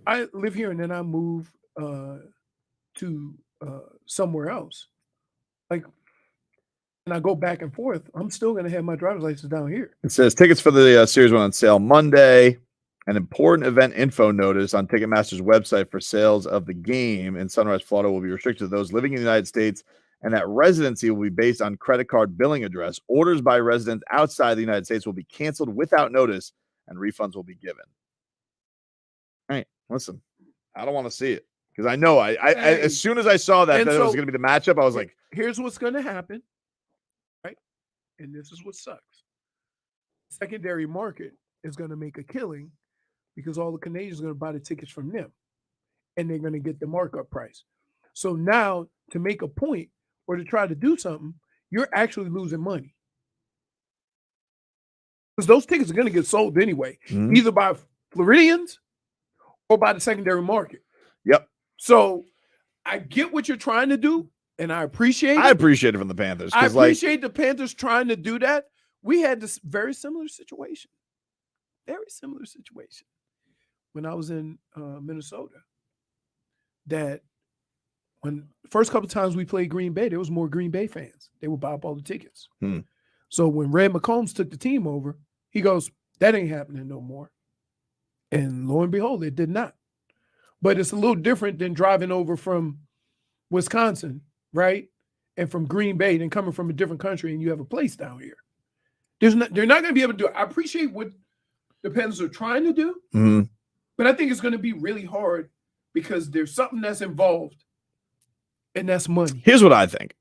Speaker 2: I live here and then I move to somewhere else, like, and I go back and forth, I'm still going to have my driver's license down here.
Speaker 1: It says tickets for the series went on sale Monday. An important event info notice on Ticketmaster's website for sales of the game in Sunrise, Florida will be restricted to those living in the United States, and that residency will be based on credit card billing address. Orders by residents outside the United States will be canceled without notice, and refunds will be given. All right, listen, I don't want to see it because I know I as soon as I saw that it was going to be the matchup, I was like,
Speaker 2: here's what's going to happen, right? And this is what sucks. Secondary market is going to make a killing because all the Canadians are going to buy the tickets from them, and they're going to get the markup price. So now, to make a point or to try to do something, you're actually losing money. because those tickets are going to get sold anyway,
Speaker 1: Mhm.
Speaker 2: either by Floridians or by the secondary market.
Speaker 1: Yep.
Speaker 2: So I get what you're trying to do, and I appreciate it.
Speaker 1: I appreciate it from the Panthers.
Speaker 2: I
Speaker 1: 'Cause, like,
Speaker 2: appreciate the Panthers trying to do that. We had this very similar situation. Very similar situation when I was in Minnesota. That when the first couple of times we played Green Bay, there was more Green Bay fans. They would buy up all the tickets.
Speaker 1: Hmm.
Speaker 2: So when Red McCombs took the team over, he goes, that ain't happening no more. And lo and behold, it did not. But it's a little different than driving over from Wisconsin, right? And from Green Bay, than coming from a different country and you have a place down here. They're not going to be able to do it. I appreciate what the Panthers are trying to do,
Speaker 1: Mhm.
Speaker 2: but I think it's going to be really hard because there's something that's involved, and that's money.
Speaker 1: Here's what I think.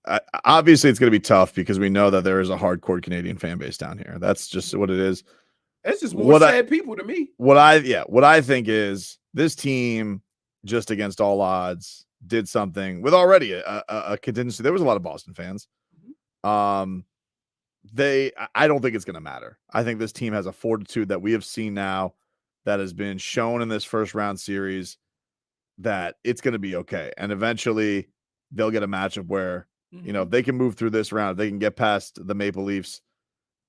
Speaker 1: Obviously, it's going to be tough because we know that there is a hardcore Canadian fan base down here. That's just what it is.
Speaker 2: That's just more sad people to me.
Speaker 1: What I think is this team, just against all odds, did something with already a contingency. There was a lot of Boston fans. I don't think it's going to matter. I think this team has a fortitude that we have seen now that has been shown in this first round series that it's going to be okay. And eventually they'll get a matchup where, you know, if they can move through this round, if they can get past the Maple Leafs,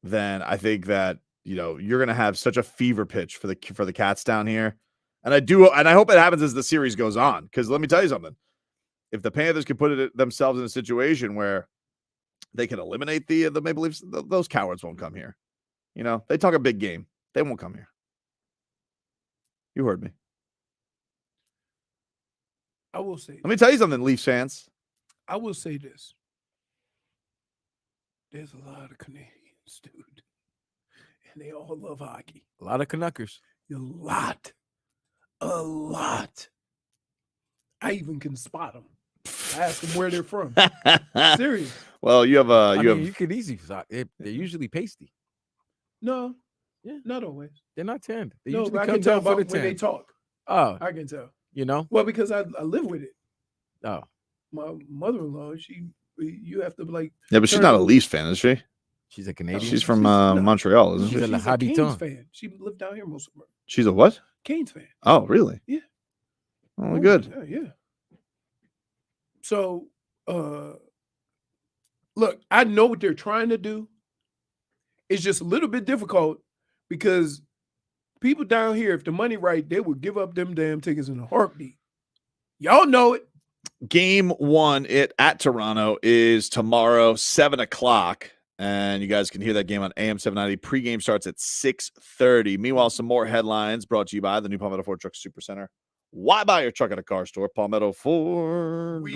Speaker 1: then I think that, you know, you're going to have such a fever pitch for the Cats down here. And I hope it happens as the series goes on. Because let me tell you something. If the Panthers can put themselves in a situation where they can eliminate the Maple Leafs, those cowards won't come here. You know, they talk a big game. They won't come here. You heard me.
Speaker 2: I will say.
Speaker 1: Let me tell you something, Leafs fans.
Speaker 2: I will say this. There's a lot of Canadians, dude. And they all love hockey.
Speaker 4: A lot of Canuckers.
Speaker 2: A lot. A lot. I even can spot them. I ask them where they're from. Serious.
Speaker 1: Well, you have
Speaker 4: you could easily. They're usually pasty.
Speaker 2: No.
Speaker 4: Yeah.
Speaker 2: Not always.
Speaker 4: They're not tanned. They
Speaker 2: No,
Speaker 4: usually
Speaker 2: but I
Speaker 4: come
Speaker 2: can tell
Speaker 4: down for the
Speaker 2: about when they
Speaker 4: tan.
Speaker 2: talk.
Speaker 4: Oh,
Speaker 2: I can tell.
Speaker 4: you know?
Speaker 2: Well, because I live with it.
Speaker 4: Oh.
Speaker 2: My mother-in-law, you have to like.
Speaker 1: Yeah, but she's not a Leafs fan, is she?
Speaker 4: She's a Canadian.
Speaker 1: She's from Montreal, isn't she?
Speaker 2: She's a Canes fan. She lived down here most of her.
Speaker 1: She's a what?
Speaker 2: Canes fan.
Speaker 1: Oh, really?
Speaker 2: Yeah.
Speaker 1: Oh, good.
Speaker 2: Yeah. So, look, I know what they're trying to do. It's just a little bit difficult because people down here, if the money right, they would give up them damn tickets in a heartbeat. Y'all know it.
Speaker 1: Game 1 at Toronto is tomorrow, 7:00. And you guys can hear that game on AM 790. Pregame starts at 6:30. Meanwhile, some more headlines brought to you by the new Palmetto Ford Truck Supercenter. Why buy your truck at a car store? Palmetto Ford.
Speaker 2: We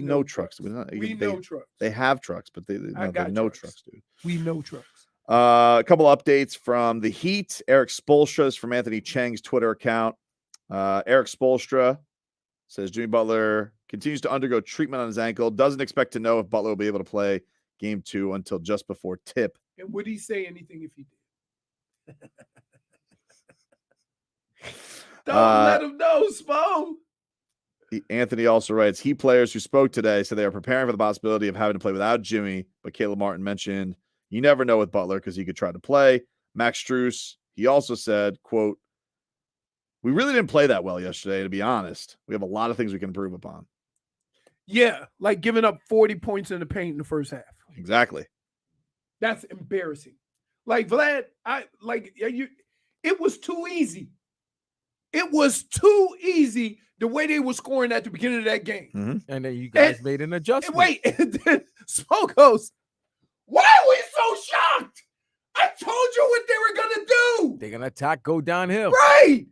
Speaker 1: know trucks.
Speaker 2: We
Speaker 1: They
Speaker 2: know trucks.
Speaker 1: They have trucks, but they know trucks, dude.
Speaker 2: We know trucks.
Speaker 1: A couple updates from the Heat. Eric Spoelstra is from Anthony Chang's Twitter account. Eric Spoelstra says Jimmy Butler continues to undergo treatment on his ankle. Doesn't expect to know if Butler will be able to play game 2 until just before tip.
Speaker 2: And would he say anything if he did? Don't let him know, Spo.
Speaker 1: Anthony also writes, Heat players who spoke today said they are preparing for the possibility of having to play without Jimmy, but Caleb Martin mentioned you never know with Butler because he could try to play. Max Strus, he also said, quote, we really didn't play that well yesterday, to be honest. We have a lot of things we can improve upon.
Speaker 2: Yeah, like giving up 40 points in the paint in the first half.
Speaker 1: Exactly.
Speaker 2: That's embarrassing. Like Vlad, it was too easy. It was too easy the way they were scoring at the beginning of that game.
Speaker 1: Mm-hmm.
Speaker 4: And then you guys made an adjustment.
Speaker 2: And then Spo goes, why are we so shocked? I told you what they were going to do.
Speaker 4: They're going to attack, go downhill.
Speaker 2: Right.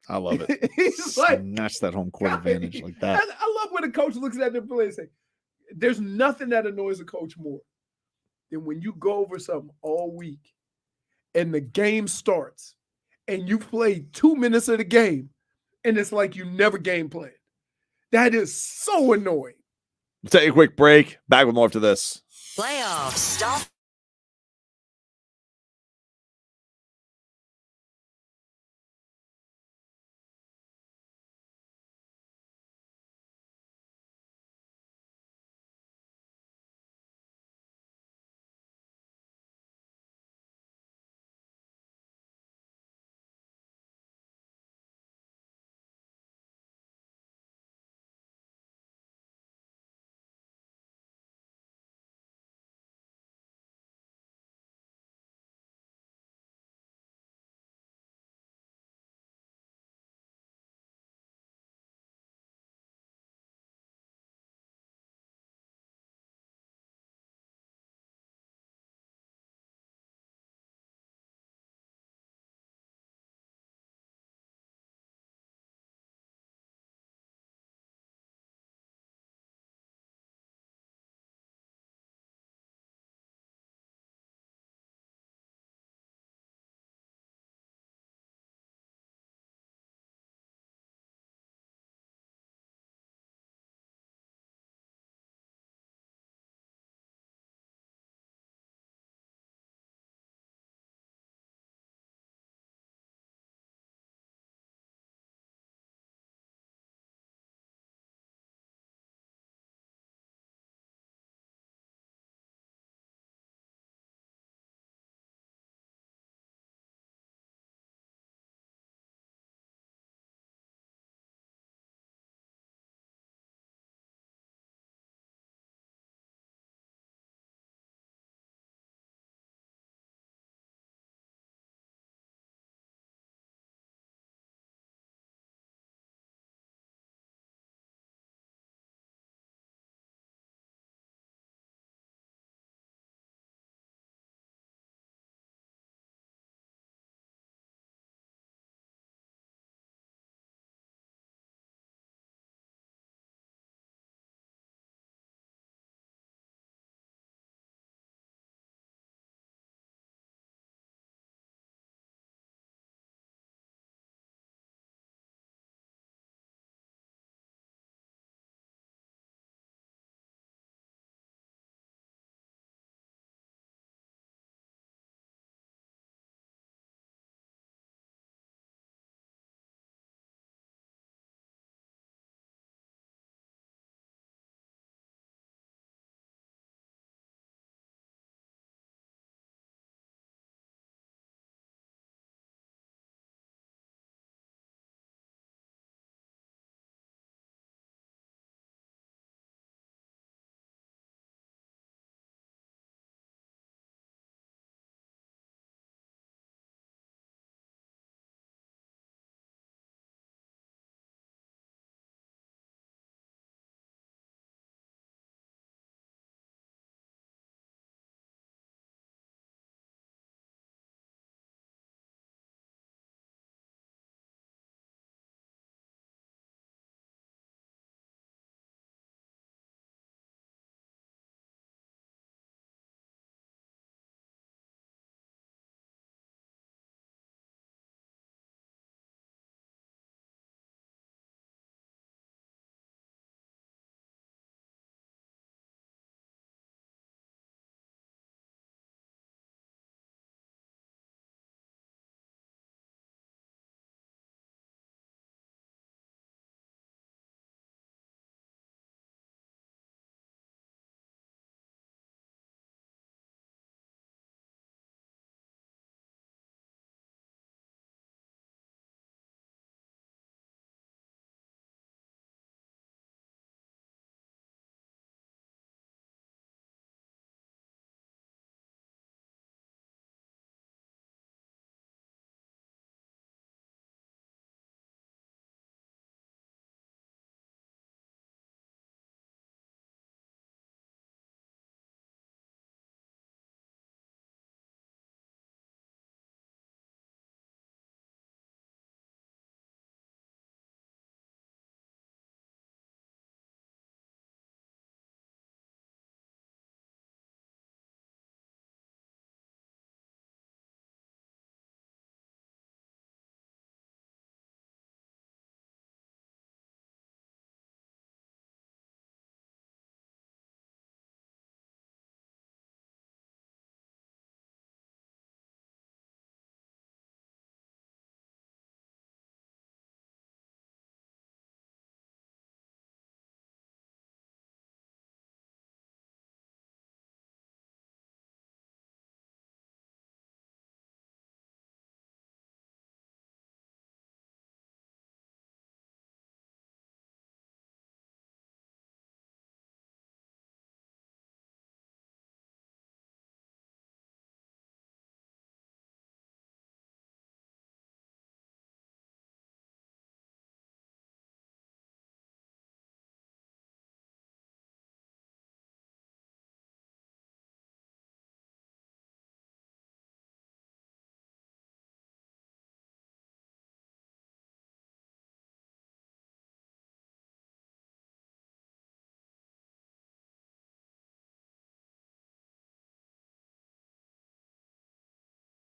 Speaker 1: I love it.
Speaker 2: He's like,
Speaker 1: snatch that home court advantage like that.
Speaker 2: I love when a coach looks at the play and say, there's nothing that annoys a coach more than when you go over something all week and the game starts and you play 2 minutes of the game and it's like you never game planned. That is so annoying.
Speaker 1: We'll take a quick break. Back with more after this.
Speaker 5: Playoff stuff.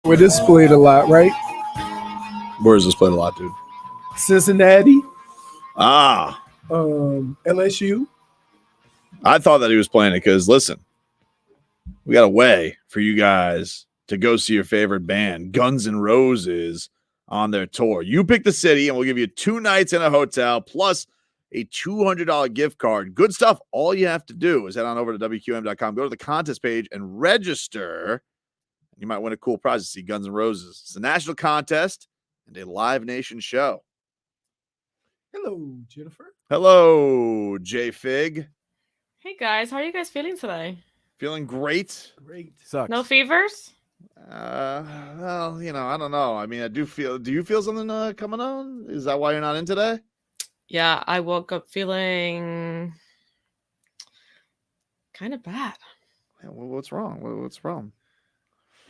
Speaker 2: Where this played a lot, right?
Speaker 1: Where's this played a lot, dude?
Speaker 2: Cincinnati,
Speaker 1: Ah,
Speaker 2: LSU.
Speaker 1: I thought that he was playing it because, listen, we got a way for you guys to go see your favorite band, Guns N' Roses, on their tour. You pick the city, and we'll give you 2 nights in a hotel plus a $200 gift card. Good stuff. All you have to do is head on over to WQM.com, go to the contest page, and register. You might win a cool prize to see Guns N' Roses. It's a national contest and a Live Nation show.
Speaker 2: Hello, Jennifer.
Speaker 1: Hello, J Fig.
Speaker 14: Hey guys, how are you guys feeling today?
Speaker 1: Feeling great?
Speaker 2: Great.
Speaker 4: Sucks.
Speaker 14: No fevers?
Speaker 1: Well, I don't know. I mean, do you feel something coming on? Is that why you're not in today?
Speaker 14: Yeah, I woke up feeling kind of bad.
Speaker 1: Yeah, what's wrong? What's wrong?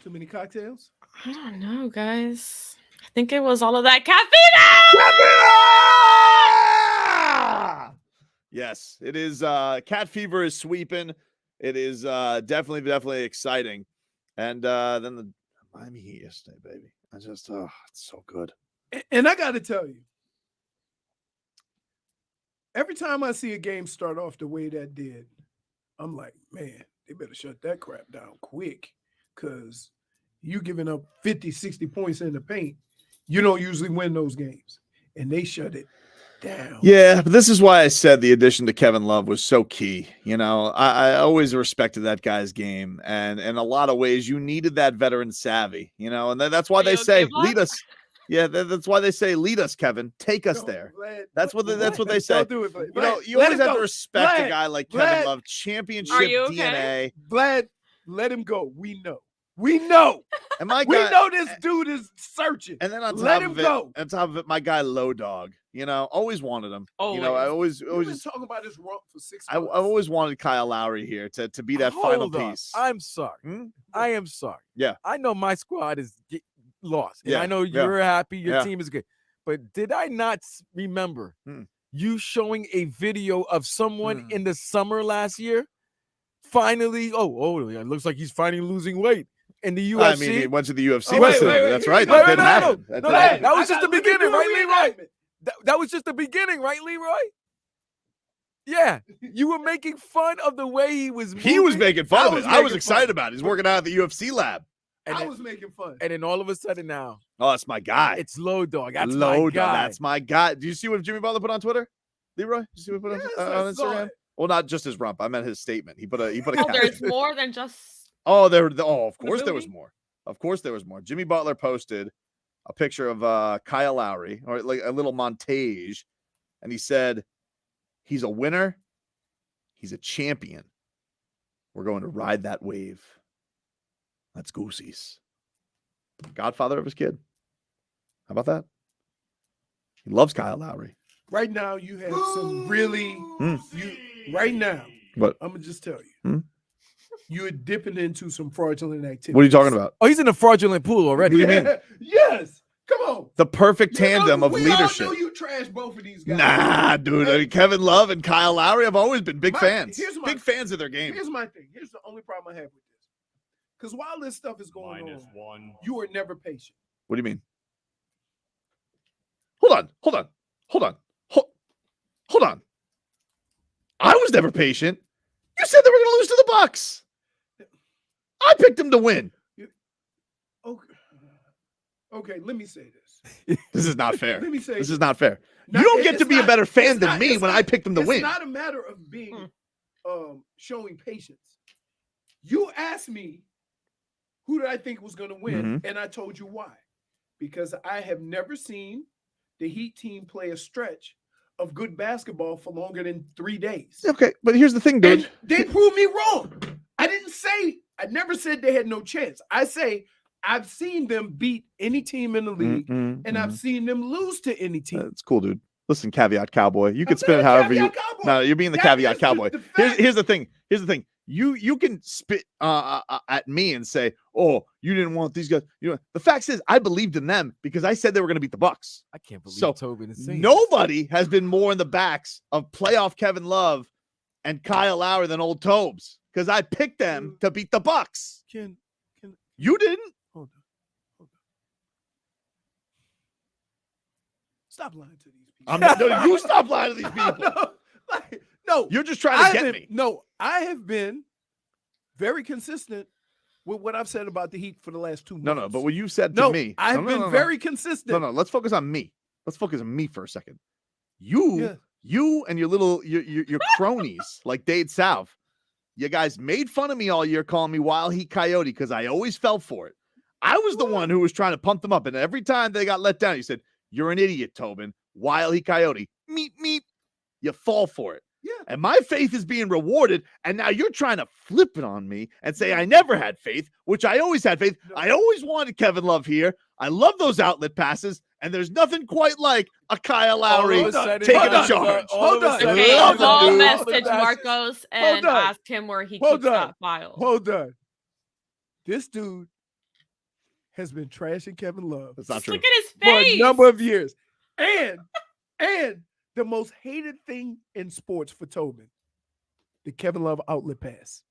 Speaker 2: Too many cocktails?
Speaker 14: I don't know, guys. I think it was all of that caffeine.
Speaker 1: Yes, it is. Cat fever is sweeping. It is definitely exciting. And then the Miami Heat yesterday, baby. It's so good.
Speaker 2: And I got to tell you, every time I see a game start off the way that did, I'm like, man, they better shut that crap down quick, because you giving up 50, 60 points in the paint, you don't usually win those games. And they shut it down.
Speaker 1: Yeah, but this is why I said the addition to Kevin Love was so key. I always respected that guy's game, and in a lot of ways, you needed that veteran savvy. And that's why they say lead us. Yeah, that's why they say lead us, Kevin. Take us there.
Speaker 2: Vlad,
Speaker 1: That's what they say.
Speaker 2: Don't do it, Vlad.
Speaker 1: You always have to respect
Speaker 2: Vlad,
Speaker 1: a guy like
Speaker 2: Vlad,
Speaker 1: Kevin Love. Championship
Speaker 14: Are you
Speaker 1: DNA.
Speaker 14: okay?
Speaker 2: Vlad, let him go. We know. We know.
Speaker 1: And my
Speaker 2: We
Speaker 1: guy,
Speaker 2: know this dude is searching.
Speaker 1: and then on
Speaker 2: Let
Speaker 1: top
Speaker 2: him
Speaker 1: of it,
Speaker 2: go.
Speaker 1: on top of it, my guy Low Dog. Always wanted him. I
Speaker 14: Always.
Speaker 2: We've been talking about this rump for 6
Speaker 1: I've
Speaker 2: months.
Speaker 1: always wanted Kyle Lowry here to be that final
Speaker 4: Hold on.
Speaker 1: piece.
Speaker 4: I'm sorry. I am sorry.
Speaker 1: Yeah.
Speaker 4: I know my squad is lost. And
Speaker 1: Yeah,
Speaker 4: I know
Speaker 1: yeah.
Speaker 4: you're happy. Your
Speaker 1: Yeah.
Speaker 4: team is good. But did I not remember
Speaker 1: Hmm.
Speaker 4: you showing a video of someone in the summer last year? Finally, it looks like he's finally losing weight in the UFC.
Speaker 1: I mean, he went to the UFC.
Speaker 2: Oh, wait,
Speaker 1: facility.
Speaker 2: wait,
Speaker 1: That's
Speaker 2: wait,
Speaker 1: right.
Speaker 2: wait,
Speaker 1: That
Speaker 2: wait,
Speaker 1: didn't
Speaker 2: no,
Speaker 1: happen.
Speaker 2: no,
Speaker 1: That
Speaker 2: no,
Speaker 1: didn't happen.
Speaker 4: That was just the
Speaker 2: let me
Speaker 4: beginning,
Speaker 2: do a
Speaker 4: right, Leroy?
Speaker 2: reenactment.
Speaker 4: That was just the beginning, right, Leroy? Yeah, you were making fun of the way he was moving.
Speaker 1: He was making fun of it. I was
Speaker 2: making
Speaker 1: excited
Speaker 2: fun.
Speaker 1: about it. He's working out at the UFC lab.
Speaker 4: and
Speaker 2: I
Speaker 4: then,
Speaker 2: was making fun.
Speaker 4: and then all of a sudden now,
Speaker 1: Oh, that's my guy.
Speaker 4: it's Low Dog. That's
Speaker 1: Low
Speaker 4: my
Speaker 1: Dog.
Speaker 4: guy.
Speaker 1: That's my guy. Do you see what Jimmy Butler put on Twitter? Leroy? Did you see what he put
Speaker 2: Yes,
Speaker 1: on
Speaker 2: I saw
Speaker 1: Instagram?
Speaker 2: it.
Speaker 1: Well, not just his rump. I meant his statement. He put a
Speaker 14: Oh,
Speaker 1: caption.
Speaker 14: there's more than just.
Speaker 1: Oh, of course there was
Speaker 14: movie?
Speaker 1: more. Of course there was more. Jimmy Butler posted a picture of Kyle Lowry, or like a little montage, and he said, he's a winner. He's a champion. We're going to ride that wave. That's Goosey's. Godfather of his kid. How about that? He loves Kyle Lowry.
Speaker 2: Right now, you have some really. Right now,
Speaker 1: But
Speaker 2: I'm gonna just tell you, you're dipping into some fraudulent activity.
Speaker 1: what are you talking about?
Speaker 4: Oh, he's in a fraudulent pool already.
Speaker 1: What do you mean?
Speaker 2: Yes. Come on.
Speaker 1: The perfect tandem of
Speaker 2: we
Speaker 1: leadership.
Speaker 2: all know you trash both of these guys.
Speaker 1: Nah, dude. I mean, Kevin Love and Kyle Lowry have always been big fans. Big fans of their game.
Speaker 2: Here's my thing. Here's the only problem I have with this. Because while this stuff is going on, you are never patient.
Speaker 1: What do you mean? Hold on. I was never patient. You said they were going to lose to the Bucks. I picked them to win.
Speaker 2: Okay, let me say this.
Speaker 1: This is not fair.
Speaker 2: Let me say
Speaker 1: This is not fair. You don't get to be a better fan than me when I picked them to win.
Speaker 2: It's not a matter of being showing patience. You asked me who did I think was going to win, and I told you why. Because I have never seen the Heat team play a stretch of good basketball for longer than 3 days.
Speaker 1: Okay, but here's the thing, dude.
Speaker 2: And they proved me wrong. I never said they had no chance. I say I've seen them beat any team in the league, and I've seen them lose to any team.
Speaker 1: It's cool, dude. Listen, caveat cowboy. You can spin it however you. No, you're being the caveat cowboy. Here's the thing. You can spit at me and say, "Oh, you didn't want these guys." The fact is, I believed in them because I said they were going to beat the Bucks.
Speaker 4: I can't believe
Speaker 1: So
Speaker 4: Tobin is saying
Speaker 1: nobody has been more in the backs of playoff Kevin Love and Kyle Lowry than old Tobes because I picked them to beat the Bucks.
Speaker 2: Can
Speaker 1: You didn't.
Speaker 2: Stop lying to these people.
Speaker 1: No, you stop lying to these people.
Speaker 2: No,
Speaker 1: you're just trying to get me.
Speaker 2: No, I have been very consistent with what I've said about the Heat for the last 2 months.
Speaker 1: No, but what you said to me.
Speaker 2: I have been very consistent.
Speaker 1: No, let's focus on me. Let's focus on me for a second. You and your little your cronies like Dade South, you guys made fun of me all year calling me Wild Heat Coyote because I always fell for it. I was the one who was trying to pump them up, and every time they got let down, you said, "You're an idiot, Tobin. Wild Heat Coyote. Meep, meep." You fall for it.
Speaker 2: Yeah.
Speaker 1: And my faith is being rewarded, and now you're trying to flip it on me and say I never had faith, which I always had faith. No. I always wanted Kevin Love here. I love those outlet passes, and there's nothing quite like a Kyle Lowry taking the charge.
Speaker 14: Hold on. Okay, call message Marcos and ask him where he keeps that file.
Speaker 2: Hold on. This dude has been trashing Kevin Love.
Speaker 1: That's not true.
Speaker 14: Look at his face.
Speaker 2: For a number of years. And the most hated thing in sports for Tobin, the Kevin Love outlet pass.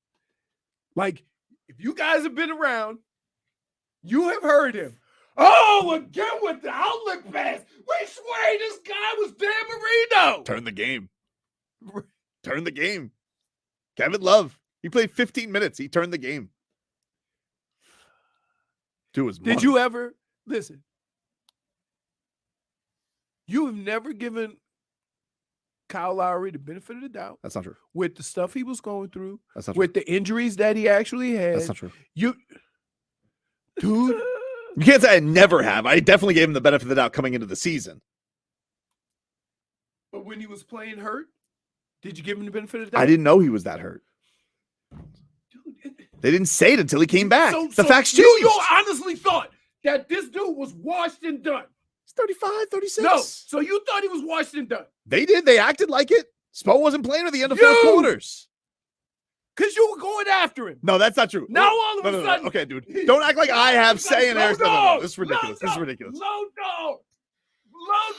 Speaker 2: Like, if you guys have been around, you have heard him. Oh, again with the outlet pass. We swear this guy was Dan Marino.
Speaker 1: Turn the game. Turn the game. Kevin Love. He played 15 minutes. He turned the game.
Speaker 2: Did you ever listen? You have never given Kyle Lowry the benefit of the doubt.
Speaker 1: That's not true.
Speaker 2: With the stuff he was going through,
Speaker 1: that's not true.
Speaker 2: With the injuries that he actually had.
Speaker 1: That's not true.
Speaker 2: Dude.
Speaker 1: You can't say I never have. I definitely gave him the benefit of the doubt coming into the season.
Speaker 2: But when he was playing hurt, did you give him the benefit of the doubt?
Speaker 1: I didn't know he was that hurt. They didn't say it until he came back. The facts changed.
Speaker 2: You honestly thought that this dude was washed and done.
Speaker 1: He's 35, 36.
Speaker 2: No, so you thought he was washed and done.
Speaker 1: They did. They acted like it. Spo wasn't playing at the end of 4 quarters.
Speaker 2: Because you were going after him.
Speaker 1: No, that's not true.
Speaker 2: Now all of a sudden.
Speaker 1: No. Okay, dude. Don't act like I have say in Eric. No. This is ridiculous.
Speaker 2: Low dog.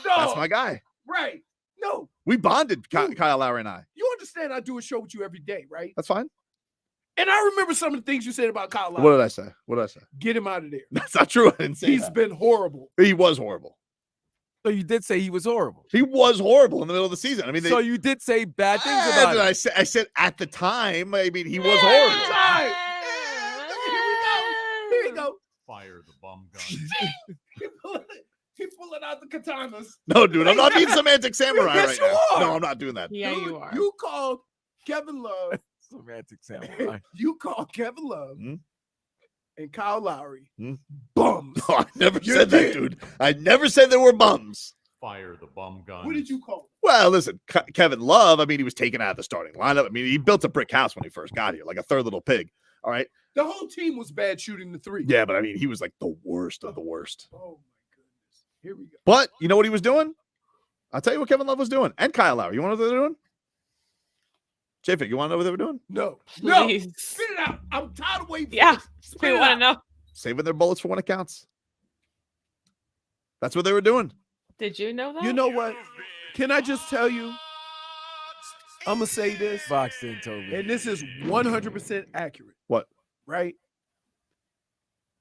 Speaker 1: That's my guy.
Speaker 2: Right. No.
Speaker 1: We bonded, Kyle Lowry and I.
Speaker 2: You understand I do a show with you every day, right?
Speaker 1: That's fine.
Speaker 2: And I remember some of the things you said about Kyle Lowry.
Speaker 1: What did I say?
Speaker 2: Get him out of there.
Speaker 1: That's not true. I didn't say
Speaker 2: He's been horrible.
Speaker 1: He was horrible.
Speaker 4: So you did say he was horrible.
Speaker 1: He was horrible in the middle of the season. I mean,
Speaker 4: so you did say bad things about him.
Speaker 1: I said at the time. I mean, he was horrible.
Speaker 2: Right. Here we go.
Speaker 9: Fire the bum gun.
Speaker 2: Keep pulling out the katanas.
Speaker 1: No, dude, I'm not being semantic samurai
Speaker 2: Yes,
Speaker 1: right
Speaker 2: you
Speaker 1: now.
Speaker 2: are.
Speaker 1: No, I'm not doing that.
Speaker 14: Yeah,
Speaker 2: Dude,
Speaker 14: you are.
Speaker 2: You called Kevin Love.
Speaker 4: Semantic samurai.
Speaker 2: You called Kevin Love and Kyle Lowry
Speaker 1: bums. No, I never said that, dude. I never said there were bums.
Speaker 9: Fire the bum gun.
Speaker 2: What did you call him?
Speaker 1: Well, listen, Kevin Love, I mean, he was taken out of the starting lineup. I mean, he built a brick house when he first got here, like a third little pig. All right.
Speaker 2: The whole team was bad shooting the three.
Speaker 1: Yeah, but I mean, he was like the worst of the worst.
Speaker 2: Oh, my goodness. Here we go.
Speaker 1: But you know what he was doing? I'll tell you what Kevin Love was doing. And Kyle Lowry. You want to know what they're doing? J-Fig, you want to know what they were doing?
Speaker 2: No.
Speaker 14: Please.
Speaker 2: No. Spit it out. I'm tired of waiting.
Speaker 14: Yeah.
Speaker 2: Spit
Speaker 14: We
Speaker 2: it
Speaker 14: want to
Speaker 2: out.
Speaker 14: know.
Speaker 1: Saving their bullets for when it counts. That's what they were doing.
Speaker 14: Did you know that?
Speaker 2: You know what? Can I just tell you? I'm going to say this.
Speaker 4: Boxing, Toby.
Speaker 2: And this is 100% accurate.
Speaker 1: What?
Speaker 2: Right?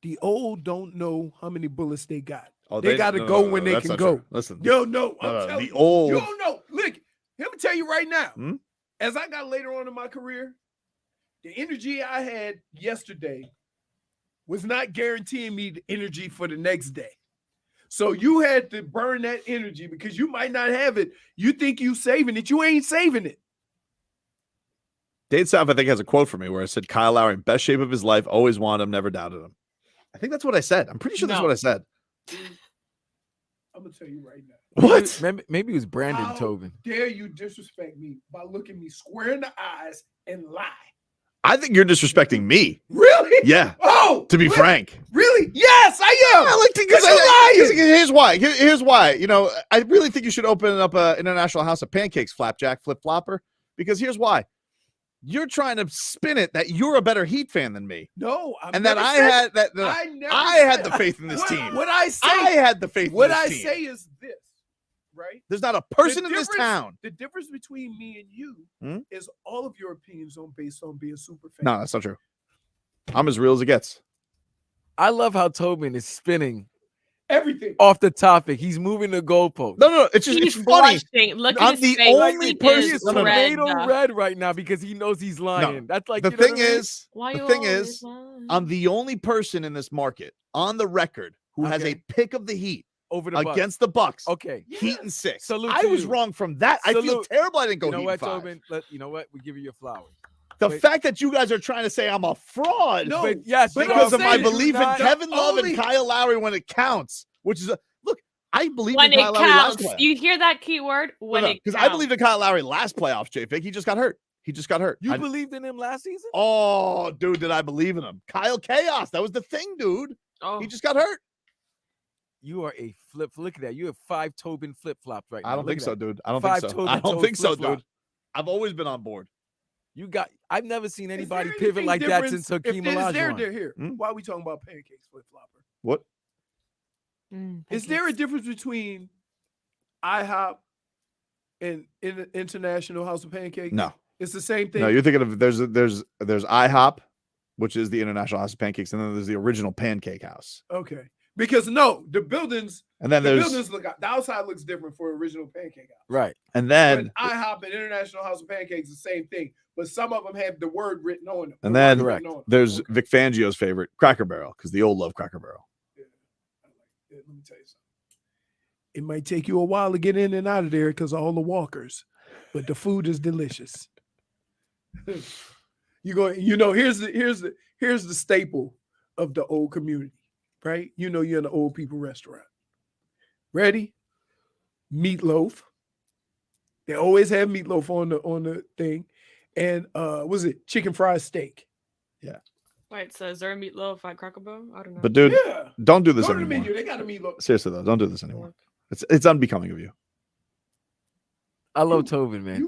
Speaker 2: The old don't know how many bullets they got.
Speaker 1: Oh,
Speaker 2: they got to go when they can go.
Speaker 1: True. Listen.
Speaker 2: Yo, no. I'm telling
Speaker 1: the
Speaker 2: you.
Speaker 1: old.
Speaker 2: You don't know. Look, let me tell you right now. As I got later on in my career, the energy I had yesterday was not guaranteeing me the energy for the next day. So you had to burn that energy because you might not have it. You think you saving it. You ain't saving it.
Speaker 1: Dade South, I think, has a quote for me where I said, Kyle Lowry, in best shape of his life, always wanted him, never doubted him. I think that's what I said. I'm pretty sure that's what I said.
Speaker 2: I'm going to tell you right now.
Speaker 1: What?
Speaker 4: Maybe it was Brandon
Speaker 2: How
Speaker 4: Tobin.
Speaker 2: dare you disrespect me by looking me square in the eyes and lie?
Speaker 1: I think you're disrespecting me.
Speaker 2: Really?
Speaker 1: Yeah.
Speaker 2: Oh,
Speaker 1: to be frank.
Speaker 2: Really? Yes, I am.
Speaker 1: I like to because here's why. Here's why. You know, I really think you should open up an international house of pancakes, Flapjack, Flip Flopper, because here's why. You're trying to spin it that you're a better Heat fan than me.
Speaker 2: No,
Speaker 1: and that I had that. I had the faith in this team.
Speaker 2: What I say,
Speaker 1: I had the faith.
Speaker 2: What
Speaker 1: in this
Speaker 2: I
Speaker 1: team.
Speaker 2: say is this, right?
Speaker 1: There's not a person in this town.
Speaker 2: The difference between me and you is all of your opinions on based on being super fan.
Speaker 1: No, that's not true. I'm as real as it gets.
Speaker 4: I love how Tobin is spinning
Speaker 2: Everything.
Speaker 4: Off the topic. He's moving the goalpost.
Speaker 1: No. It's just
Speaker 14: He's
Speaker 1: it's funny.
Speaker 14: blushing. Look
Speaker 1: I'm
Speaker 14: at his
Speaker 1: the
Speaker 14: face.
Speaker 1: only
Speaker 14: It
Speaker 1: person.
Speaker 14: is
Speaker 1: No.
Speaker 14: red.
Speaker 4: Tomato red right now because he knows he's lying. That's like
Speaker 1: the
Speaker 4: you know
Speaker 1: thing
Speaker 4: what I mean?
Speaker 1: is.
Speaker 14: Why
Speaker 1: The
Speaker 14: you
Speaker 1: thing
Speaker 14: always
Speaker 1: is,
Speaker 14: lying?
Speaker 1: I'm the only person in this market on the record who has a pick of the Heat
Speaker 4: over the
Speaker 1: against the Bucks.
Speaker 4: Okay,
Speaker 1: Heat and 6.
Speaker 4: Salute
Speaker 1: I
Speaker 4: to
Speaker 1: was
Speaker 4: you.
Speaker 1: wrong from that. I feel
Speaker 4: Salute.
Speaker 1: terrible. I didn't go
Speaker 4: You know
Speaker 1: Heat
Speaker 4: what,
Speaker 1: and 5.
Speaker 4: Tobin? You know what? We give you your flowers.
Speaker 1: The fact that you guys are trying to say I'm a fraud,
Speaker 2: No,
Speaker 4: But yes, you
Speaker 1: because
Speaker 4: are,
Speaker 1: of my
Speaker 4: but you're
Speaker 1: belief in
Speaker 4: not-
Speaker 1: Kevin Love
Speaker 2: only-
Speaker 1: and Kyle Lowry when it counts, which is look. I believe
Speaker 14: When
Speaker 1: in
Speaker 14: it
Speaker 1: Kyle Lowry last
Speaker 14: counts.
Speaker 1: playoff.
Speaker 14: You hear that keyword? When it
Speaker 1: Because
Speaker 14: counts.
Speaker 1: I believed in Kyle Lowry last playoffs, J-Fig. He just got hurt.
Speaker 4: You believed in him last season?
Speaker 1: Oh, dude, did I believe in him? Kyle Chaos. That was the thing, dude.
Speaker 14: Oh.
Speaker 1: He just got hurt.
Speaker 4: You are a flip. Look at that. You have 5 Tobin flip flops right now.
Speaker 1: I don't
Speaker 4: Look
Speaker 1: think
Speaker 4: at
Speaker 1: so,
Speaker 4: that.
Speaker 1: dude. I don't
Speaker 4: 5
Speaker 1: think so.
Speaker 4: Tobin
Speaker 1: I don't
Speaker 4: toes
Speaker 1: think so,
Speaker 4: flip-flop.
Speaker 1: dude. I've always been on board.
Speaker 4: I've never seen anybody
Speaker 2: there
Speaker 4: pivot
Speaker 2: anything
Speaker 4: like that
Speaker 2: different-
Speaker 4: since Hakeem
Speaker 2: Is there
Speaker 4: Olajuwon.
Speaker 2: here? Why are we talking about pancakes, flip flopper?
Speaker 1: What?
Speaker 2: Is there a difference between IHOP and International House of Pancakes?
Speaker 1: No.
Speaker 2: It's the same thing.
Speaker 1: No, you're thinking of there's IHOP, which is the International House of Pancakes, and then there's the original Pancake House.
Speaker 2: Okay. Because no, the buildings
Speaker 1: And then
Speaker 2: the
Speaker 1: there's-
Speaker 2: buildings look the outside looks different for original Pancake House.
Speaker 4: Right.
Speaker 1: And then
Speaker 2: But IHOP and International House of Pancakes the same thing, but some of them have the word written on them.
Speaker 1: and
Speaker 2: The
Speaker 1: then
Speaker 2: word written on them.
Speaker 1: there's Vic Fangio's favorite, Cracker Barrel, because the old love Cracker Barrel.
Speaker 2: Let me tell you something. It might take you a while to get in and out of there because of all the walkers, but the food is delicious. Here's the staple of the old community, right? You're in an old people restaurant. Ready? Meatloaf. They always have meatloaf on the thing. And was it chicken fried steak?
Speaker 1: Yeah.
Speaker 14: Wait, so is there a meatloaf at Cracker Barrel? I don't know.
Speaker 1: But dude,
Speaker 2: Yeah.
Speaker 1: don't do this
Speaker 2: Go to the
Speaker 1: anymore.
Speaker 2: menu. They got a meatloaf.
Speaker 1: Seriously though, don't do this anymore. It's unbecoming of you.
Speaker 4: I love Tobin, man.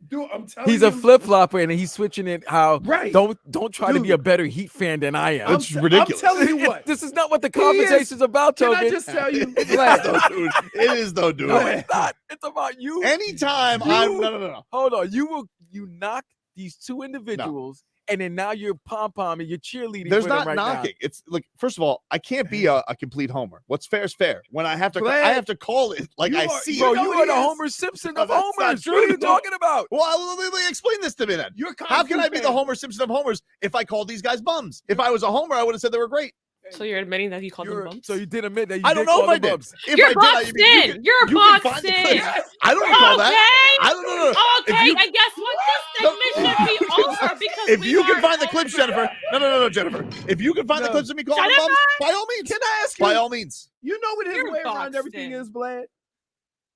Speaker 2: Dude, I'm telling
Speaker 4: He's
Speaker 2: you.
Speaker 4: a flip flopper and he's switching it. How
Speaker 2: Right.
Speaker 4: Don't try to be
Speaker 2: Dude.
Speaker 4: a better Heat fan than I am.
Speaker 1: It's ridiculous.
Speaker 2: I'm telling you what.
Speaker 4: This is not what the
Speaker 2: He is-
Speaker 4: conversation's about,
Speaker 2: Can
Speaker 4: Tobin.
Speaker 2: I just tell you?
Speaker 1: It is though, dude. It is though, dude.
Speaker 4: No, it's not. It's about you.
Speaker 1: Anytime
Speaker 4: You-
Speaker 1: I'm no.
Speaker 4: Hold on. You knock these two individuals, and then now you're pom-pomming, you're cheerleading.
Speaker 1: There's
Speaker 4: for them
Speaker 1: not
Speaker 4: right
Speaker 1: knocking. It's like, first of all, I can't be a complete homer. What's fair is fair. When I have to,
Speaker 2: Glad
Speaker 1: I have to call it like
Speaker 2: you
Speaker 1: I
Speaker 2: are-
Speaker 1: see
Speaker 4: Bro,
Speaker 1: it.
Speaker 2: know
Speaker 4: you
Speaker 2: what
Speaker 4: are
Speaker 2: it
Speaker 4: the
Speaker 2: is?
Speaker 4: Homer Simpson
Speaker 1: No,
Speaker 4: of
Speaker 1: that's not
Speaker 4: homers.
Speaker 1: true.
Speaker 4: What are you
Speaker 1: No.
Speaker 4: talking about?
Speaker 1: Well, explain this to me then.
Speaker 2: You're
Speaker 1: How can I be the
Speaker 2: fan.
Speaker 1: Homer Simpson of homers if I called these guys bums? If I was a homer, I would have said they were great.
Speaker 14: So you're admitting that you called them
Speaker 4: You're-
Speaker 14: bumps?
Speaker 4: So you did admit that you
Speaker 1: I don't
Speaker 4: did
Speaker 1: know
Speaker 4: call
Speaker 1: if I
Speaker 4: them
Speaker 1: did.
Speaker 4: bumps.
Speaker 1: If
Speaker 14: You're
Speaker 1: I did,
Speaker 14: boxed in. You're
Speaker 1: you can
Speaker 14: boxed
Speaker 1: find the
Speaker 14: in.
Speaker 1: clips. I don't recall that. I don't know.
Speaker 14: Okay,
Speaker 1: If you-
Speaker 14: and guess what? This segment should be over because
Speaker 1: If
Speaker 14: we
Speaker 1: you can
Speaker 14: are
Speaker 1: find the clips,
Speaker 14: over.
Speaker 1: Jennifer. No, Jennifer. If you can find the clips of me calling them
Speaker 14: Jennifer?
Speaker 1: bums, by all means.
Speaker 2: Can I ask you?
Speaker 1: By all means.
Speaker 2: You know what his
Speaker 14: You're
Speaker 2: way around
Speaker 14: boxed
Speaker 2: everything
Speaker 14: in.
Speaker 2: is, Vlad?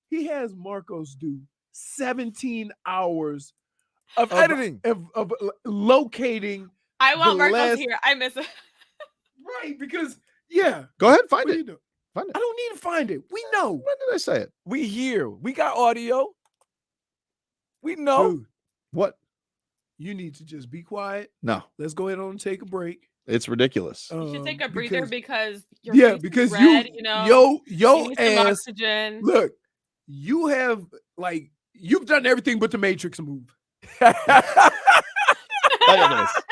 Speaker 2: He has Marcos do 17 hours
Speaker 4: Of editing.
Speaker 2: of locating.
Speaker 14: I want
Speaker 2: the
Speaker 14: Marcos
Speaker 2: last-
Speaker 14: here. I miss it.
Speaker 2: Right, because yeah.
Speaker 1: Go ahead, find
Speaker 2: What do you
Speaker 1: it.
Speaker 2: do?
Speaker 1: Find it.
Speaker 2: I don't need to find it. We know.
Speaker 1: When did I say it?
Speaker 4: We hear. We got audio. We know.
Speaker 2: Dude,
Speaker 1: What?
Speaker 2: you need to just be quiet.
Speaker 1: No,
Speaker 2: Let's go ahead on and take a break.
Speaker 1: it's ridiculous.
Speaker 14: You should take a breather because your
Speaker 2: yeah,
Speaker 14: face is
Speaker 2: because
Speaker 14: red,
Speaker 2: you,
Speaker 14: you know.
Speaker 2: yo
Speaker 14: you need some
Speaker 2: ass.
Speaker 14: oxygen.
Speaker 2: Look, you have you've done everything but the Matrix move.
Speaker 1: Look at this.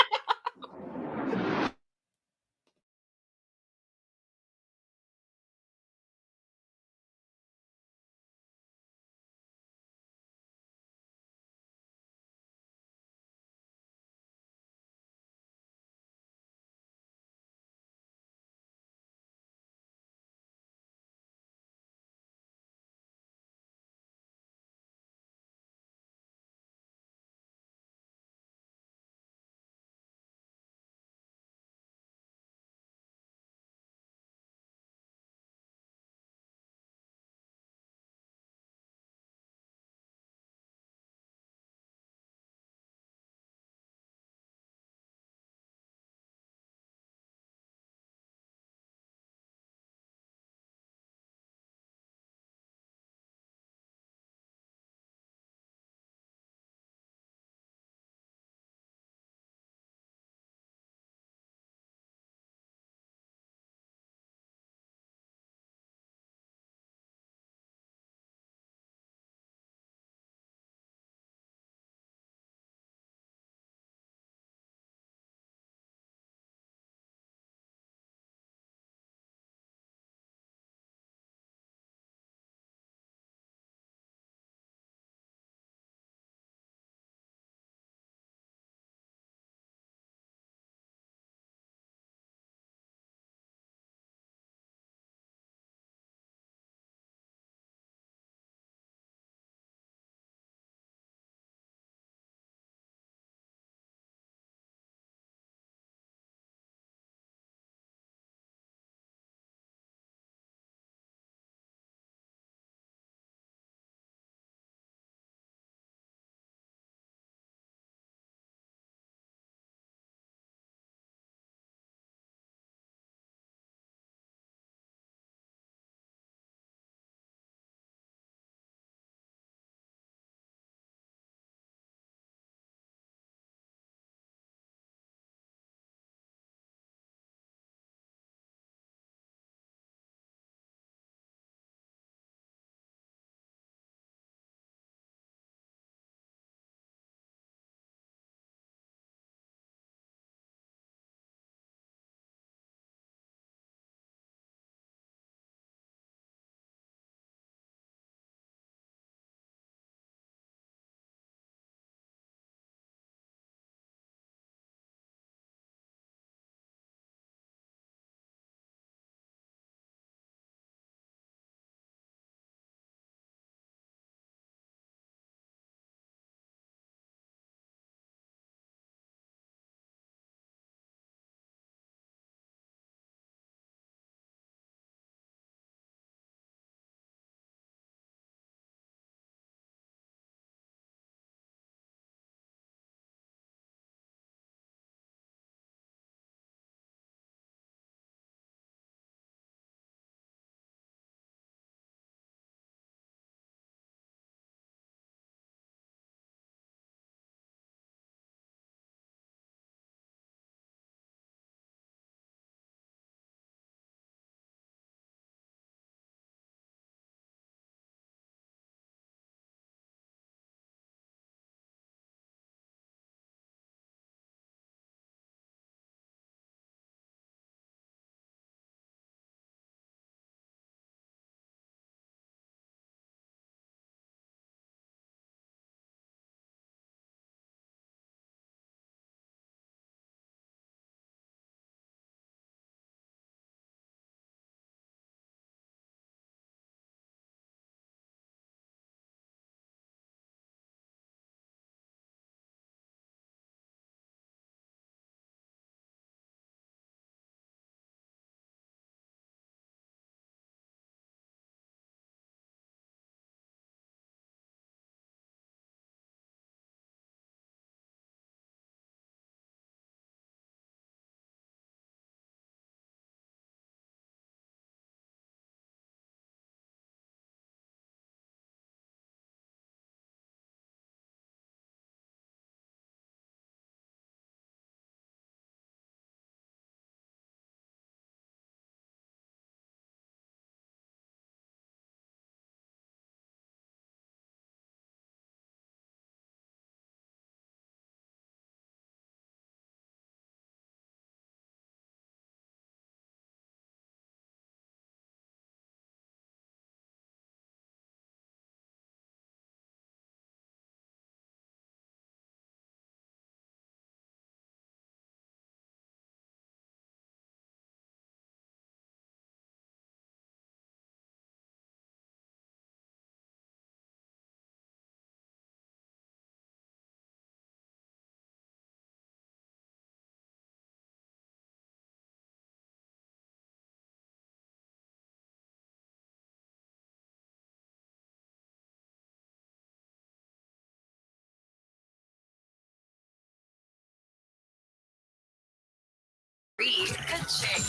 Speaker 5: Ka-ching.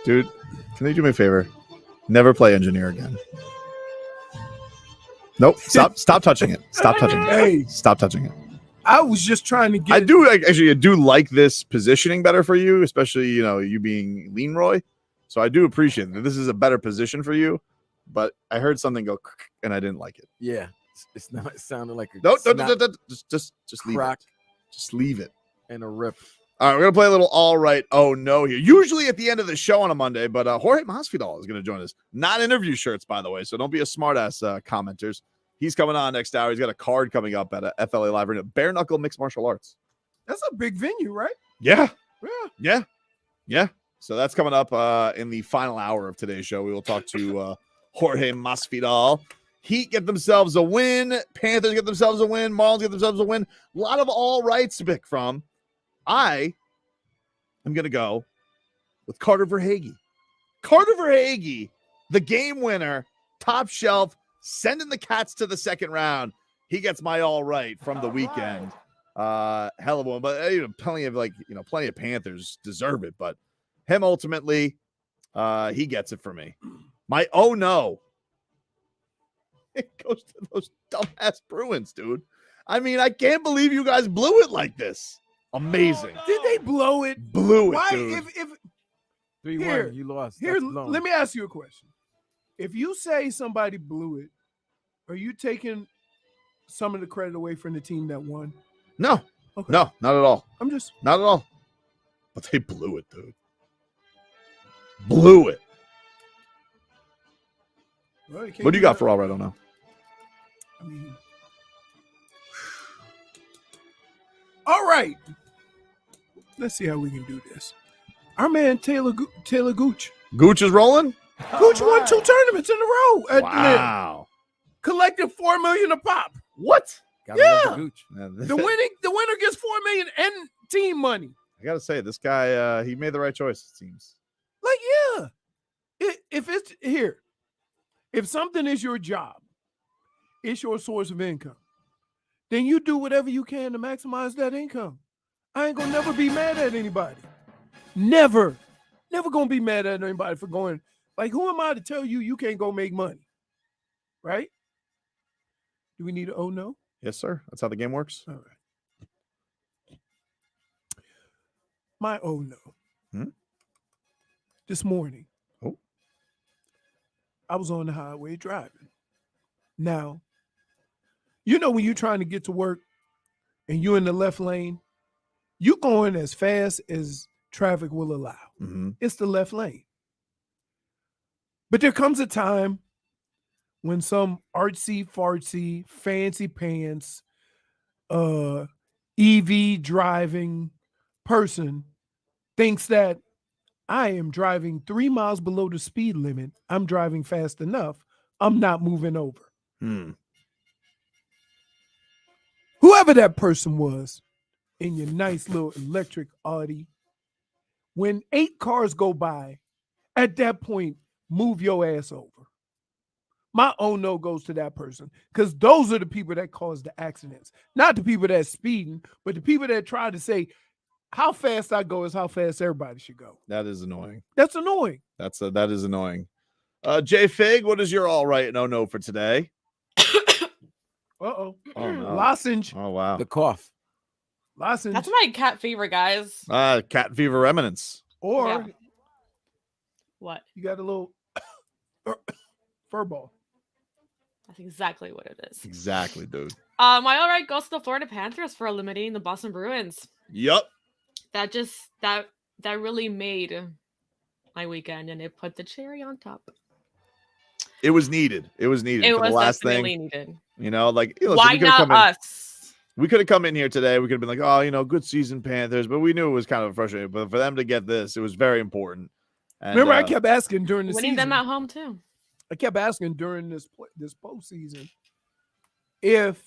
Speaker 1: Dude, can you do me a favor? Never play engineer again. Nope. Stop touching it. Stop touching it.
Speaker 2: Hey.
Speaker 1: Stop touching it.
Speaker 2: I was just trying to get.
Speaker 1: I do like this positioning better for you, especially you being Leroy. So I do appreciate that this is a better position for you. But I heard something go and I didn't like it.
Speaker 4: Yeah, it's not. It sounded like a
Speaker 1: just leave
Speaker 4: crack.
Speaker 1: it. Just leave it.
Speaker 4: And a rip.
Speaker 1: All right, we're gonna play a little all right. Oh no, here. Usually at the end of the show on a Monday, but Jorge Masvidal is gonna join us. Not interview shirts, by the way. So don't be a smartass commenters. He's coming on next hour. He's got a card coming up at a FLA Live Arena. Bare knuckle mixed martial arts.
Speaker 2: That's a big venue, right?
Speaker 1: Yeah.
Speaker 2: Yeah.
Speaker 1: Yeah. So that's coming up in the final hour of today's show. We will talk to Jorge Masvidal. Heat get themselves a win. Panthers get themselves a win. Marlins get themselves a win. A lot of all rights to pick from. I am going to go with Carter Verhaeghe. Carter Verhaeghe, the game winner, top shelf, sending the Cats to the second round. He gets my all right from the weekend. Hell of a one, but plenty of Panthers deserve it, but him ultimately, he gets it for me. My oh no, it goes to those dumbass Bruins, dude. I mean, I can't believe you guys blew it like this. Amazing.
Speaker 2: Did they blow it?
Speaker 1: Blew it,
Speaker 2: Why?
Speaker 1: dude.
Speaker 2: If
Speaker 4: 3-1, you lost.
Speaker 2: Here, let me ask you a question. If you say somebody blew it, are you taking some of the credit away from the team that won?
Speaker 1: No.
Speaker 2: Okay.
Speaker 1: No, not at all.
Speaker 2: Not
Speaker 1: at all. But they blew it, dude. Blew it.
Speaker 2: Well,
Speaker 1: What do you got for all right on now?
Speaker 2: I mean, all right. Let's see how we can do this. Our man Taylor Gooch.
Speaker 1: Gooch is rolling?
Speaker 2: Gooch won 2 tournaments in a row.
Speaker 1: Wow.
Speaker 2: Collected $4 million a pop.
Speaker 1: What?
Speaker 4: Gotta love
Speaker 2: Yeah.
Speaker 4: the Gooch.
Speaker 2: The winner gets $4 million and team money.
Speaker 1: I gotta say, this guy, he made the right choice, it seems.
Speaker 2: Like, yeah. If it's here, if something is your job, it's your source of income, then you do whatever you can to maximize that income. I ain't gonna never be mad at anybody. Never gonna be mad at anybody for going. Like, who am I to tell you can't go make money? Right? Do we need a oh no?
Speaker 1: Yes, sir. That's how the game works.
Speaker 2: All right. My oh no. This morning.
Speaker 1: Oh.
Speaker 2: I was on the highway driving. Now, when you're trying to get to work and you're in the left lane, you're going as fast as traffic will allow.
Speaker 1: Mm-hmm.
Speaker 2: It's the left lane. But there comes a time when some artsy-fartsy, fancy pants, EV driving person thinks that I am driving 3 miles below the speed limit. I'm driving fast enough. I'm not moving over. Whoever that person was in your nice little electric Audi, when 8 cars go by, at that point, move your ass over. My oh no goes to that person, because those are the people that cause the accidents. Not the people that's speeding, but the people that try to say how fast I go is how fast everybody should go.
Speaker 1: That is annoying.
Speaker 2: That's annoying.
Speaker 1: That is annoying. Jay Fig, what is your all right and oh no for today?
Speaker 2: Uh-oh.
Speaker 1: Oh, no.
Speaker 2: Lozenge.
Speaker 1: Oh, wow.
Speaker 4: The cough.
Speaker 2: Lozenge.
Speaker 14: That's my cat fever, guys.
Speaker 1: Cat fever remnants.
Speaker 2: Or
Speaker 14: Yeah. What?
Speaker 2: you got a little fur ball.
Speaker 14: That's exactly what it is.
Speaker 1: Exactly, dude.
Speaker 14: My all right goes to the Florida Panthers for eliminating the Boston Bruins.
Speaker 1: Yup.
Speaker 14: That really made my weekend, and it put the cherry on top.
Speaker 1: It was needed. It was needed
Speaker 14: It
Speaker 1: for
Speaker 14: was
Speaker 1: the last
Speaker 14: definitely
Speaker 1: thing.
Speaker 14: needed.
Speaker 1: Listen,
Speaker 14: Why not us?
Speaker 1: We could have come in here today. We could have been like, oh, good season, Panthers. But we knew it was kind of frustrating. But for them to get this, it was very important. And,
Speaker 2: Remember, I kept asking during the
Speaker 14: Winning
Speaker 2: season.
Speaker 14: them at home too.
Speaker 2: I kept asking during this postseason if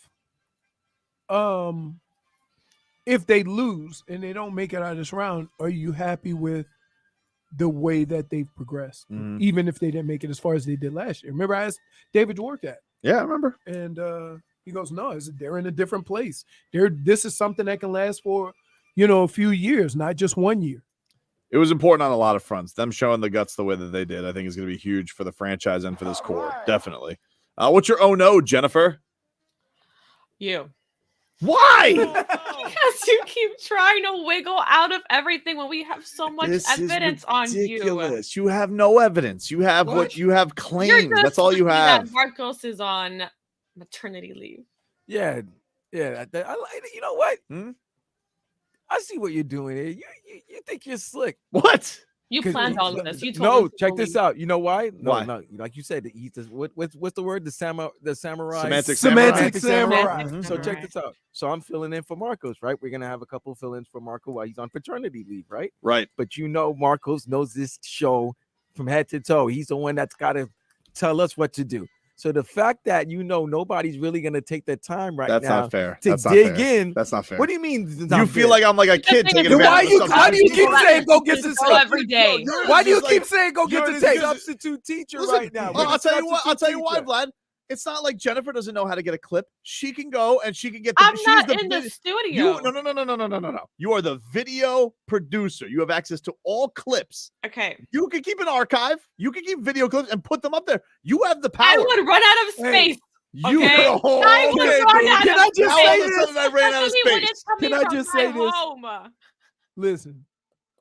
Speaker 2: they lose and they don't make it out of this round, are you happy with the way that they've progressed, even if they didn't make it as far as they did last year. Remember, I asked David Dwork that.
Speaker 1: Yeah, I remember.
Speaker 2: And he goes, no, they're in a different place. This is something that can last for, a few years, not just 1 year.
Speaker 1: It was important on a lot of fronts. Them showing the guts the way that they did, I think, is going to be huge for the franchise and for this core. Definitely. What's your no, Jennifer?
Speaker 14: You.
Speaker 1: Why?
Speaker 14: Because you keep trying to wiggle out of everything when we have so much evidence on you.
Speaker 1: You have no evidence. You have what you have claims. That's all you have.
Speaker 14: That Marcos is on maternity leave.
Speaker 4: Yeah. You know what? I see what you're doing here. You think you're slick.
Speaker 1: What?
Speaker 14: You planned all of this. You told us
Speaker 4: check this out. You know why?
Speaker 1: Why?
Speaker 4: No, like you said, what's the word? The samurai.
Speaker 1: Semantic
Speaker 4: samurai. So check this out. So I'm filling in for Marcos, right? We're gonna have a couple of fill-ins for Marco while he's on paternity leave, right?
Speaker 1: Right.
Speaker 4: But Marcos knows this show from head to toe. He's the one that's gotta tell us what to do. So the fact that nobody's really gonna take the time now
Speaker 1: not fair.
Speaker 4: To dig in.
Speaker 1: That's not fair.
Speaker 4: What do you mean?
Speaker 1: You feel like I'm like a kid taking advantage of something.
Speaker 2: Why do you keep saying go get the tape
Speaker 14: every day?
Speaker 2: Why do you keep saying go get the tape?
Speaker 4: Substitute teacher right now.
Speaker 1: I'll tell you why, Vlad. It's not like Jennifer doesn't know how to get a clip. She can go and she can get the.
Speaker 14: I'm not in the studio.
Speaker 1: No. You are the video producer. You have access to all clips.
Speaker 14: Okay.
Speaker 1: You can keep an archive. You can keep video clips and put them up there. You have the power.
Speaker 14: I would run out of space.
Speaker 1: You
Speaker 14: okay? I would run out
Speaker 2: Can I just say this?
Speaker 1: I ran out of space.
Speaker 2: Can I just say this?
Speaker 14: Home.
Speaker 2: Listen,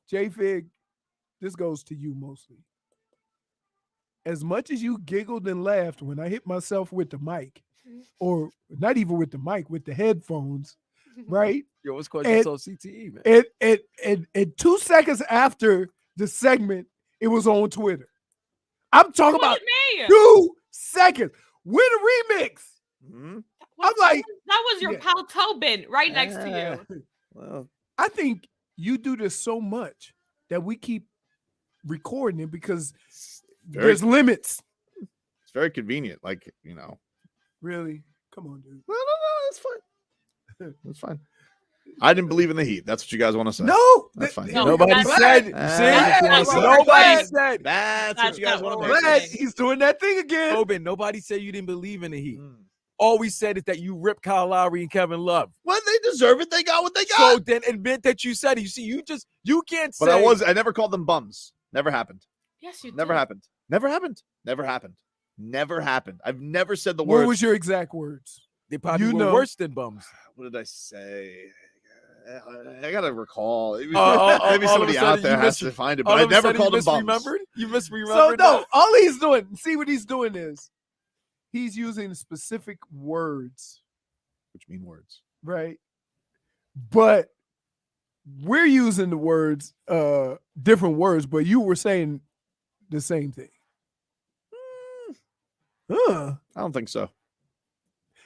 Speaker 2: J-Fig, this goes to you mostly. As much as you giggled and laughed when I hit myself with the mic, or not even with the mic, with the headphones, right?
Speaker 4: Yo, what's called yourself CTE, man?
Speaker 2: And 2 seconds after the segment, it was on Twitter. I'm talking about 2 seconds with a remix. I'm like,
Speaker 14: that was your pal Tobin right next to you.
Speaker 1: Well,
Speaker 2: I think you do this so much that we keep recording it because there's limits.
Speaker 1: It's very convenient.
Speaker 2: Really? Come on, dude.
Speaker 1: No, it's fine. It's fine. I didn't believe in the Heat. That's what you guys want to say.
Speaker 2: No,
Speaker 1: that's fine.
Speaker 4: Nobody said.
Speaker 1: Nobody said. That's what you guys want to
Speaker 2: Vlad, he's doing that thing again.
Speaker 4: Tobin, nobody said you didn't believe in the Heat. All we said is that you ripped Kyle Lowry and Kevin Love.
Speaker 1: Well, they deserve it. They got what they got.
Speaker 4: So then admit that you said it. You see, you can't say.
Speaker 1: But I never called them bums. Never happened.
Speaker 14: Yes, you did.
Speaker 1: Never happened. Never happened. Never happened. Never happened. I've never said the words.
Speaker 2: What was your exact words?
Speaker 4: They probably were worse than bums.
Speaker 1: What did I say? I gotta recall. Maybe somebody out there has to find it, but I never called them bums.
Speaker 4: You misremembered.
Speaker 2: So no, all he's doing. See what he's doing is he's using specific words,
Speaker 1: which mean words,
Speaker 2: right? But we're using the words, different words. But you were saying the same thing.
Speaker 1: I don't think so.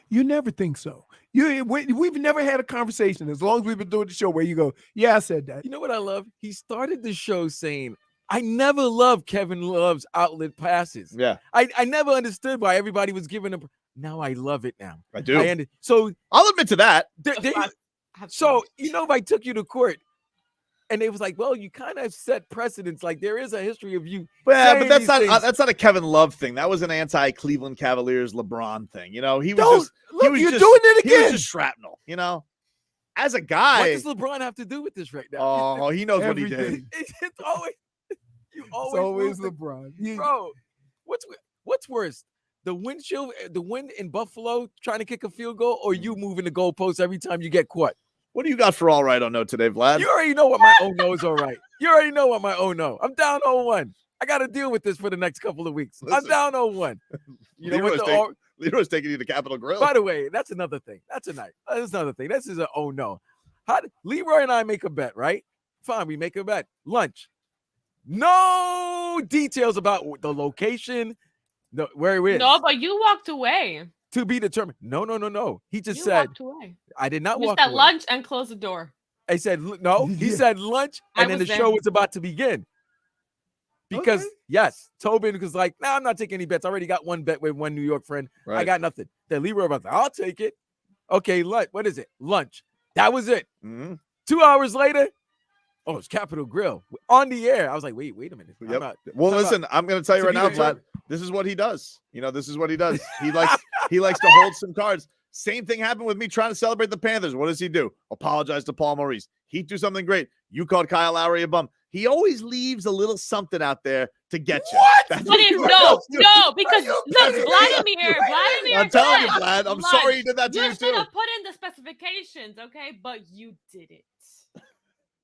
Speaker 2: You never think so. We've never had a conversation as long as we've been doing the show where you go, yeah, I said that.
Speaker 4: You know what I love? He started the show saying, I never loved Kevin Love's outlet passes.
Speaker 1: Yeah.
Speaker 4: I never understood why everybody was giving him. Now I love it now.
Speaker 1: I do.
Speaker 4: So
Speaker 1: I'll admit to that.
Speaker 4: So, if I took you to court and they was like, well, you kind of set precedents. Like there is a history of you.
Speaker 1: Yeah, but that's not a Kevin Love thing. That was an anti-Cleveland Cavaliers LeBron thing. He was
Speaker 2: doing it again.
Speaker 1: He was just shrapnel. As a guy,
Speaker 4: what does LeBron have to do with this right now?
Speaker 1: Oh, he knows what he did.
Speaker 4: It's always
Speaker 2: LeBron.
Speaker 4: Bro, what's worse? The win in Buffalo trying to kick a field goal, or you moving the goalpost every time you get caught?
Speaker 1: What do you got for all right on no today, Vlad?
Speaker 4: You already know what my oh no is all right. You already know what my oh no. I'm down 0-1. I got to deal with this for the next couple of weeks. I'm down 0-1.
Speaker 1: Leroy's taking you to Capitol Grill.
Speaker 4: By the way, that's another thing. That's another thing. This is a oh no. Leroy and I make a bet, right? Fine, we make a bet. Lunch. No details about the location, where it is.
Speaker 14: No, but you walked away.
Speaker 4: To be determined. No. He just
Speaker 14: you
Speaker 4: said,
Speaker 14: walked away.
Speaker 4: I did not
Speaker 14: you
Speaker 4: walk
Speaker 14: said
Speaker 4: away.
Speaker 14: Lunch and close the door.
Speaker 4: I said, no. He said lunch, and then the show was about to begin. Because, yes, Tobin was like, nah, I'm not taking any bets. I already got one bet with one New York friend. Right. I got nothing. Then Leroy was like, I'll take it. Okay, lunch. What is it? Lunch. That was it. 2 hours later, Oh, it's Capitol Grill on the air. I was like, wait a minute. I'm
Speaker 1: Yep.
Speaker 4: not-
Speaker 1: Well,
Speaker 4: I'm
Speaker 1: listen,
Speaker 4: not-
Speaker 1: I'm going to tell you
Speaker 4: So
Speaker 1: right
Speaker 4: you
Speaker 1: now,
Speaker 4: didn't-
Speaker 1: Vlad. This is what he does. This is what he does. He likes to hold some cards. Same thing happened with me trying to celebrate the Panthers. What does he do? Apologize to Paul Maurice. He do something great. You called Kyle Lowry a bum. He always leaves a little something out there to get you.
Speaker 14: What is no? Because look, Vladimir.
Speaker 1: I'm telling you,
Speaker 14: said,
Speaker 1: Vlad. I'm
Speaker 14: lunch.
Speaker 1: sorry he did that to you
Speaker 14: You
Speaker 1: too.
Speaker 14: should have put in the specifications, okay? But you didn't.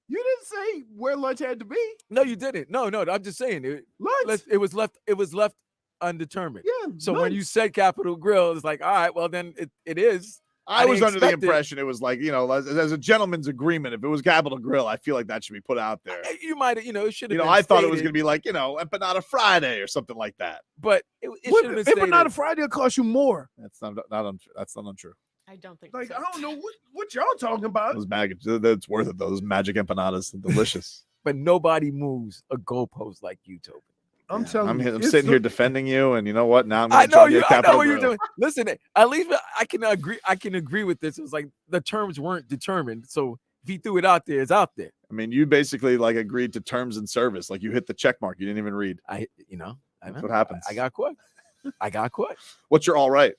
Speaker 2: You didn't say where lunch had to be.
Speaker 4: No, you didn't. No. I'm just saying
Speaker 2: Lunch.
Speaker 4: it was left undetermined.
Speaker 2: Yeah.
Speaker 4: So when you said Capitol Grill, it's like, all right, well then it is.
Speaker 1: I was
Speaker 4: didn't
Speaker 1: under the
Speaker 4: expect it.
Speaker 1: impression it was like, as a gentleman's agreement. If it was Capitol Grill, I feel like that should be put out there.
Speaker 4: You might have, it should have been
Speaker 1: I thought it was
Speaker 4: stated,
Speaker 1: going to be like, Empanada Friday or something like that.
Speaker 4: but it should have been stated.
Speaker 2: Empanada Friday will cost you more.
Speaker 1: That's not untrue. That's not untrue.
Speaker 14: I don't think
Speaker 2: Like
Speaker 14: so.
Speaker 2: I don't know what y'all talking about.
Speaker 1: Those magic, that's worth it though. Those magic empanadas, are delicious.
Speaker 4: But nobody moves a goalpost like you, Tobin.
Speaker 2: I'm telling you,
Speaker 1: I'm
Speaker 2: it's
Speaker 1: sitting here
Speaker 2: the-
Speaker 1: defending you, and you know what? Now I'm
Speaker 4: I
Speaker 1: going to
Speaker 4: know
Speaker 1: charge you
Speaker 4: you.
Speaker 1: a
Speaker 4: I
Speaker 1: Capitol
Speaker 4: know what you're
Speaker 1: Grill.
Speaker 4: doing. Listen, at least I can agree. I can agree with this. It was like the terms weren't determined, so if he threw it out there, it's out there.
Speaker 1: I mean, you basically like agreed to terms and service. Like you hit the check mark. You didn't even read.
Speaker 4: I
Speaker 1: That's
Speaker 4: know.
Speaker 1: what happens.
Speaker 4: I got caught.
Speaker 1: What's your all right?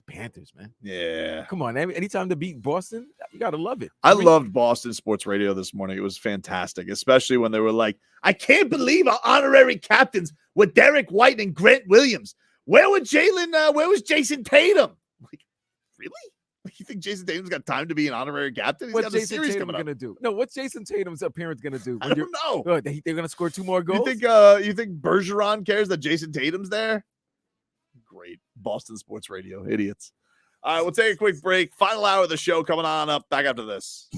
Speaker 4: The Panthers, man.
Speaker 1: Yeah.
Speaker 4: Come on, anytime to beat Boston, you gotta love it.
Speaker 1: I loved Boston sports radio this morning. It was fantastic, especially when they were like, I can't believe our honorary captains were Derek White and Grant Williams. Where was Jason Tatum? I'm like, really? Like, you think Jason Tatum's got time to be an honorary captain? He's
Speaker 4: What's
Speaker 1: got a
Speaker 4: Jason
Speaker 1: series
Speaker 4: Tatum
Speaker 1: coming up.
Speaker 4: gonna do? No, what's Jason Tatum's appearance gonna do?
Speaker 1: I don't know.
Speaker 4: They're gonna score 2 more goals.
Speaker 1: You think Bergeron cares that Jason Tatum's there? Great. Boston sports radio. Idiots. All right, we'll take a quick break. Final hour of the show coming on up. Back after this.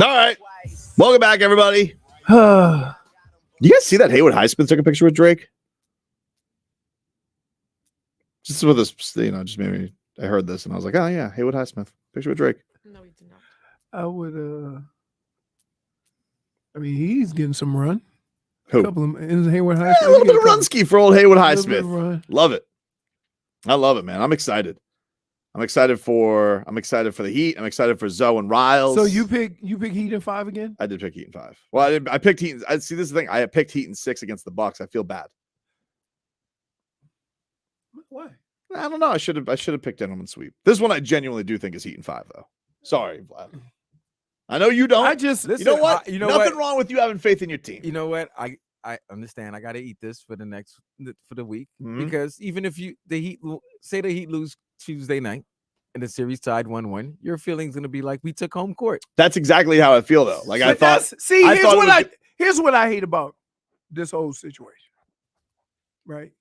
Speaker 1: All right. Welcome back, everybody. You guys see that Haywood Highsmith took a picture with Drake? Just with this, just maybe I heard this and I was like, oh yeah, Haywood Highsmith, picture with Drake.
Speaker 14: No, he did not.
Speaker 2: I would. I mean, he's getting some run.
Speaker 1: Who?
Speaker 2: A couple of in Haywood Highsmith.
Speaker 1: Yeah, a little bit of runski for old Haywood Highsmith. Love it. I love it, man. I'm excited. I'm excited for the Heat. I'm excited for Zoe and Riles.
Speaker 2: So you pick Heat in 5 again?
Speaker 1: I did pick Heat in 5. Well, I picked Heat. I see this is the thing. I picked Heat in 6 against the Bucks. I feel bad.
Speaker 2: Why?
Speaker 1: I don't know. I should have picked gentleman sweep. This one I genuinely do think is Heat in 5 though. Sorry, Vlad. I know you don't.
Speaker 2: Listen,
Speaker 1: you know what?
Speaker 4: Nothing
Speaker 1: wrong with you having faith in your team.
Speaker 4: You know what? I understand. I got to eat this for the week because even if the Heat lose Tuesday night and the series tied 1-1, your feeling's gonna be like we took home court.
Speaker 1: That's exactly how I feel though. Like
Speaker 2: but
Speaker 1: I thought.
Speaker 2: Here's what I hate about this whole situation, right?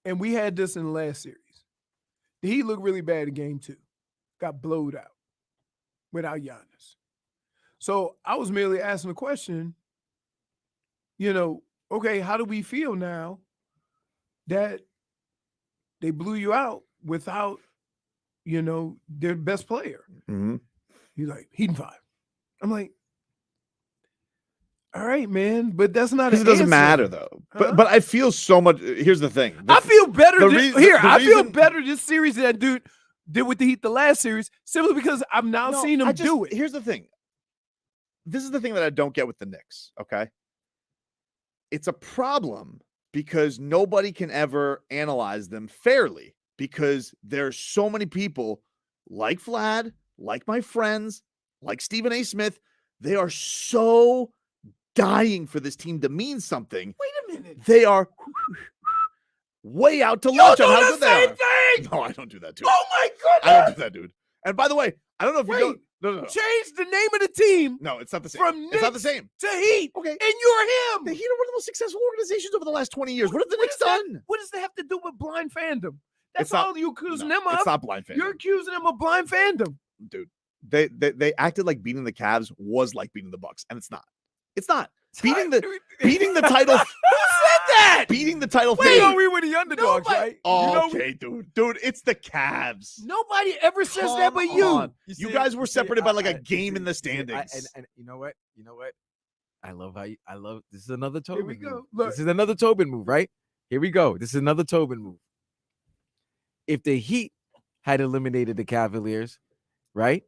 Speaker 2: And we had this in the last series. The Heat looked really bad in game 2. Got blowed out without Giannis. So I was merely asking the question, okay, how do we feel now that they blew you out without, their best player?
Speaker 1: Mm-hmm.
Speaker 2: He's like, Heat in 5. I'm like, all right, man, but that's not.
Speaker 1: Because it doesn't matter though.
Speaker 2: Huh?
Speaker 1: But I feel so much. Here's the thing.
Speaker 2: I feel better. I feel
Speaker 1: reason-
Speaker 2: better this series than dude did with the Heat the last series, simply because I've now seen them do it.
Speaker 1: Here's the thing. This is the thing that I don't get with the Knicks. Okay, it's a problem because nobody can ever analyze them fairly because there's so many people like Vlad, like my friends, like Stephen A. Smith. They are so dying for this team to mean something.
Speaker 2: Wait a minute.
Speaker 1: They are way out to lunch on how good they are. No, I don't do that, dude.
Speaker 2: Oh my goodness!
Speaker 1: I don't do that, dude. And by the way, I don't know if you don't. No.
Speaker 2: Change the name of the team.
Speaker 1: No, it's not the same.
Speaker 2: From
Speaker 1: It's not the same.
Speaker 2: to Heat.
Speaker 1: Okay.
Speaker 2: And you're him.
Speaker 1: The Heat are one of the most successful organizations over the last 20 years. What have the Knicks done?
Speaker 2: What does that have to do with blind fandom? That's
Speaker 1: It's not-
Speaker 2: all you accusing
Speaker 1: No,
Speaker 2: them of.
Speaker 1: it's not blind fandom.
Speaker 2: You're accusing them of blind fandom.
Speaker 1: Dude. They acted like beating the Cavs was like beating the Bucks, and it's not. It's not. Beating the title.
Speaker 2: Who said that?
Speaker 1: Beating the title.
Speaker 4: We were the underdogs, right?
Speaker 1: Oh, okay, dude. It's the Cavs.
Speaker 2: Nobody ever says that but
Speaker 1: Come
Speaker 2: you.
Speaker 1: on. You guys were separated by like a game in the standings.
Speaker 4: And you know what? I love this is another Tobin
Speaker 2: we go.
Speaker 4: move.
Speaker 2: Look.
Speaker 4: This is another Tobin move, right? Here we go. This is another Tobin move. If the Heat had eliminated the Cavaliers, right?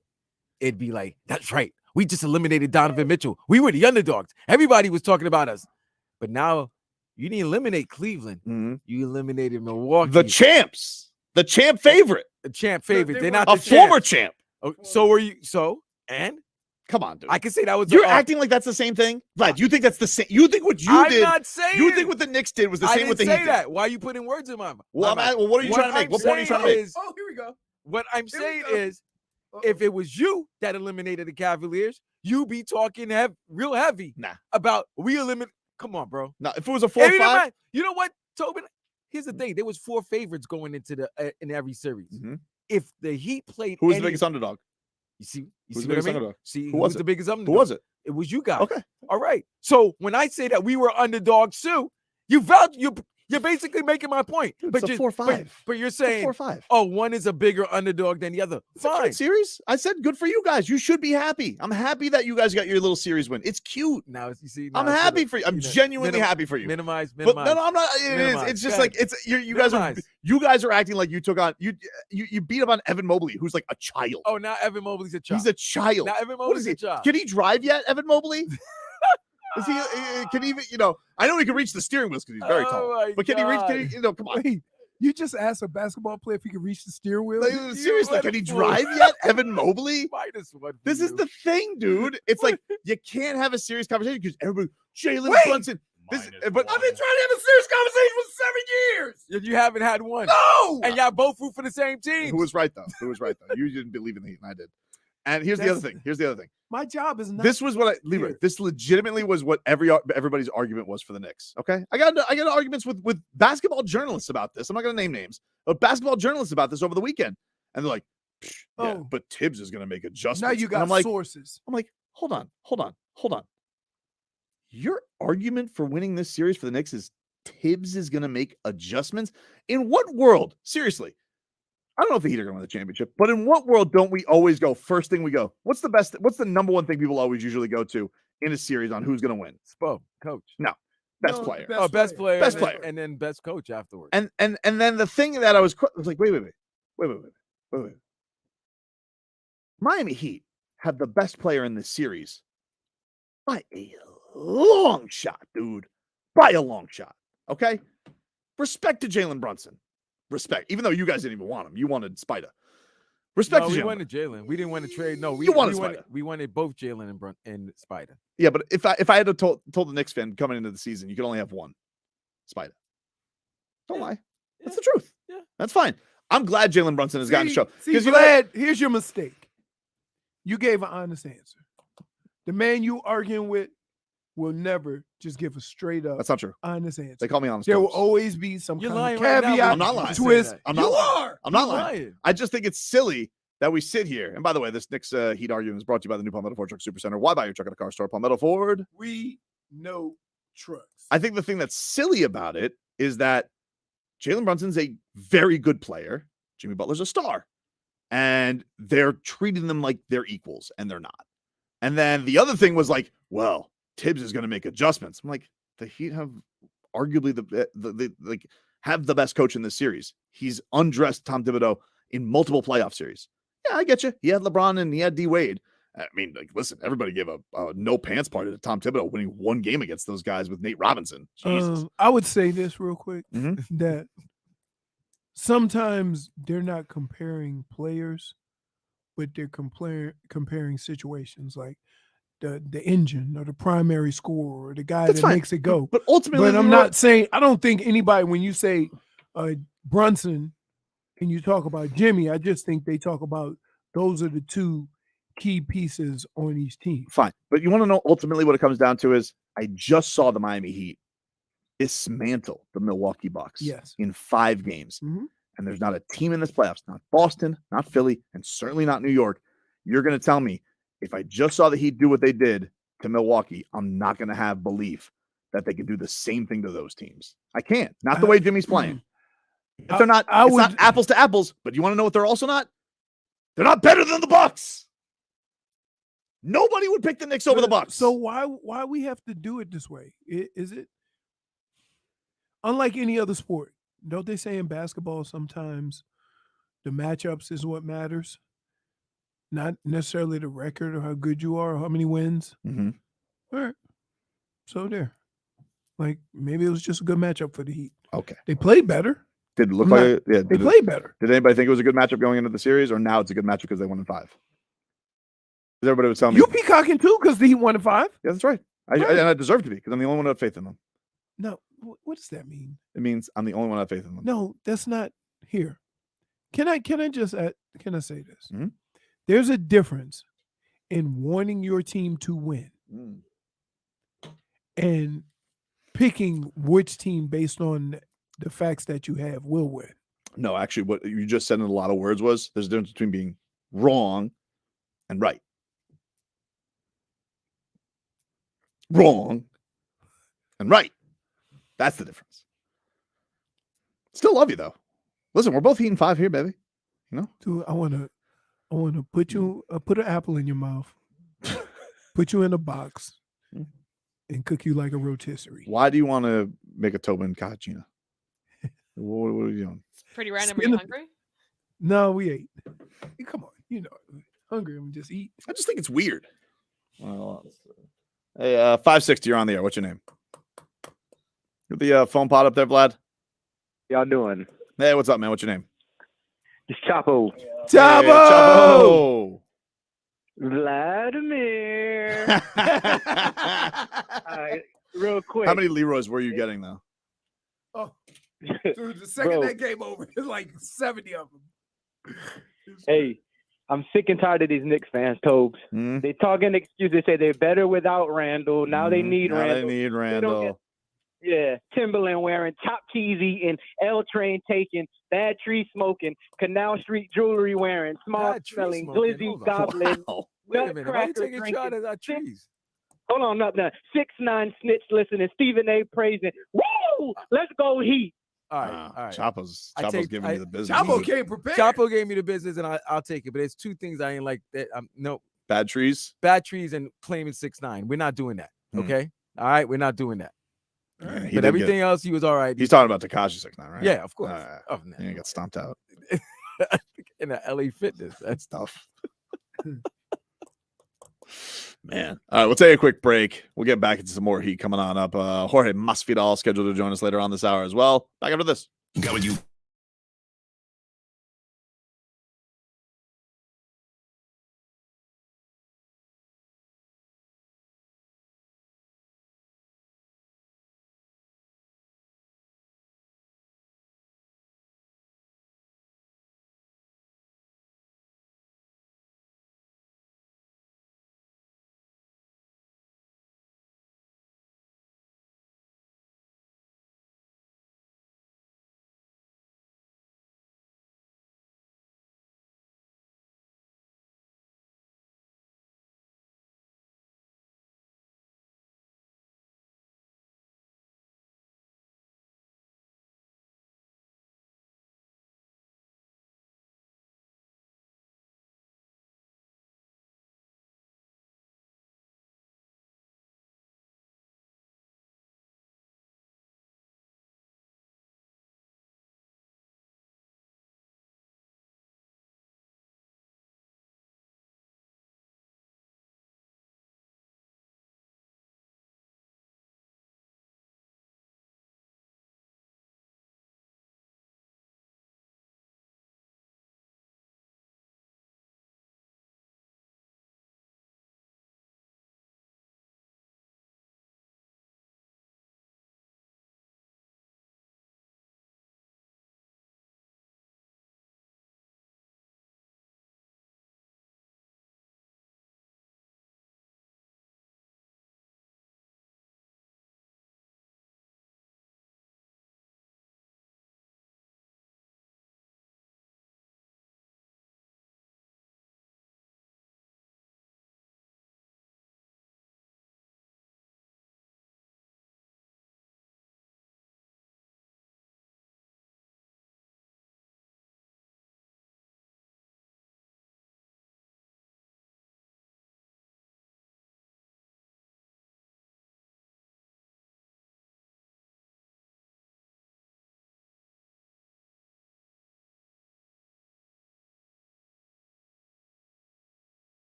Speaker 4: It'd be like, that's right. We just eliminated Donovan Mitchell. We were the underdogs. Everybody was talking about us. But now you didn't eliminate Cleveland.
Speaker 1: Mm-hmm.
Speaker 4: You eliminated Milwaukee.
Speaker 1: The champs. The champ favorite.
Speaker 4: The champ favorite. They're not
Speaker 1: a
Speaker 4: the
Speaker 1: former
Speaker 4: champ.
Speaker 1: champ.
Speaker 4: Oh, so were you? And
Speaker 1: come on, dude.
Speaker 4: I can say that was.
Speaker 1: You're acting like that's the same thing, Vlad. You think that's the same? You think what you
Speaker 4: I'm
Speaker 1: did?
Speaker 4: not saying.
Speaker 1: You think what the Knicks did was the same with the Heat?
Speaker 4: I didn't say that. Why are you putting words in my mouth?
Speaker 1: Well, what are you trying to make? What point are you trying to make?
Speaker 2: Oh, here we go.
Speaker 4: What I'm saying is, if it was you that eliminated the Cavaliers, you be talking real heavy about we eliminate. Come on, bro.
Speaker 1: No, if it was a 4-5,
Speaker 4: you know what, Tobin? Here's the thing: there was 4 favorites going into in every series.
Speaker 1: Mm-hmm.
Speaker 4: If the Heat played,
Speaker 1: who was the biggest underdog?
Speaker 4: You see
Speaker 1: Who's
Speaker 4: what I
Speaker 1: the
Speaker 4: mean?
Speaker 1: underdog?
Speaker 4: See
Speaker 1: who
Speaker 4: was the biggest underdog?
Speaker 1: Who was it?
Speaker 4: It was you guys.
Speaker 1: Okay.
Speaker 4: All right. So when I say that we were underdogs too, you're basically making my point.
Speaker 1: Dude,
Speaker 4: but
Speaker 1: it's a 4-5.
Speaker 4: But you're saying
Speaker 1: 4-5.
Speaker 4: Oh, one is a bigger underdog than the other.
Speaker 1: It's a cute series. I said good for you guys. You should be happy. I'm happy that you guys got your little series win. It's cute.
Speaker 4: Now you see.
Speaker 1: I'm happy for you. I'm genuinely happy for you.
Speaker 4: Minimize.
Speaker 1: But no, I'm not. It is. It's just like it's. You guys are acting like you took on you beat up on Evan Mobley, who's like a child.
Speaker 4: Oh, now Evan Mobley's a child.
Speaker 1: He's a child.
Speaker 4: Now Evan Mobley's a child.
Speaker 1: Can he drive yet, Evan Mobley? Is he? Can he even? I know he can reach the steering wheels because he's very tall. But can he reach? Can he? Come on.
Speaker 2: Wait, you just asked a basketball player if he could reach the steering wheel?
Speaker 1: Seriously, can he drive yet, Evan Mobley?
Speaker 4: -1.
Speaker 1: This is the thing, dude. It's like you can't have a serious conversation because everybody. Jalen Brunson. But
Speaker 2: I've been trying to have a serious conversation for 7 years.
Speaker 4: You haven't had one.
Speaker 2: No.
Speaker 4: And y'all both root for the same team.
Speaker 1: Who was right though? You didn't believe in the Heat, and I did. And here's the other thing.
Speaker 2: My job is not.
Speaker 1: This was what Leroy. This legitimately was what everybody's argument was for the Knicks. Okay, I got arguments with basketball journalists about this. I'm not going to name names, but basketball journalists about this over the weekend, and they're like, "Yeah, but Tibbs is going to make adjustments."
Speaker 2: Now you got
Speaker 1: I'm like,
Speaker 2: sources.
Speaker 1: I'm like, Hold on. Your argument for winning this series for the Knicks is Tibbs is going to make adjustments? In what world? Seriously. I don't know if the Heat are going to win the championship, but in what world don't we always go first thing we go? What's the number one thing people always usually go to in a series on who's going to win?
Speaker 4: Spo, coach.
Speaker 1: No. Best player.
Speaker 4: Best player.
Speaker 1: Best player.
Speaker 4: And then best coach afterwards.
Speaker 1: And then the thing that I was like, wait. Miami Heat have the best player in this series by a long shot, dude. By a long shot. Okay? Respect to Jalen Brunson. Respect. Even though you guys didn't even want him. You wanted Spida. Respect to
Speaker 4: we
Speaker 1: Jalen.
Speaker 4: wanted Jalen. We didn't want to trade. No, we wanted both Jalen and Spida.
Speaker 1: Yeah, but if I had told the Knicks fan coming into the season, you could only have one. Spida. Don't lie. That's the truth.
Speaker 4: Yeah.
Speaker 1: That's fine. I'm glad Jalen Brunson has gotten to show.
Speaker 2: See, Vlad, here's your mistake. You gave an honest answer. The man you arguing with will never just give a straight up.
Speaker 1: That's not true.
Speaker 2: Honest answer.
Speaker 1: They call me honest.
Speaker 2: There will always be some kind of
Speaker 1: Right
Speaker 2: caveat.
Speaker 1: now, I'm not lying.
Speaker 2: Twist.
Speaker 1: I'm not lying.
Speaker 2: Are.
Speaker 1: I'm not lying. I just think it's silly that we sit here. And by the way, this Knicks Heat argument is brought to you by the new Palmetto Ford Truck Supercenter. Why buy your truck at a car store? Palmetto Ford.
Speaker 2: We know trucks.
Speaker 1: I think the thing that's silly about it is that Jalen Brunson's a very good player. Jimmy Butler's a star. And they're treating them like they're equals, and they're not. And then the other thing was like, well, Tibbs is going to make adjustments. I'm like, the Heat have arguably the have the best coach in this series. He's undressed Tom Thibodeau in multiple playoff series. Yeah, I get you. He had LeBron and he had D Wade. I mean, like, listen, everybody gave a no pants party to Tom Thibodeau winning one game against those guys with Nate Robinson. Jesus.
Speaker 2: I would say this real quick, that sometimes they're not comparing players, but they're comparing situations, like the engine or the primary scorer or the guy that makes it go.
Speaker 1: But ultimately,
Speaker 2: I'm not saying, I don't think anybody, when you say Brunson and you talk about Jimmy, I just think they talk about those are the two key pieces on each team.
Speaker 1: Fine. But you want to know ultimately what it comes down to is I just saw the Miami Heat dismantle the Milwaukee Bucks in 5 games.
Speaker 2: Mm-hmm.
Speaker 1: And there's not a team in this playoffs, not Boston, not Philly, and certainly not New York. You're going to tell me if I just saw the Heat do what they did to Milwaukee, I'm not going to have belief that they can do the same thing to those teams. I can't. Not the way Jimmy's playing. If they're not, it's not apples to apples, but you want to know what they're also not? They're not better than the Bucks. Nobody would pick the Knicks over the Bucks.
Speaker 2: So why we have to do it this way? Is it unlike any other sport? Don't they say in basketball sometimes the matchups is what matters? Not necessarily the record or how good you are or how many wins.
Speaker 1: Mm-hmm.
Speaker 2: All right. So there. Like, maybe it was just a good matchup for the Heat.
Speaker 1: Okay.
Speaker 2: They played better.
Speaker 1: Did it look like it? Yeah,
Speaker 2: they played better.
Speaker 1: Did anybody think it was a good matchup going into the series, or now it's a good matchup because they won in 5? Because everybody was telling me.
Speaker 2: You peacocking too because the Heat won in 5?
Speaker 1: Yeah, that's right. And I deserve to be because I'm the only one who have faith in them.
Speaker 2: No. What does that mean?
Speaker 1: It means I'm the only one who have faith in them.
Speaker 2: No, that's not here. Can I say this?
Speaker 1: Mm-hmm.
Speaker 2: There's a difference in wanting your team to win and picking which team based on the facts that you have will win.
Speaker 1: No, actually, what you just said in a lot of words was there's a difference between being wrong and right. Wrong and right. That's the difference. Still love you though. Listen, we're both eating 5 here, baby. You know,
Speaker 2: dude, I want to put an apple in your mouth, put you in a box, and cook you like a rotisserie.
Speaker 1: Why do you want to make a Tobin cappuccino? What are you doing?
Speaker 14: It's pretty random. Are you hungry?
Speaker 2: No, we ate. Come on, you know, hungry and just eat.
Speaker 1: I just think it's weird. Well, hey, 560, you're on the air. What's your name? You're the phone pot up there, Vlad.
Speaker 15: Y'all doing?
Speaker 1: Hey, what's up, man? What's your name?
Speaker 15: It's Chapo.
Speaker 1: Hey, Chapo.
Speaker 15: Vladimir. Real quick.
Speaker 1: How many Leroys were you getting, though?
Speaker 2: Oh, dude, the second that game over, it's like 70 of them.
Speaker 15: Hey, I'm sick and tired of these Knicks fans, Tobes. They talk an excuse. They say they're better without Randall. Now they need Randall.
Speaker 1: They need Randall.
Speaker 15: Yeah, Timberland wearing, top keys eating, L train taking, bad tree smoking, Canal Street jewelry wearing, smart smelling, glizzy goblin.
Speaker 1: Wow.
Speaker 15: We
Speaker 4: Wait
Speaker 15: got
Speaker 4: a minute. Why you
Speaker 15: cracker
Speaker 4: taking
Speaker 15: drinking.
Speaker 4: shot at our trees?
Speaker 15: Hold on, no. 6'9" snitch listening. Stephen A. praising. Woo! Let's go Heat.
Speaker 4: All right, all right.
Speaker 1: Chapo's giving me the business.
Speaker 2: Chapo came prepared.
Speaker 4: Chapo gave me the business, and I'll take it. But there's two things I ain't like. That no
Speaker 1: bad trees,
Speaker 4: and claiming 6'9". We're not doing that. Okay. All right, we're not doing that.
Speaker 1: Yeah,
Speaker 4: But everything else, he was all right.
Speaker 1: He's talking about Tekashi 6'9", right?
Speaker 4: Yeah, of course.
Speaker 1: Oh, no. He got stomped out
Speaker 4: in the LA Fitness. That's
Speaker 1: tough. Man. All right, we'll take a quick break. We'll get back into some more heat coming on up. Jorge Masvidal scheduled to join us later on this hour as well. Back after this.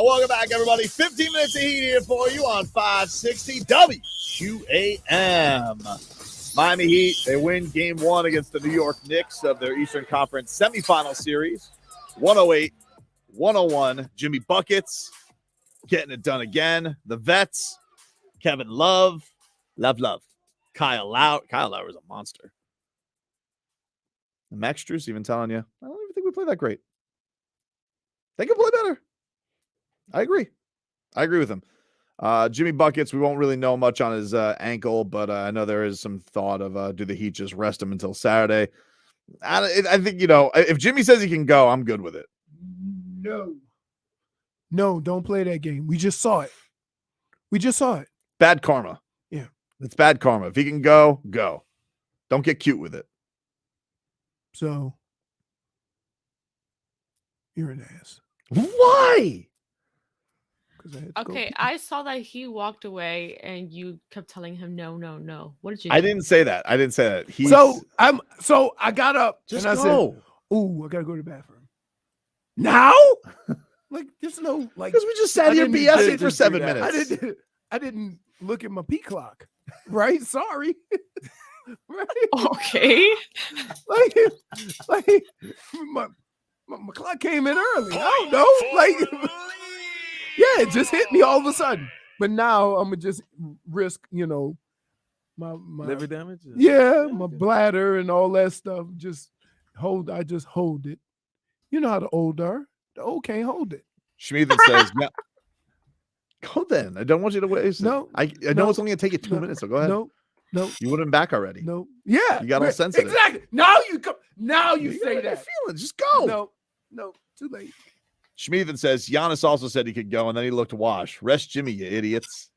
Speaker 1: Welcome back, everybody. 15 minutes of heat here for you on 560 WQAM. Miami Heat, they win game 1 against the New York Knicks of their Eastern Conference semifinal series. 108-101. Jimmy Buckets getting it done again. The vets, Kevin Love. Kyle Lowry is a monster. And Max Strus even telling you, I don't even think we play that great. They can play better. I agree with him. Jimmy Buckets, we won't really know much on his ankle, but I know there is some thought of do the Heat just rest him until Saturday? I think, if Jimmy says he can go, I'm good with it.
Speaker 2: No, don't play that game. We just saw it.
Speaker 1: Bad karma.
Speaker 2: Yeah.
Speaker 1: It's bad karma. If he can go, go. Don't get cute with it.
Speaker 2: So, you're an ass.
Speaker 1: Why?
Speaker 14: Okay, I saw that he walked away and you kept telling him no. What did you do?
Speaker 1: I didn't say that.
Speaker 2: So I got up
Speaker 1: Just
Speaker 2: and I
Speaker 1: go.
Speaker 2: said, "Ooh, I gotta go to the bathroom." Now? Like there's no like
Speaker 1: because we just sat here BSing for 7 minutes.
Speaker 2: I didn't look at my P clock. Right? Sorry. Right?
Speaker 14: Okay.
Speaker 2: like my clock came in early. I don't know. Like yeah, it just hit me all of a sudden. But now I'm gonna just risk, my
Speaker 4: liver damage.
Speaker 2: Yeah, my bladder and all that stuff. I just hold it. You know how the old are. The old can't hold it.
Speaker 1: Schmieden says, "Yeah, go then. I don't want you to waste it.
Speaker 2: No,
Speaker 1: I know it's only gonna take you 2 minutes, so go ahead.
Speaker 2: No,
Speaker 1: you would have been back already.
Speaker 2: No, yeah,
Speaker 1: you got all sensitive.
Speaker 2: Exactly. Now you come. Now you say that.
Speaker 1: Feeling, just go.
Speaker 2: No, too late.
Speaker 1: Schmieden says Giannis also said he could go, and then he looked washed. Rest Jimmy, you idiots.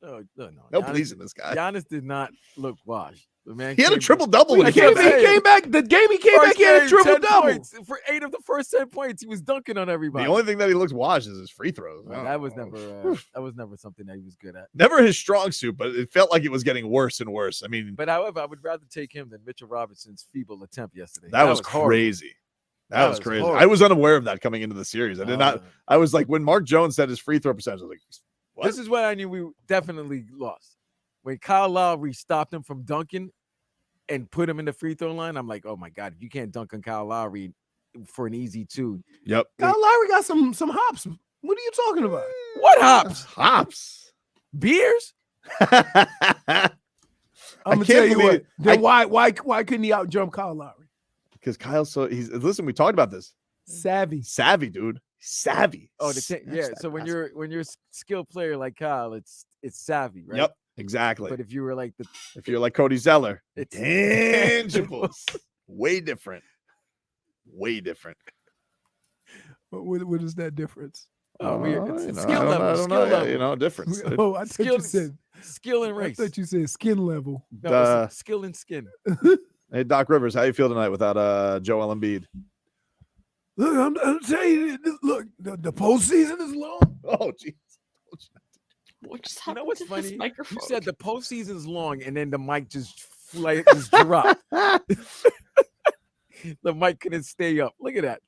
Speaker 4: No
Speaker 1: Giannis, pleasing this guy.
Speaker 4: Giannis did not look washed. The man
Speaker 1: he had a triple double when he
Speaker 2: came back. The game he came back, he had a triple double.
Speaker 4: For 8 of the first 10 points, he was dunking on everybody.
Speaker 1: The only thing that he looks washed is his free throws.
Speaker 4: That was never something that he was good at.
Speaker 1: Never his strong suit, but it felt like it was getting worse and worse. I mean,
Speaker 4: but however, I would rather take him than Mitchell Robinson's feeble attempt yesterday.
Speaker 1: That was crazy. That was crazy. Horrible. I was unaware of that coming into the series. I did not. I was like, when Mark Jones said his free throw percentage, I was like, what?
Speaker 4: This is when I knew we definitely lost. When Kyle Lowry stopped him from dunking and put him in the free throw line, I'm like, oh my God, if you can't dunk on Kyle Lowry for an easy 2.
Speaker 1: Yep.
Speaker 2: Kyle Lowry got some hops. What are you talking about?
Speaker 4: What hops?
Speaker 1: Hops.
Speaker 4: Beers?
Speaker 2: I'm gonna tell you what. Then why couldn't he out jump Kyle Lowry?
Speaker 1: Because Kyle's listen, we talked about this.
Speaker 2: Savvy,
Speaker 1: dude. Savvy.
Speaker 4: Oh, so when you're a skilled player like Kyle, it's savvy, right?
Speaker 1: Yep, exactly.
Speaker 4: But if you were like
Speaker 1: Cody Zeller,
Speaker 4: it's
Speaker 1: intangibles. Way different.
Speaker 2: What is that difference?
Speaker 4: Oh,
Speaker 1: it's
Speaker 4: skill level. Skill level.
Speaker 1: Difference.
Speaker 2: Oh, I thought you said
Speaker 4: skill and race.
Speaker 2: I thought you said skin level.
Speaker 4: No, skill and skin.
Speaker 1: Hey, Doc Rivers, how you feel tonight without Joel Embiid?
Speaker 2: Look, I'm telling you, look, the postseason is long.
Speaker 1: Oh, jeez.
Speaker 4: You know what's funny? You said the postseason's long, and then the mic just dropped. The mic couldn't stay up. Look at that.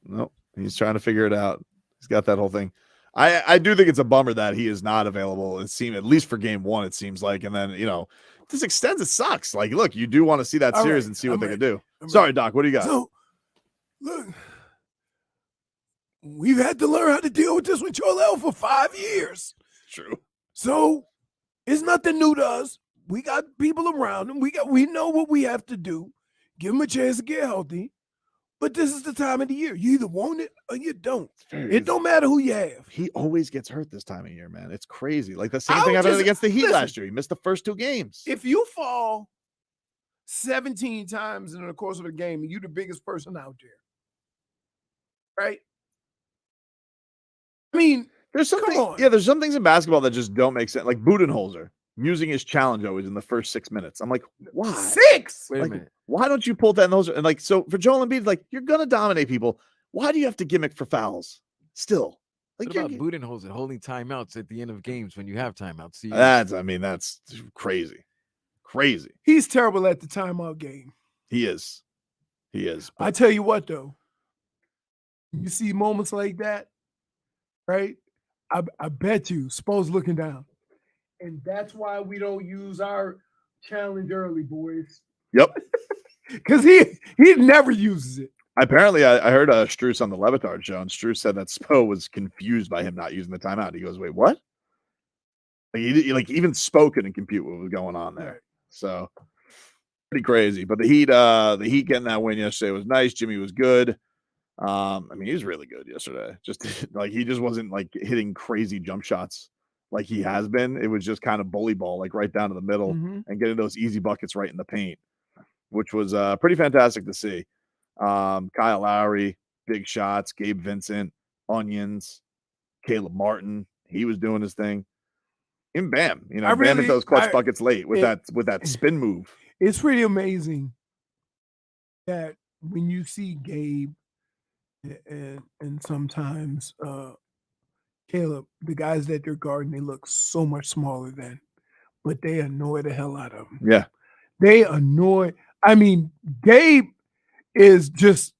Speaker 1: Nope. He's trying to figure it out. He's got that whole thing. I do think it's a bummer that he is not available. It seems, at least for game 1, it seems like. And then, this extends. It sucks. Like, look, you do want to see that series and see what they can do. Sorry, Doc. What do you got?
Speaker 2: So, look, we've had to learn how to deal with this with Joel for 5 years.
Speaker 1: True.
Speaker 2: So, it's nothing new to us. We got people around him. We know what we have to do. Give him a chance to get healthy. But this is the time of the year. You either want it or you don't. It don't matter who you have.
Speaker 1: He always gets hurt this time of year, man. It's crazy. Like the same thing happened against the Heat last year. He missed the first 2 games.
Speaker 2: If you fall 17 times in the course of a game, you're the biggest person out there. Right? I mean,
Speaker 1: there's something. Yeah, there's some things in basketball that just don't make sense. Like Budenholzer using his challenge always in the first 6 minutes. I'm like, why?
Speaker 2: 6?
Speaker 4: Wait a minute.
Speaker 1: Why don't you pull that in those? And like, so for Joel Embiid, like, you're gonna dominate people. Why do you have to gimmick for fouls? Still, like,
Speaker 4: what about Budenholzer holding timeouts at the end of games when you have timeouts? See,
Speaker 1: that's crazy.
Speaker 2: He's terrible at the timeout game.
Speaker 1: He is.
Speaker 2: I tell you what, though, you see moments like that, right? I bet you Spo's looking down. And that's why we don't use our challenge early, boys.
Speaker 1: Yep.
Speaker 2: Because he never uses it.
Speaker 1: Apparently, I heard Struce on the Levitard show, and Struce said that Spo was confused by him not using the timeout. He goes, "Wait, what?" Like even Spo couldn't compute what was going on there.
Speaker 2: Right.
Speaker 1: So pretty crazy. But the Heat getting that win yesterday was nice. Jimmy was good. I mean, he was really good yesterday. Just like he just wasn't like hitting crazy jump shots like he has been. It was just kind of bully ball, like right down to the middle and getting those easy buckets right in the paint, which was pretty fantastic to see. Kyle Lowry, big shots, Gabe Vincent, onions, Caleb Martin, he was doing his thing. And Bam, Bam hit those clutch buckets late with that spin move.
Speaker 2: It's pretty amazing that when you see Gabe and sometimes Caleb, the guys that they're guarding, they look so much smaller than, but they annoy the hell out of them.
Speaker 1: Yeah.
Speaker 2: They annoy. I mean, Gabe is just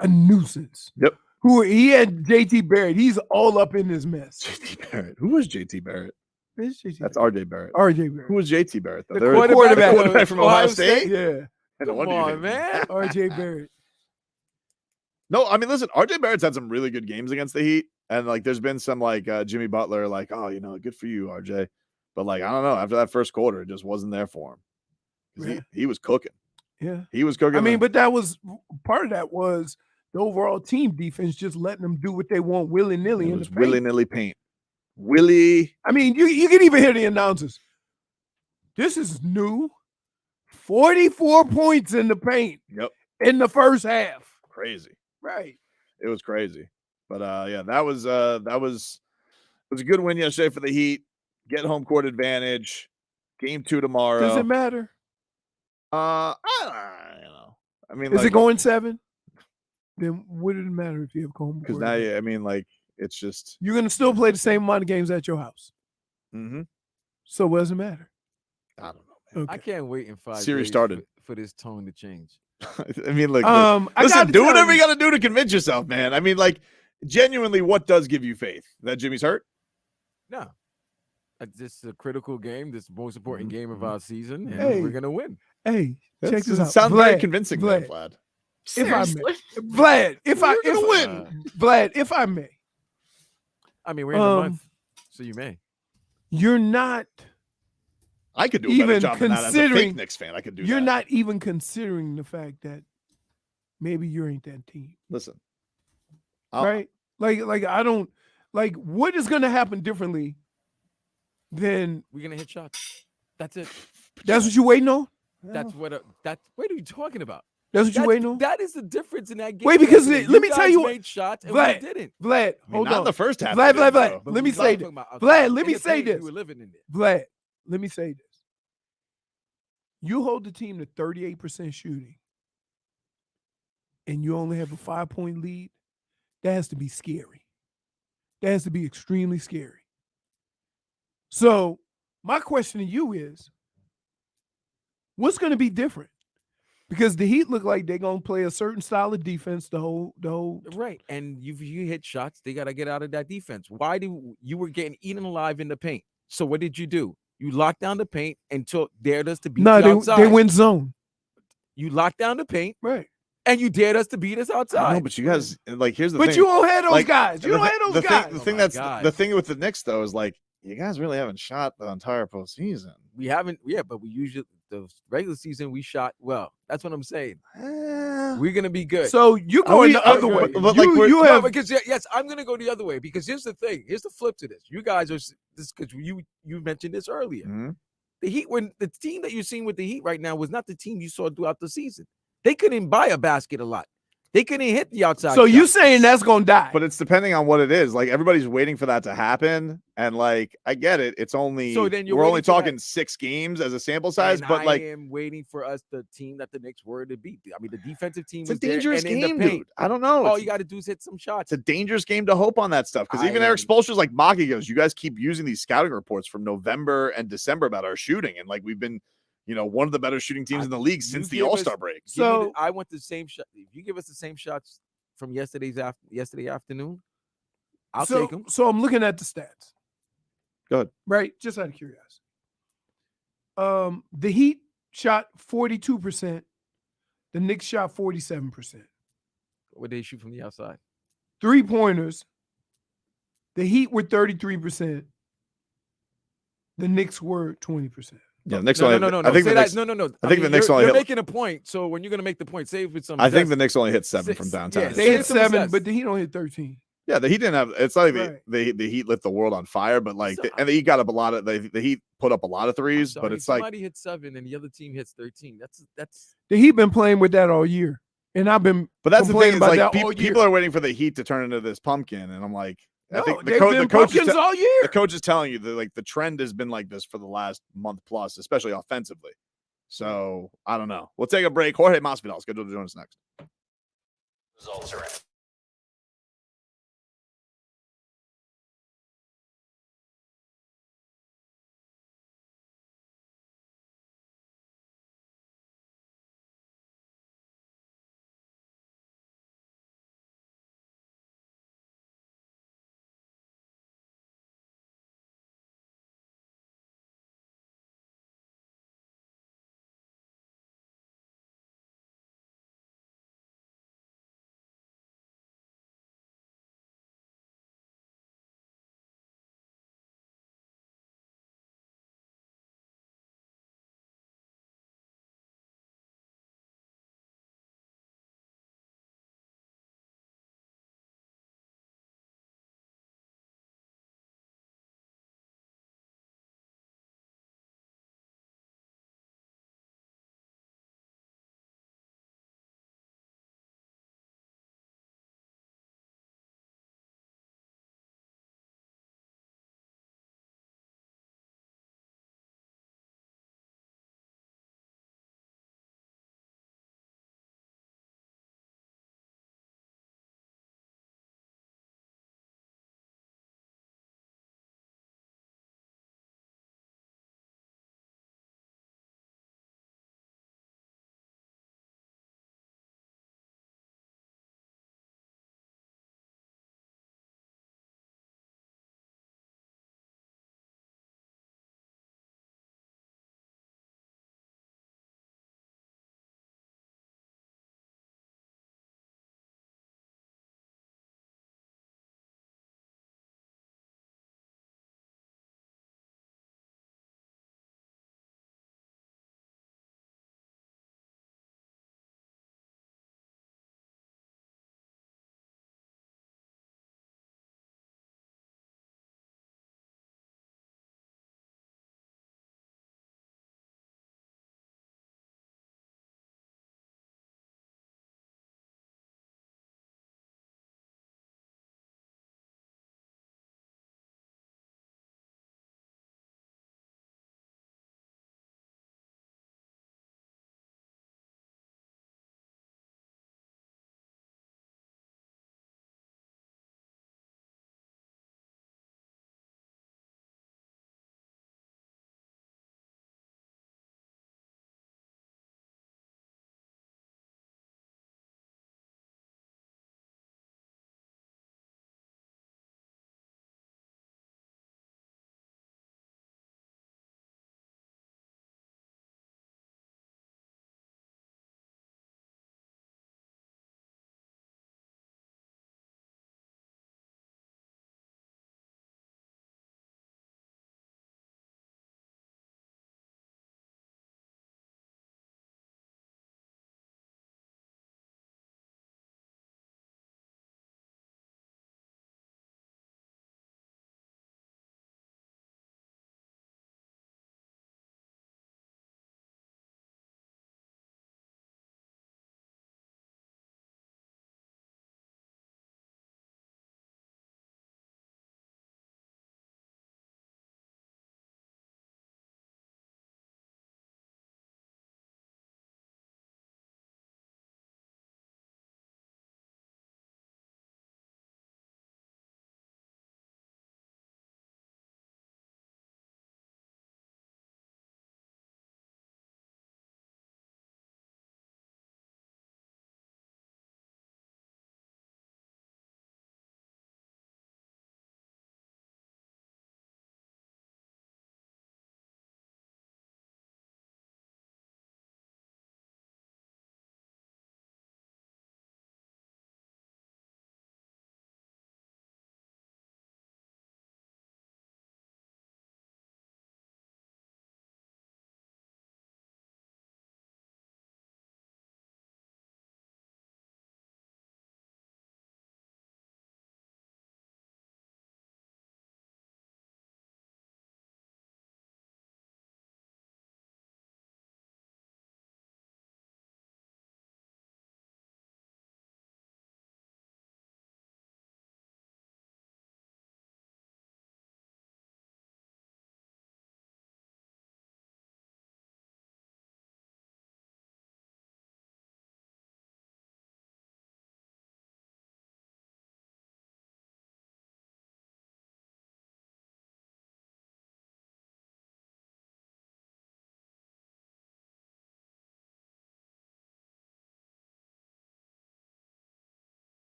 Speaker 2: a nuisance.
Speaker 1: Yep.
Speaker 2: He had JT Barrett. He's all up in this mess.
Speaker 1: JT Barrett. Who was JT Barrett? That's RJ Barrett.
Speaker 2: RJ Barrett.
Speaker 1: Who was JT Barrett, though?
Speaker 2: The quarterback
Speaker 1: from Ohio State?
Speaker 2: Yeah.
Speaker 1: Come on,
Speaker 4: man.
Speaker 2: RJ Barrett.
Speaker 1: No, I mean, listen, RJ Barrett's had some really good games against the Heat. And, like, there's been some, like, Jimmy Butler, like, oh, good for you, RJ. But, like, I don't know. After that first quarter, it just wasn't there for him.
Speaker 2: Yeah.
Speaker 1: He was cooking.
Speaker 2: Yeah.
Speaker 1: He was cooking.
Speaker 2: I mean, but that was part of that was the overall team defense just letting them do what they want willy-nilly in the paint.
Speaker 1: Willy-nilly paint. Willy.
Speaker 2: I mean, you can even hear the announcers. This is new. 44 points in the paint.
Speaker 1: Yep.
Speaker 2: In the first half.
Speaker 1: Crazy.
Speaker 2: Right.
Speaker 1: It was crazy. But yeah, it was a good win yesterday for the Heat. Get home court advantage. Game 2 tomorrow.
Speaker 2: Does it matter?
Speaker 1: I mean,
Speaker 2: is it going 7? Then what did it matter if you have home court?
Speaker 1: Because now, I mean, like, it's just
Speaker 2: you're gonna still play the same amount of games at your house.
Speaker 1: Mm-hmm.
Speaker 2: So what does it matter?
Speaker 1: I don't know, man.
Speaker 4: I can't wait in 5
Speaker 1: Series
Speaker 4: days
Speaker 1: started
Speaker 4: for this tone to change.
Speaker 1: I mean, like, listen, do whatever you got to do to convince yourself, man. I mean, like, genuinely, what does give you faith? That Jimmy's hurt?
Speaker 4: No. This is a critical game. This is the most important game of our season, and
Speaker 2: Hey.
Speaker 4: we're gonna win.
Speaker 2: Hey, check this out.
Speaker 1: Sounds very convincing,
Speaker 2: Vlad.
Speaker 1: Vlad.
Speaker 2: If I may, Vlad, Vlad, if I may.
Speaker 4: I mean, we're in the month, so you may.
Speaker 2: You're not.
Speaker 1: I could do a better job than that as a fake Knicks fan. I could do.
Speaker 2: You're
Speaker 1: that.
Speaker 2: not even considering the fact that maybe you ain't that team.
Speaker 1: Listen,
Speaker 2: right? Like I don't like what is going to happen differently than
Speaker 4: we're gonna hit shots. That's it.
Speaker 2: That's what you waiting on.
Speaker 4: That's what. What are you talking about?
Speaker 2: That's what you waiting on.
Speaker 4: That is the difference in that game.
Speaker 2: Wait, because let me tell you what.
Speaker 4: Made shots and
Speaker 2: Vlad,
Speaker 4: we didn't.
Speaker 2: Vlad, hold
Speaker 1: not
Speaker 2: on.
Speaker 1: in the first half.
Speaker 2: Vlad. Let me say this. Vlad, let me say this.
Speaker 4: You were living in there.
Speaker 2: Vlad, let me say this. You hold the team to 38% shooting, and you only have a 5-point lead. That has to be scary. That has to be extremely scary. So, my question to you is, what's going to be different? Because the Heat look like they're gonna play a certain style of defense the whole
Speaker 4: right. And you hit shots, they gotta get out of that defense. Why do you were getting eaten alive in the paint? So what did you do? You locked down the paint and dared us to beat us outside.
Speaker 2: They went zone.
Speaker 4: You locked down the paint,
Speaker 2: right?
Speaker 4: And you dared us to beat us outside.
Speaker 1: No, but you guys like here's the
Speaker 2: but
Speaker 1: thing.
Speaker 2: you don't have those guys. You don't have those guys.
Speaker 1: The thing the thing with the Knicks though is like you guys really haven't shot the entire postseason.
Speaker 4: We haven't, but we usually the regular season we shot well. That's what I'm saying. We're gonna be good.
Speaker 2: So you going the other way.
Speaker 1: But
Speaker 2: you have
Speaker 4: because yes, I'm gonna go the other way because here's the thing. Here's the flip to this. You guys are this because you mentioned this earlier.
Speaker 1: Mm-hmm.
Speaker 4: The Heat, when the team that you're seeing with the Heat right now was not the team you saw throughout the season. They couldn't buy a basket a lot. They couldn't hit the outside.
Speaker 2: So you
Speaker 4: shot.
Speaker 2: saying that's gonna die?
Speaker 1: But it's depending on what it is. Like everybody's waiting for that to happen, and like I get it. It's only
Speaker 4: so then
Speaker 1: we're only talking 6 games as a sample size.
Speaker 4: And
Speaker 1: but like
Speaker 4: I am waiting for us the team that the Knicks were to beat. I mean, the defensive team
Speaker 1: it's
Speaker 4: was
Speaker 1: a dangerous
Speaker 4: there and
Speaker 1: game,
Speaker 4: in the paint.
Speaker 1: dude. I don't know.
Speaker 4: All you got to do is hit some shots.
Speaker 1: It's a dangerous game to hope on that stuff because even Eric Spoelstra's like Maki goes, you guys keep using these scouting reports from November and December about our shooting, and like we've been. One of the better shooting teams in the league since the All-Star break.
Speaker 4: So I want the same shot. If you give us the same shots from yesterday afternoon, I'll take him.
Speaker 2: So I'm looking at the stats.
Speaker 1: Go ahead.
Speaker 2: Right, just out of curiosity. The Heat shot 42%. The Knicks shot 47%.
Speaker 4: What they shoot from the outside?
Speaker 2: 3-pointers. The Heat were 33%. The Knicks were 20%.
Speaker 1: Yeah, the Knicks
Speaker 4: No.
Speaker 1: I think the Knicks.
Speaker 4: No.
Speaker 1: I think the Knicks only
Speaker 4: You're
Speaker 1: hit.
Speaker 4: making a point. So when you're gonna make the point, say it with some.
Speaker 1: I think the Knicks only hit 7 from downtown.
Speaker 4: Yeah,
Speaker 2: They hit
Speaker 4: some
Speaker 2: 7,
Speaker 4: assists.
Speaker 2: but the Heat only hit 13.
Speaker 1: Yeah, the Heat didn't have. It's like
Speaker 2: Right.
Speaker 1: the Heat lit the world on fire, but like, and the Heat got up a lot of. The Heat put up a lot of threes, but it's like
Speaker 4: somebody hits 7 and the other team hits 13. That's
Speaker 2: The Heat been playing with that all year, and I've been.
Speaker 1: But that's the thing
Speaker 2: complaining
Speaker 1: is
Speaker 2: about
Speaker 1: like
Speaker 2: that all year.
Speaker 1: people are waiting for the Heat to turn into this pumpkin, and I'm like, I
Speaker 2: No,
Speaker 1: think
Speaker 2: they've been pumpkins all year.
Speaker 1: The coach is telling you that like the trend has been like this for the last month plus, especially offensively. So I don't know. We'll take a break. Jorge Masvidal is scheduled to join us next.
Speaker 3: Results are in.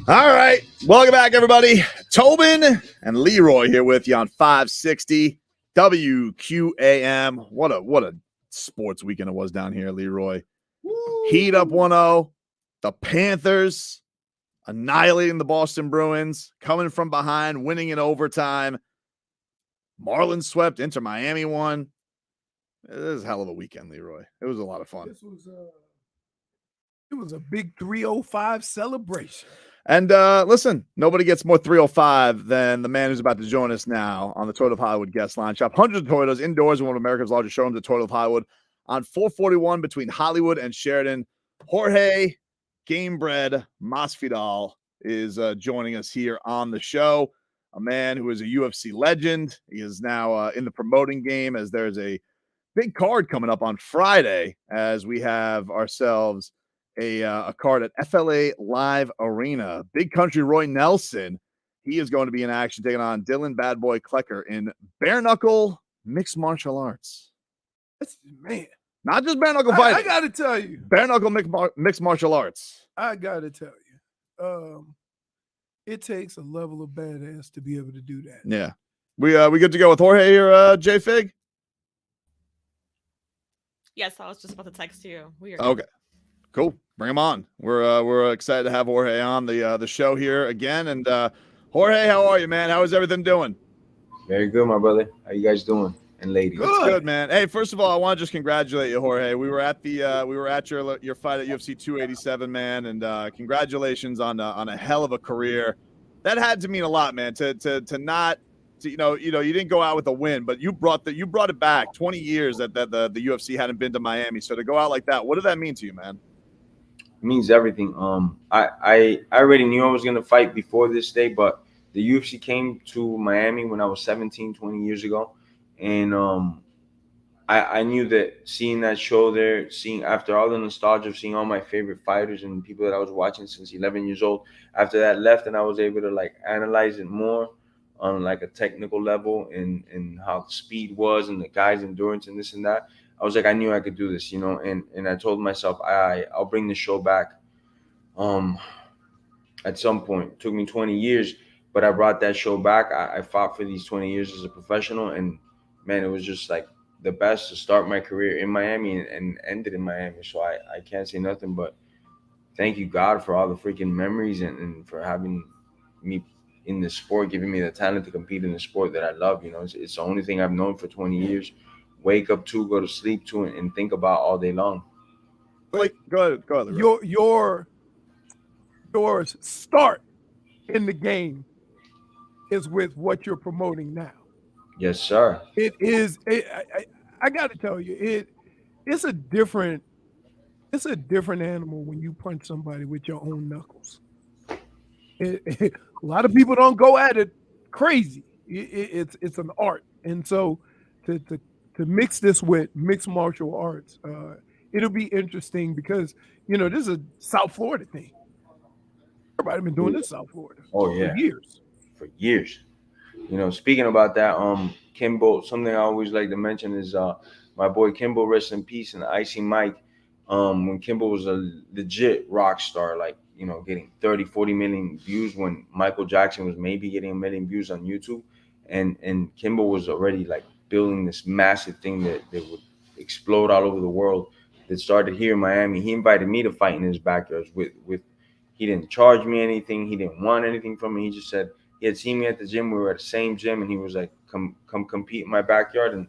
Speaker 1: All right. Welcome back, everybody. Tobin and Leroy here with you on 560 WQAM. What a sports weekend it was down here, Leroy. Woo. Heat up 1-0. The Panthers annihilating the Boston Bruins, coming from behind, winning in overtime. Marlins swept. Inter Miami won. It was a hell of a weekend, Leroy. It was a lot of fun.
Speaker 2: It was a big 305 celebration.
Speaker 1: And listen, nobody gets more 305 than the man who's about to join us now on the Toyota of Hollywood guest line. Shop hundreds of Toyotas indoors in one of America's largest showrooms, the Toyota of Hollywood, on 441 between Hollywood and Sheridan. Jorge Gamebred Masvidal is joining us here on the show. A man who is a UFC legend. He is now in the promoting game, as there's a big card coming up on Friday, as we have ourselves a card at FLA Live Arena. Big Country Roy Nelson, he is going to be in action taking on Dylan Bad Boy Klecker in bare knuckle mixed martial arts.
Speaker 2: Man,
Speaker 1: not just bare knuckle fighting.
Speaker 2: I gotta tell you,
Speaker 1: bare knuckle mixed martial arts.
Speaker 2: I gotta tell you, it takes a level of badass to be able to do that.
Speaker 1: Yeah, we good to go with Jorge here, J Fig.
Speaker 14: Yes, I was just about to text you. We are
Speaker 1: okay. Cool. Bring him on. We're excited to have Jorge on the show here again. And Jorge, how are you, man? How is everything doing?
Speaker 16: Very good, my brother. How you guys doing? And ladies.
Speaker 1: Good, man. Hey, first of all, I want to just congratulate you, Jorge. We were at your fight at UFC 287, man, and congratulations on a hell of a career. That had to mean a lot, man. To not. You didn't go out with a win, but you brought it back. 20 years that the UFC hadn't been to Miami. So to go out like that, what did that mean to you, man?
Speaker 16: It means everything. I already knew I was going to fight before this day, but the UFC came to Miami when I was 17, 20 years ago. And I knew that seeing that show there, after all the nostalgia of seeing all my favorite fighters and people that I was watching since 11 years old, after that left and I was able to like analyze it more on like a technical level and how the speed was and the guy's endurance and this and that. I was like, I knew I could do this, and I told myself I'll bring the show back at some point. It took me 20 years, but I brought that show back. I fought for these 20 years as a professional, and man, it was just like the best to start my career in Miami and end it in Miami. So I can't say nothing but thank you, God, for all the freaking memories and for having me in the sport, giving me the talent to compete in the sport that I love. It's the only thing I've known for 20 years. Wake up to, go to sleep to, and think about all day long.
Speaker 1: Like, go ahead.
Speaker 2: Your start in the game is with what you're promoting now.
Speaker 16: Yes, sir.
Speaker 2: It is. I got to tell you, it's a different animal when you punch somebody with your own knuckles. A lot of people don't go at it crazy. It's an art, and so to mix this with mixed martial arts, it'll be interesting because this is a South Florida thing. Everybody been doing this in South Florida.
Speaker 16: Oh yeah,
Speaker 2: for years.
Speaker 16: Speaking about that, Kimbo. Something I always like to mention is my boy Kimbo, rest in peace, and Icy Mike. When Kimbo was a legit rock star, like getting 30, 40 million views when Michael Jackson was maybe getting 1 million views on YouTube, and Kimbo was already like building this massive thing that would explode all over the world. That started here in Miami. He invited me to fight in his backyard. He didn't charge me anything. He didn't want anything from me. He just said he had seen me at the gym. We were at the same gym, and he was like, "Come compete in my backyard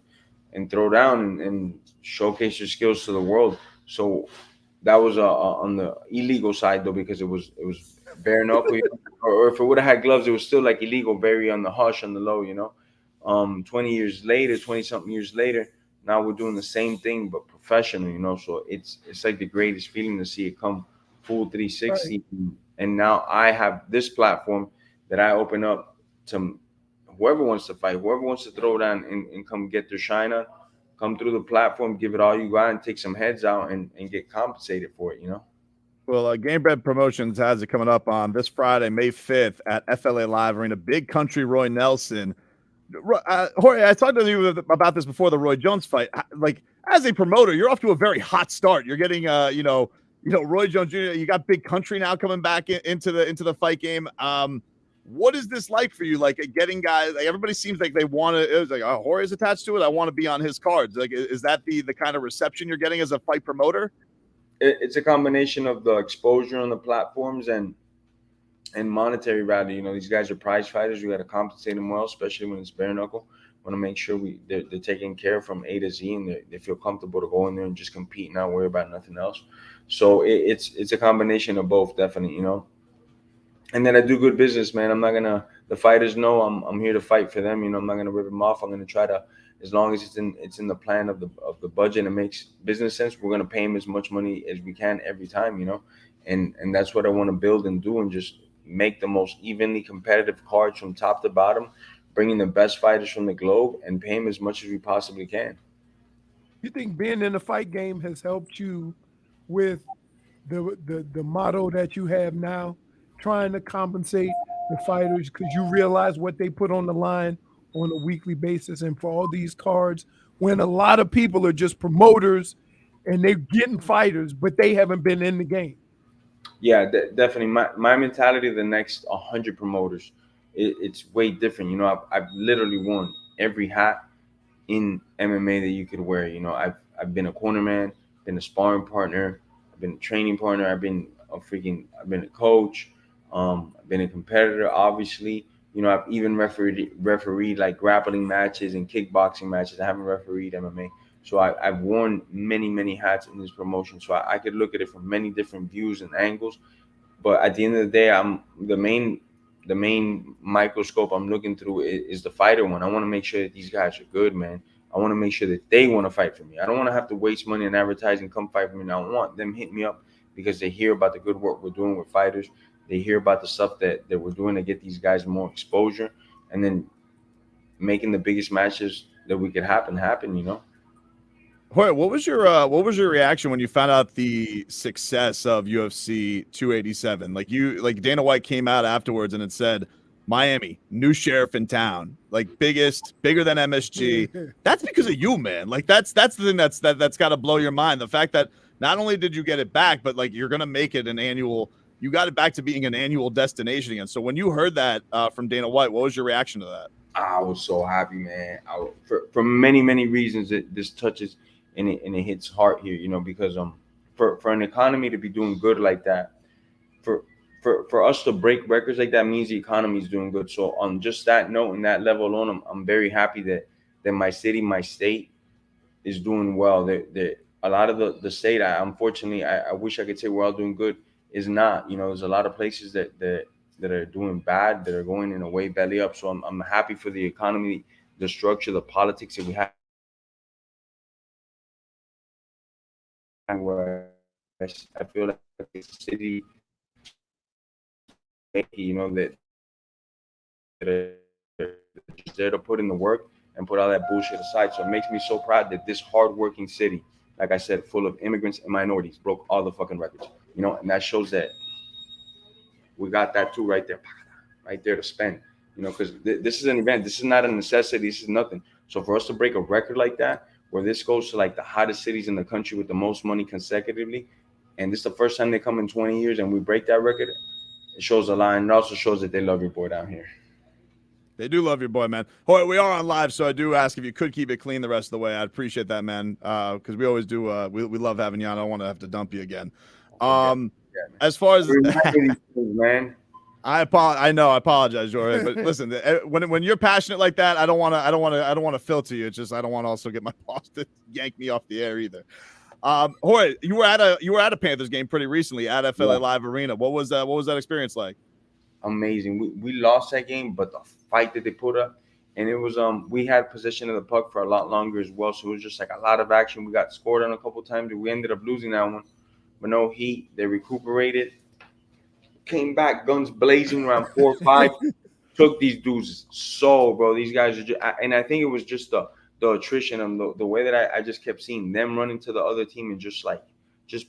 Speaker 16: and throw down and showcase your skills to the world." So that was on the illegal side though, because it was bare knuckle. Or if it would have had gloves, it was still like illegal, very on the hush, on the low. 20-something years later, now we're doing the same thing but professional. So it's like the greatest feeling to see it come full 360. Right. And now I have this platform that I open up to whoever wants to fight, whoever wants to throw down and come get their shine on. Come through the platform, give it all you got, and take some heads out and get compensated for it,
Speaker 1: Well, Gamebred Promotions has it coming up on this Friday, May 5th at FLA Live Arena. Big Country Roy Nelson. Jorge, I talked to you about this before the Roy Jones fight. Like, as a promoter, you're off to a very hot start. You're getting, Roy Jones Jr., you got Big Country now coming back into the fight game. What is this like for you? Like getting guys, like everybody seems like they want to, it was like, oh, Jorge's attached to it. I want to be on his cards. Like, is that the kind of reception you're getting as a fight promoter?
Speaker 16: It's a combination of the exposure on the platforms and monetary value. These guys are prize fighters. We got to compensate them well, especially when it's bare knuckle. Want to make sure they're taken care of from A to Z, and they feel comfortable to go in there and just compete, and not worry about nothing else. So it's a combination of both, definitely, And then I do good business, man. I'm not gonna. The fighters know I'm here to fight for them. I'm not gonna rip them off. I'm gonna try to, as long as it's in the plan of the budget and it makes business sense, we're gonna pay them as much money as we can every time, And that's what I want to build and do, and just make the most evenly competitive cards from top to bottom, bringing the best fighters from the globe and pay them as much as we possibly can.
Speaker 2: You think being in the fight game has helped you with the motto that you have now, trying to compensate the fighters because you realize what they put on the line on a weekly basis, and for all these cards, when a lot of people are just promoters and they're getting fighters, but they haven't been in the game?
Speaker 16: Yeah, definitely. My mentality, the next 100 promoters, it's way different. I've literally worn every hat in MMA that you could wear. I've been a cornerman, been a sparring partner, I've been a training partner, I've been a coach, I've been a competitor, obviously. I've even refereed like grappling matches and kickboxing matches. I haven't refereed MMA. So I've worn many, many hats in this promotion. So I could look at it from many different views and angles. But at the end of the day, I'm the main microscope I'm looking through is the fighter one. I want to make sure that these guys are good, man. I want to make sure that they want to fight for me. I don't want to have to waste money on advertising, come fight for me. I want them hit me up because they hear about the good work we're doing with fighters. They hear about the stuff that we're doing to get these guys more exposure, and then making the biggest matches that we could happen.
Speaker 1: Jorge, what was your reaction when you found out the success of UFC 287? Like Dana White came out afterwards and it said, Miami, new sheriff in town, like bigger than MSG. That's because of you, man. Like that's the thing that's got to blow your mind. The fact that not only did you get it back, but like you're gonna make it an annual. You got it back to being an annual destination again. So when you heard that from Dana White, what was your reaction to that?
Speaker 16: I was so happy, man. For many, many reasons, this touches and it hits heart here, because for an economy to be doing good like that, for us to break records like that means the economy is doing good. So on just that note and that level alone, I'm very happy that my city, my state is doing well. That a lot of the state, unfortunately, I wish I could say we're all doing good, is not. There's a lot of places that are doing bad, that are going in a way belly up. So I'm happy for the economy, the structure, the politics that we have. Where I feel like it's a city, that are just there to put in the work and put all that bullshit aside. So it makes me so proud that this hardworking city, like I said, full of immigrants and minorities, broke all the fucking records. And that shows that we got that too right there to spend. Because this is an event. This is not a necessity. This is nothing. So for us to break a record like that, where this goes to like the hottest cities in the country with the most money consecutively, and this is the first time they come in 20 years and we break that record, it shows a lot, and it also shows that they love your boy down here.
Speaker 1: They do love your boy, man. Jorge, we are on live, so I do ask if you could keep it clean the rest of the way. I'd appreciate that, man, because we always do. We love having you on. I don't want to have to dump you again. As far as
Speaker 16: man,
Speaker 1: I apologize, Jorge. But listen, when you're passionate like that, I don't want to filter you. It's just I don't want to also get my boss to yank me off the air either. Jorge, you were at a Panthers game pretty recently at FLA Live Arena. What was that experience like?
Speaker 16: Amazing. We lost that game, but the fight that they put up, and it was we had possession of the puck for a lot longer as well. So it was just like a lot of action. We got scored on a couple times, and we ended up losing that one. But no heat. They recuperated, came back guns blazing around 4 or 5. Took these dudes bro. These guys are just, and I think it was just the attrition and the way that I just kept seeing them running to the other team and just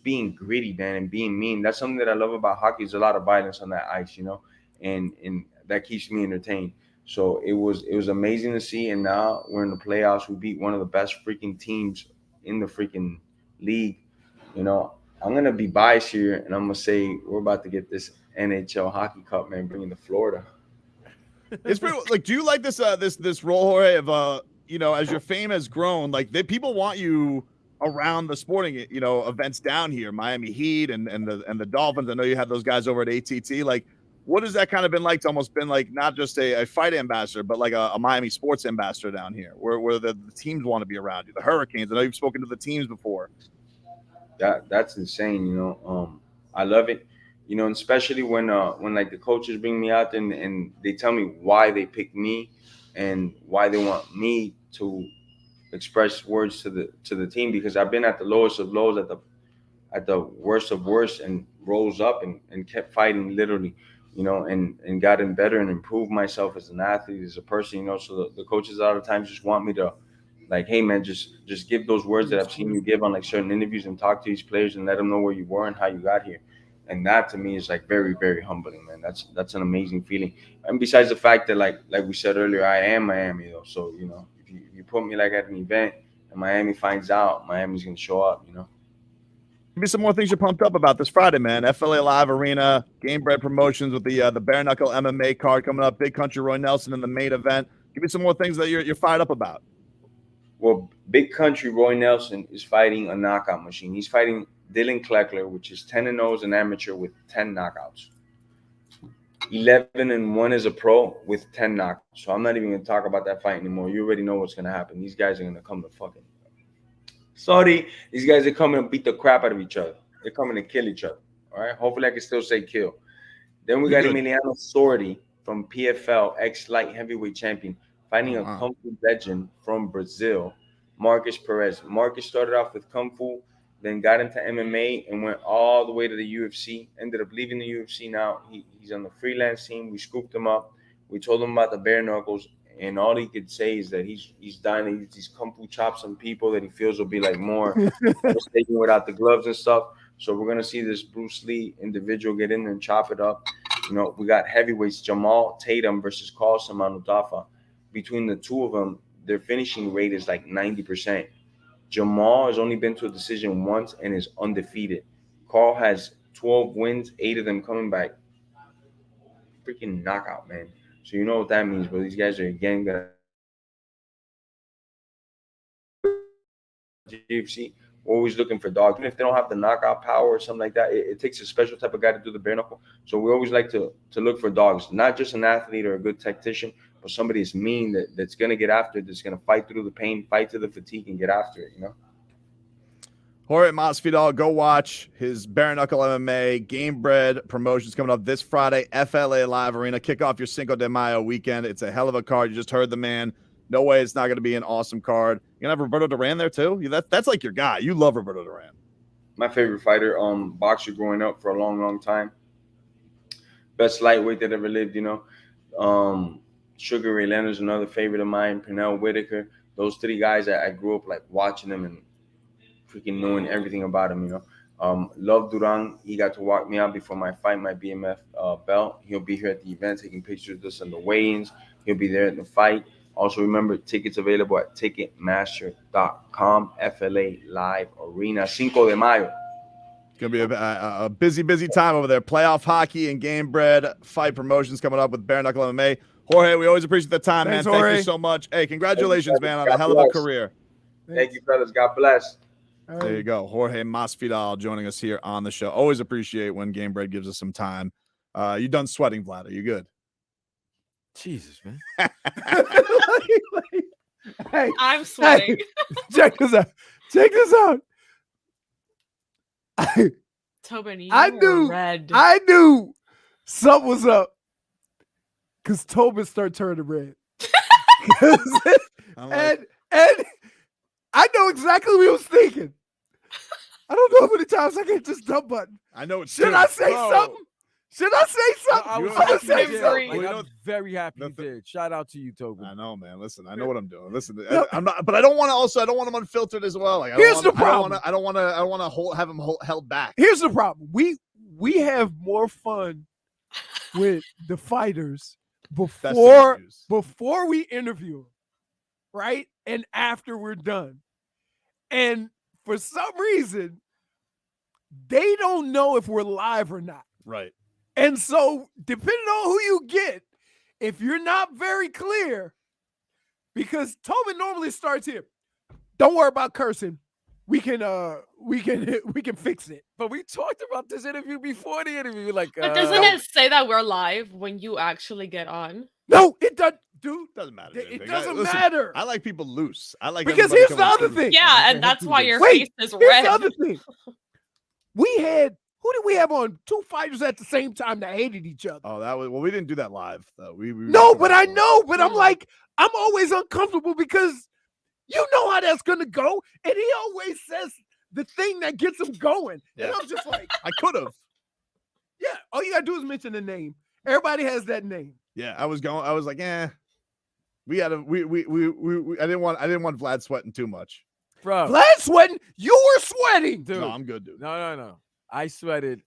Speaker 16: being gritty, man, and being mean. That's something that I love about hockey. There's a lot of violence on that ice, and that keeps me entertained. So it was amazing to see. And now we're in the playoffs. We beat one of the best freaking teams in the freaking league. I'm gonna be biased here, and I'm gonna say we're about to get this NHL hockey cup, man, bringing to Florida.
Speaker 1: It's pretty like. Do you like this this role, Jorge, of as your fame has grown, like people want you around the sporting events down here, Miami Heat and the Dolphins. I know you had those guys over at ATT. Like, what has that kind of been like? To almost been like not just a fight ambassador, but like a Miami sports ambassador down here, where the teams want to be around you. The Hurricanes. I know you've spoken to the teams before.
Speaker 16: That's insane. I love it. And especially when like the coaches bring me out there and they tell me why they picked me and why they want me to express words to the team, because I've been at the lowest of lows, at the worst of worst, and rose up and kept fighting literally, and gotten better and improved myself as an athlete, as a person, so the coaches a lot of times just want me to, like, hey man, just give those words that I've seen you give on like certain interviews and talk to these players and let them know where you were and how you got here. And that to me is like very, very humbling, man. That's an amazing feeling. And besides the fact that like we said earlier, I am Miami though. So, if you put me like at an event and Miami finds out, Miami's gonna show up,
Speaker 1: Give me some more things you're pumped up about this Friday, man. FLA Live Arena, Game Bread Promotions with the bare knuckle MMA card coming up. Big Country Roy Nelson in the main event. Give me some more things that you're fired up about.
Speaker 16: Well, Big Country Roy Nelson is fighting a knockout machine. He's fighting Dylan Kleckler, which is 10-0 as an amateur with 10 knockouts. 11-1 as a pro with 10 knockouts. So I'm not even going to talk about that fight anymore. You already know what's going to happen. These guys are going to come to fucking... Sorry, these guys are coming to beat the crap out of each other. They're coming to kill each other. All right? Hopefully I can still say kill. Then we got Emiliano Sordi from PFL, ex-light heavyweight champion, fighting a Kung Fu legend from Brazil, Marcus Perez. Marcus started off with Kung Fu, then got into MMA and went all the way to the UFC. Ended up leaving the UFC now. He's on the freelance team. We scooped him up. We told him about the bare knuckles, and all he could say is that he's dying to use these Kung Fu chops on people that he feels will be like more mistaken without the gloves and stuff. So we're going to see this Bruce Lee individual get in there and chop it up. We got heavyweights, Jamal Tatum versus Carlson Manutafa. Between the two of them, their finishing rate is like 90%. Jamal has only been to a decision once and is undefeated. Carl has 12 wins, 8 of them coming by freaking knockout, man. So you know what that means, but these guys are again gonna UFC, always looking for dogs. Even if they don't have the knockout power or something like that, it takes a special type of guy to do the bare knuckle. So we always like to look for dogs, not just an athlete or a good tactician, but somebody that's mean, that's going to get after it, that's going to fight through the pain, fight through the fatigue, and get after it,
Speaker 1: Jorge Masvidal, go watch his bare knuckle MMA Game Bread Promotions coming up this Friday, FLA Live Arena. Kick off your Cinco de Mayo weekend. It's a hell of a card. You just heard the man. No way it's not going to be an awesome card. You're going to have Roberto Duran there too? That's like your guy. You love Roberto Duran.
Speaker 16: My favorite fighter, boxer growing up for a long, long time. Best lightweight that ever lived, Sugar Ray Leonard's another favorite of mine. Pernell Whitaker. Those three guys, I grew up like watching them and freaking knowing everything about him, Love Duran. He got to walk me out before my fight, my BMF belt. He'll be here at the event taking pictures of us on the weigh-ins. He'll be there at the fight. Also, remember, tickets available at Ticketmaster.com. FLA Live Arena, Cinco de Mayo.
Speaker 1: It's going to be a busy, busy time over there. Playoff hockey and Game Bread fight promotions coming up with Bare Knuckle MMA. Jorge, we always appreciate the time, man.
Speaker 2: Jorge.
Speaker 1: Thank you so much. Hey, congratulations, man, on a hell of a career.
Speaker 16: Thank you, fellas. God bless.
Speaker 1: There you go. Jorge Masvidal joining us here on the show. Always appreciate when Game Bread gives us some time. You done sweating, Vlad? Are you good?
Speaker 4: Jesus, man.
Speaker 2: Hey,
Speaker 14: I'm sweating.
Speaker 2: Hey, check this out. Check this out.
Speaker 14: Tobin, you
Speaker 2: I
Speaker 14: were
Speaker 2: knew.
Speaker 14: red.
Speaker 2: I knew something was up because Tobin started turning red. and I know exactly what he was thinking. I don't know how many times I get this dumb button.
Speaker 1: I know it's
Speaker 2: Should I say something? Should I say something?
Speaker 4: I was I'm very happy you did. Shout out to you, Tobin.
Speaker 1: I know, man. Listen, I know what I'm doing. Listen, I'm not, but I don't want to. I don't want him unfiltered as well. Like,
Speaker 2: Here's the problem.
Speaker 1: I don't want to have him held back.
Speaker 2: Here's the problem. We have more fun with the fighters before we interview them, right? And after we're done. And for some reason, they don't know if we're live or not.
Speaker 1: Right.
Speaker 2: And so, depending on who you get, if you're not very clear, because Tobin normally starts here, don't worry about cursing. We can fix it.
Speaker 4: But we talked about this interview before the interview. Like,
Speaker 14: But doesn't it say that we're live when you actually get on?
Speaker 2: No, it doesn't, dude.
Speaker 1: Doesn't matter.
Speaker 2: It doesn't matter.
Speaker 1: I like people loose. I like
Speaker 2: because
Speaker 1: everybody
Speaker 2: here's the
Speaker 1: coming
Speaker 2: other
Speaker 1: through.
Speaker 2: thing.
Speaker 14: Yeah, and that's why your
Speaker 2: Wait,
Speaker 14: face is
Speaker 2: here's
Speaker 14: red.
Speaker 2: the other thing. Who did we have on? 2 fighters at the same time that hated each other.
Speaker 1: Oh, that was we didn't do that live though. We
Speaker 2: No, but I know. But I'm like, I'm always uncomfortable because you know how that's gonna go, and he always says the thing that gets him going.
Speaker 1: Yeah.
Speaker 2: And I'm just like,
Speaker 1: I could have.
Speaker 2: yeah. All you gotta do is mention the name. Everybody has that name.
Speaker 1: Yeah, I was like, we had a we I didn't want Vlad sweating too much.
Speaker 4: bro.
Speaker 2: Vlad sweating. You were sweating,
Speaker 4: Dude.
Speaker 1: No, I'm good, dude.
Speaker 4: No. I sweated.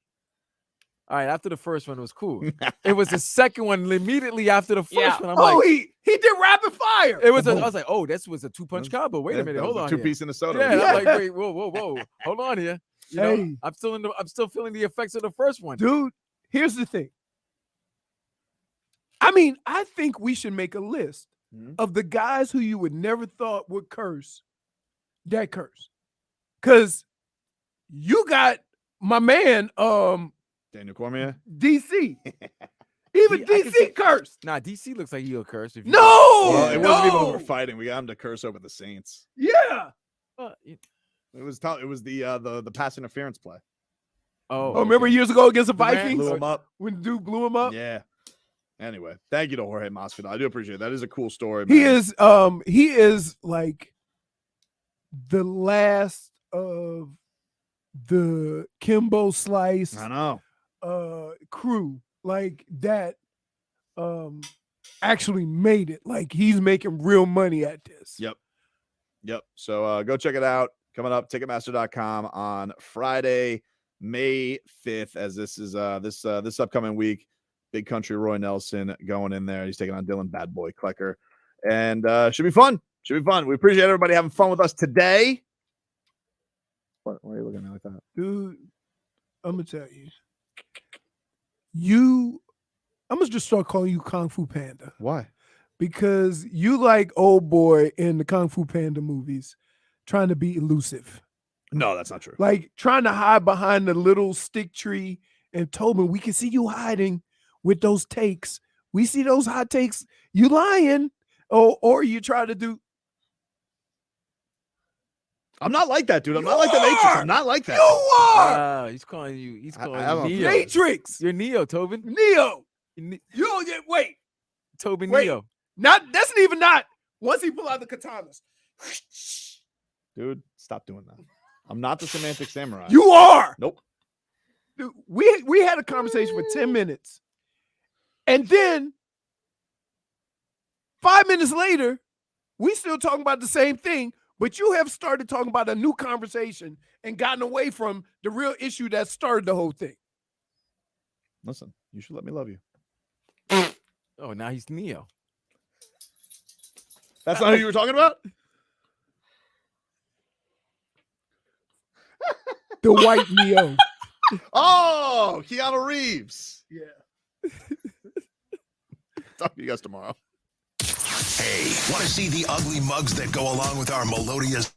Speaker 4: All right, after the first one, it was cool. It was the second one immediately after the first one. I'm like,
Speaker 2: he did rapid fire.
Speaker 4: I was like, oh, this was a 2-punch combo. Wait a minute, hold on.
Speaker 1: 2-piece in a soda.
Speaker 4: Yeah, I'm like, wait, whoa, hold on here. You know,
Speaker 2: Hey.
Speaker 4: I'm still feeling the effects of the first one,
Speaker 2: Dude, here's the thing. I mean, I think we should make a list of the guys who you would never thought would curse that curse. Because you got my man,
Speaker 1: Daniel Cormier.
Speaker 2: DC. Even DC cursed.
Speaker 4: Nah, DC looks like he'll curse. If you
Speaker 2: No,
Speaker 1: Well, it wasn't even
Speaker 2: no.
Speaker 1: over fighting. We got him to curse over the Saints.
Speaker 2: Yeah.
Speaker 1: It was the pass interference play.
Speaker 2: Oh, remember years ago against the Vikings?
Speaker 1: Blew him up.
Speaker 2: When the dude blew him up?
Speaker 1: Yeah. Anyway, thank you to Jorge Masvidal. I do appreciate it. That is a cool story, man.
Speaker 2: He is like the last of the Kimbo Slice
Speaker 1: I know.
Speaker 2: Crew like that actually made it. Like he's making real money at this.
Speaker 1: Yep. So go check it out. Coming up, Ticketmaster.com on Friday, May 5th, as this is this upcoming week. Big Country Roy Nelson going in there. He's taking on Dylan Bad Boy Klecker. And should be fun. We appreciate everybody having fun with us today. Why are you looking at me like that?
Speaker 2: Dude, I'm gonna tell you. I'm gonna just start calling you Kung Fu Panda.
Speaker 1: Why?
Speaker 2: Because you like old boy in the Kung Fu Panda movies trying to be elusive.
Speaker 1: No, that's not true.
Speaker 2: Like trying to hide behind the little stick tree. And Tobin, we can see you hiding with those takes. We see those hot takes. You lying. Or you try to do.
Speaker 1: I'm not like that, dude. I'm not like the Matrix. I'm not like that.
Speaker 2: You are.
Speaker 4: He's calling you. He's
Speaker 1: I
Speaker 4: calling
Speaker 1: don't
Speaker 4: you
Speaker 1: know.
Speaker 4: Neo.
Speaker 2: Matrix.
Speaker 4: You're Neo, Tobin.
Speaker 2: Neo. You don't get, wait.
Speaker 4: Tobin
Speaker 2: Wait.
Speaker 4: Neo.
Speaker 2: That's even not. Once he pull out the katanas.
Speaker 1: Dude, stop doing that. I'm not the semantic samurai.
Speaker 2: You are.
Speaker 1: Nope.
Speaker 2: Dude, we had a conversation for 10 minutes. And then 5 minutes later, we still talking about the same thing, but you have started talking about a new conversation and gotten away from the real issue that started the whole thing.
Speaker 1: Listen, you should let me love you.
Speaker 4: Oh, now he's Neo.
Speaker 1: That's not who you were talking about?
Speaker 2: The white Neo.
Speaker 1: Oh, Keanu Reeves.
Speaker 2: Yeah.
Speaker 1: Talk to you guys tomorrow.
Speaker 3: Hey, want to see the ugly mugs that go along with our melodious